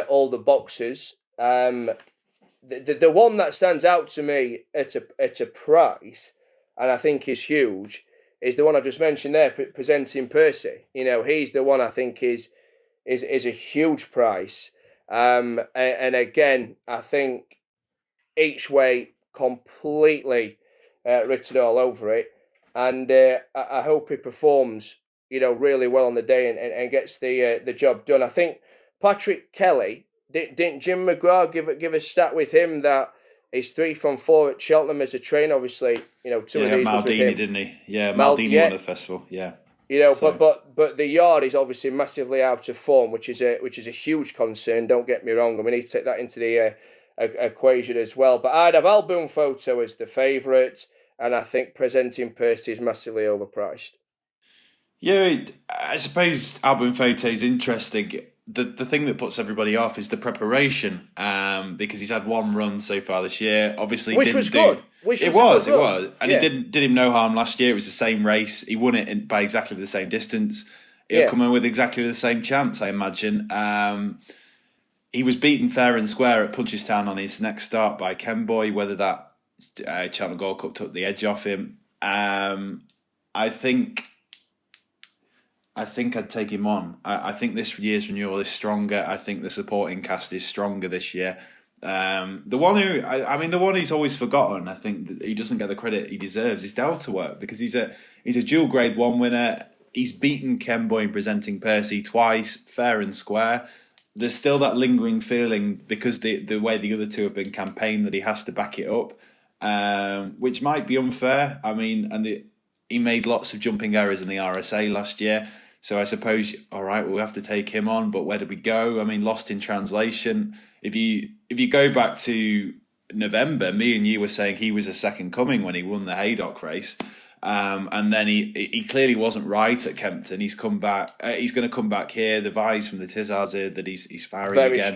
all the boxes. The one that stands out to me at a price, and I think is huge, is the one I just mentioned there, Presenting Percy. He's the one I think is a huge price. And again, I think each way completely written all over it, and I hope he performs, really well on the day and gets the job done. I think Patrick Kelly, didn't Jim McGrath give a stat with him that he's 3 from 4 at Cheltenham as a trainer? Obviously, 2 of these Maldini, was with him. didn't he? Yeah, Maldini won the festival. Yeah. But the yard is obviously massively out of form, which is a huge concern. Don't get me wrong, and we need to take that into the equation as well. But I'd have Album Photo as the favourite, and I think Presenting Percy is massively overpriced. Yeah, I suppose Album Photo is interesting. The thing that puts everybody off is the preparation, because he's had one run so far this year. Obviously, Which was good. It was, and it did him no harm last year. It was the same race. He won it by exactly the same distance. He'll come in with exactly the same chance, I imagine. He was beaten fair and square at Punchestown on his next start by Kenboy. Whether that Cheltenham Gold Cup took the edge off him, I think I'd take him on. I think this year's renewal is stronger. I think the supporting cast is stronger this year. The one who's always forgotten, I think that he doesn't get the credit he deserves, is Delta Work, because he's a dual Grade 1 winner. He's beaten Kenboy in Presenting Percy twice, fair and square. There's still that lingering feeling, because the way the other two have been campaigned, that he has to back it up, which might be unfair. He made lots of jumping errors in the RSA last year. So I suppose, all right, we'll have to take him on, but where do we go? Lost in translation. If you go back to November, me and you were saying he was a second coming when he won the Haydock race. And then he clearly wasn't right at Kempton. He's come back. He's going to come back here. The vibes from the Tizzards are that he's firing again.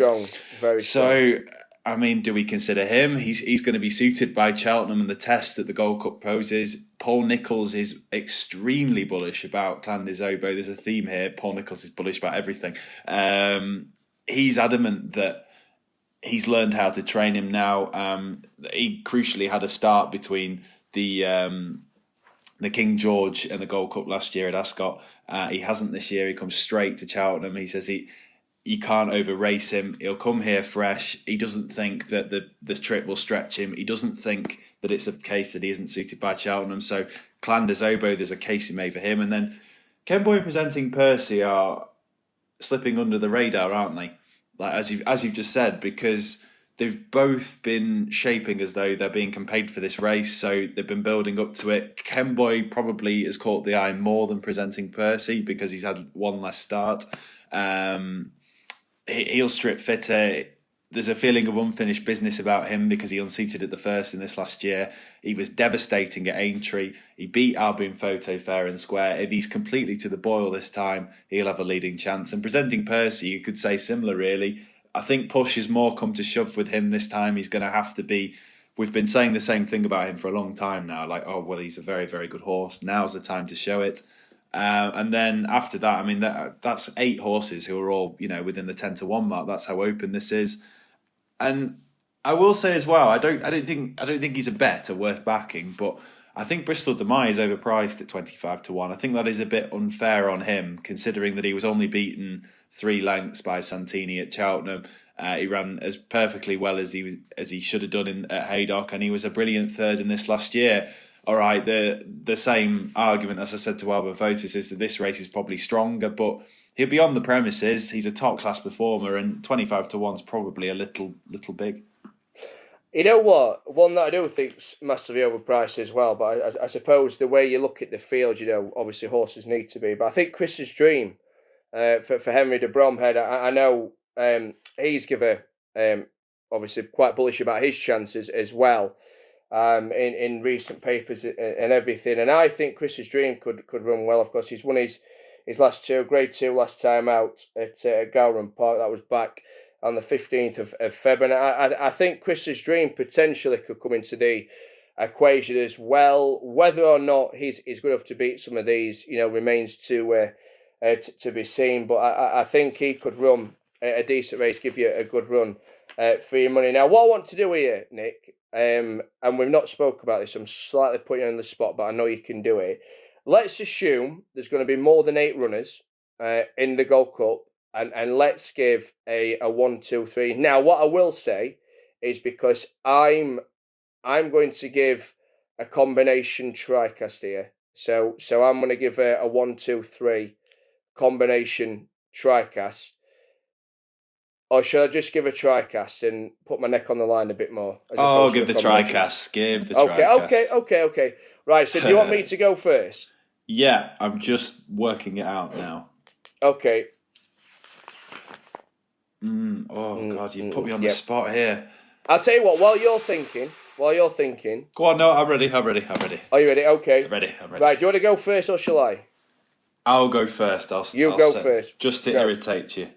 Very strong. So, I mean, do we consider him? He's going to be suited by Cheltenham and the test that the Gold Cup poses. Paul Nichols is extremely bullish about Llandys Obo. There's a theme here. Paul Nichols is bullish about everything. He's adamant that he's learned how to train him now. He crucially had a start between the King George and the Gold Cup last year at Ascot. He hasn't this year. He comes straight to Cheltenham. He says you can't over race him. He'll come here fresh. He doesn't think that the trip will stretch him. He doesn't think that it's a case that he isn't suited by Cheltenham. So Llandys Obo, there's a case he made for him. And then Ken Boy and Presenting Percy are slipping under the radar, aren't they? Like as you've just said, because they've both been shaping as though they're being campaigned for this race, so they've been building up to it. Ken Boy probably has caught the eye more than Presenting Percy because he's had one less start. He'll strip fitter. There's a feeling of unfinished business about him because he unseated at the first in this last year. He was devastating at Aintree. He beat Albion Photo fair and square. If he's completely to the boil this time, he'll have a leading chance. And Presenting Percy, you could say similar, really. I think push is more come to shove with him this time. He's going to have to be... We've been saying the same thing about him for a long time now. Like, oh, well, he's a very, very good horse. Now's the time to show it. And then after that, I mean, that's 8 horses who are all, within the 10-1 mark. That's how open this is. And I will say as well, I don't think he's a bet or worth backing, but I think Bristol Demai is overpriced at 25-1. I think that is a bit unfair on him, considering that he was only beaten 3 lengths by Santini at Cheltenham. He ran as perfectly well as he should have done at Haydock, and he was a brilliant third in this last year. All right, the same argument as I said to Albion Photos is that this race is probably stronger, but he'll be on the premises. He's a top class performer, and 25-1 is probably a little big. You know what? One that I do think's massively overpriced as well, but I suppose the way you look at the field, obviously horses need to be. But I think Chris's Dream for Henry de Bromhead, I know he's given obviously quite bullish about his chances as well in recent papers and everything. And I think Chris's Dream could run well. Of course, he's won his last 2, Grade 2 last time out at Gowran Park. That was back on the 15th of February. And I think Chris's Dream potentially could come into the equation as well. Whether or not he's good enough to beat some of these, remains to be seen. But I think he could run a decent race, give you a good run for your money. Now, what I want to do here, Nick, and we've not spoke about this, I'm slightly putting you on the spot, but I know you can do it. Let's assume there's going to be more than 8 runners in the Gold Cup, and let's give a 1, 2, 3. Now, what I will say is, because I'm going to give a combination tricast here, so I'm going to give a 1, 2, 3 combination tricast. Or should I just give a tricast and put my neck on the line a bit more? Oh, give the tricast. Give the tricast. Okay. Right, so do you want me to go first? Yeah, I'm just working it out now. Okay. God, you've put me on the spot here. I'll tell you what, while you're thinking... Go on, no, I'm ready. Are you ready? Okay. I'm ready. Right, do you want to go first or shall I? I'll go first. I'll go first. Just to irritate you.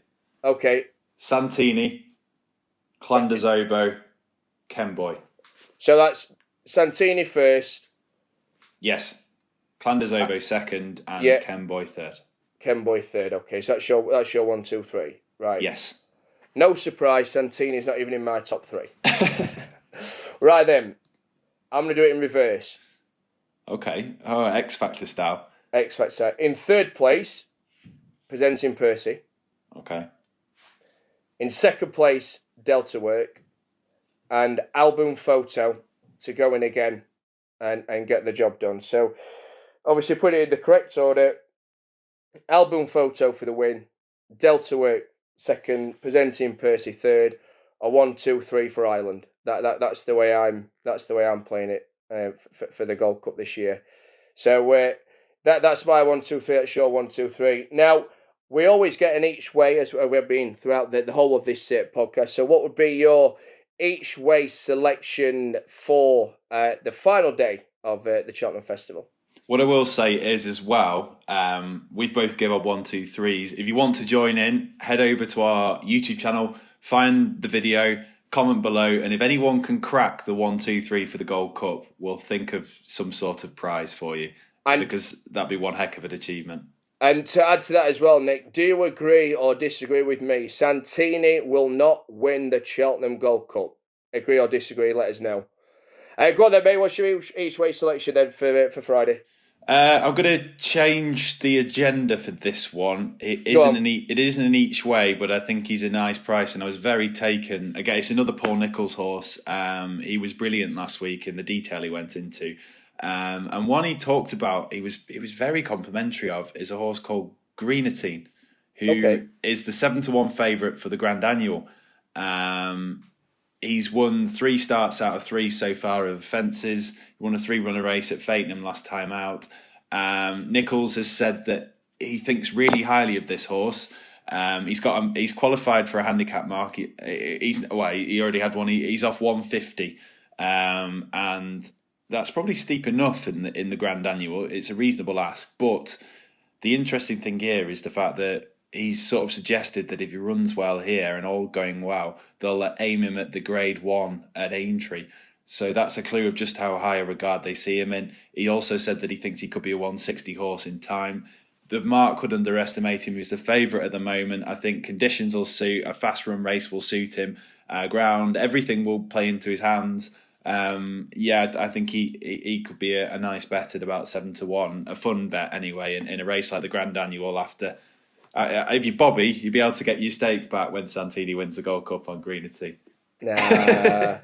Okay. Santini, Llandys Obo, Ken Boy. So that's Santini first. Yes. Llandys Obo second and Ken Boy third. Ken Boy third, okay. So that's your 1, 2, 3. Right. Yes. No surprise, Santini's not even in my top 3. Right then. I'm going to do it in reverse. Okay. Oh, X Factor style. X Factor. In third place, Presenting Percy. Okay. In second place, Delta Work. And Album Photo to go in again and get the job done. So, obviously, put it in the correct order. Album Photo for the win. Delta Work second. Presenting Percy third. A 1, 2, 3 for Ireland. That's the way I'm playing it for the Gold Cup this year. So that's my 1, 2, 3. That's your 1, 2, 3. Now we always get an each way as we've been throughout the whole of this podcast. So what would be your each way selection for the final day of the Cheltenham Festival. What I will say is as well, we've both given our 1, 2, 3s. If you want to join in, head over to our YouTube channel, find the video, comment below, and if anyone can crack the 1, 2, 3 for the Gold Cup, we'll think of some sort of prize for you, because that'd be one heck of an achievement. And to add to that as well, Nick, do you agree or disagree with me? Santini will not win the Cheltenham Gold Cup. Agree or disagree? Let us know. Go on then, mate. What's your each way selection then for Friday? I'm going to change the agenda for this one. It isn't an each way, but I think he's a nice price, and I was very taken. Again, it's another Paul Nichols horse. He was brilliant last week in the detail he went into. And one he talked about, he was very complimentary of, is a horse called Greenatine, who is the 7-1 favourite for the Grand Annual. He's won 3 starts out of 3 so far of fences. He won a 3-runner race at Fakenham last time out. Nichols has said that he thinks really highly of this horse. He's qualified for a handicap mark. He already had one. He's off 150, and that's probably steep enough in the Grand Annual. It's a reasonable ask, but the interesting thing here is the fact that he's sort of suggested that if he runs well here and all going well, they'll aim him at the Grade 1 at Aintree. So that's a clue of just how high a regard they see him in. He also said that he thinks he could be a 160 horse in time. The mark could underestimate him. He's the favourite at the moment. I think conditions will suit. A fast run race will suit him. Ground, everything will play into his hands. I think he could be a nice bet at about 7-1. A fun bet anyway in a race like the Grand Annual after... if you're Bobby, you'll be able to get your stake back when Santini wins the Gold Cup on Greenatine. Nah,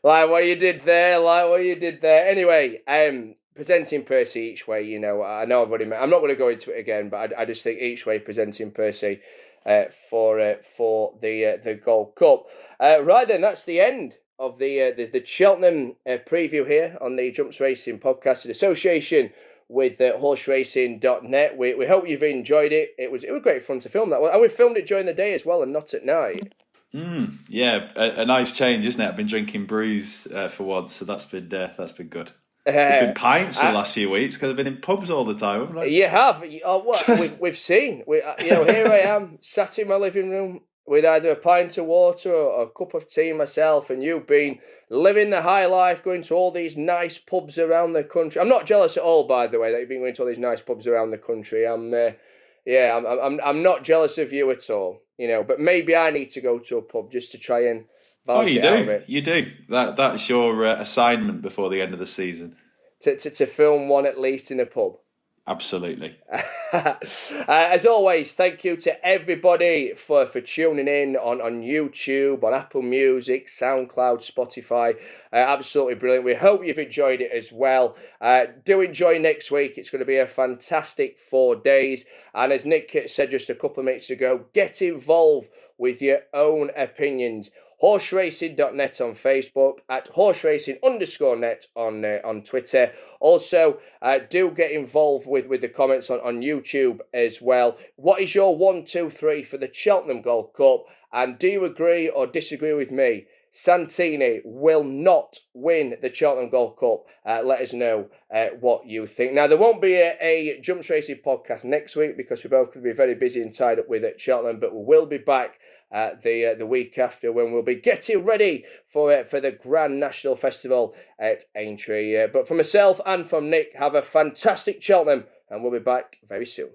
like what you did there. Anyway, presenting Percy each way, I know I've already I'm not going to go into it again, but I just think each way presenting Percy for the Gold Cup. Right then, that's the end of the Cheltenham preview here on the Jumps Racing Podcast in association with horseracing.net. We hope you've enjoyed it. It was great fun to film that one. And we filmed it during the day as well and not at night. A nice change, isn't it? I've been drinking brews for once, so that's been good. It's been pints for the last few weeks because I've been in pubs all the time, haven't I? You have. We've seen. Here I am, sat in my living room with either a pint of water or a cup of tea myself, and you've been living the high life, going to all these nice pubs around the country. I'm not jealous at all, by the way, that you've been going to all these nice pubs around the country. I'm not jealous of you at all, but maybe I need to go to a pub just to try and balance it out a bit. You do. That's your assignment before the end of the season. To film one at least in a pub. Absolutely. As always, thank you to everybody for tuning in on YouTube, on Apple Music, SoundCloud, Spotify. Absolutely brilliant. We hope you've enjoyed it as well. Do enjoy next week. It's going to be a fantastic 4 days. And as Nick said just a couple of minutes ago, get involved with your own opinions. Horseracing.net on Facebook, at horseracing_net on Twitter. Also, do get involved with the comments on YouTube as well. What is your 1, 2, 3 for the Cheltenham Gold Cup? And do you agree or disagree with me? Santini will not win the Cheltenham Gold Cup. Let us know what you think. Now, there won't be a Jumps Racing podcast next week because we're both going to be very busy and tied up with Cheltenham, but we will be back the week after when we'll be getting ready for the Grand National Festival at Aintree. But from myself and from Nick, have a fantastic Cheltenham, and we'll be back very soon.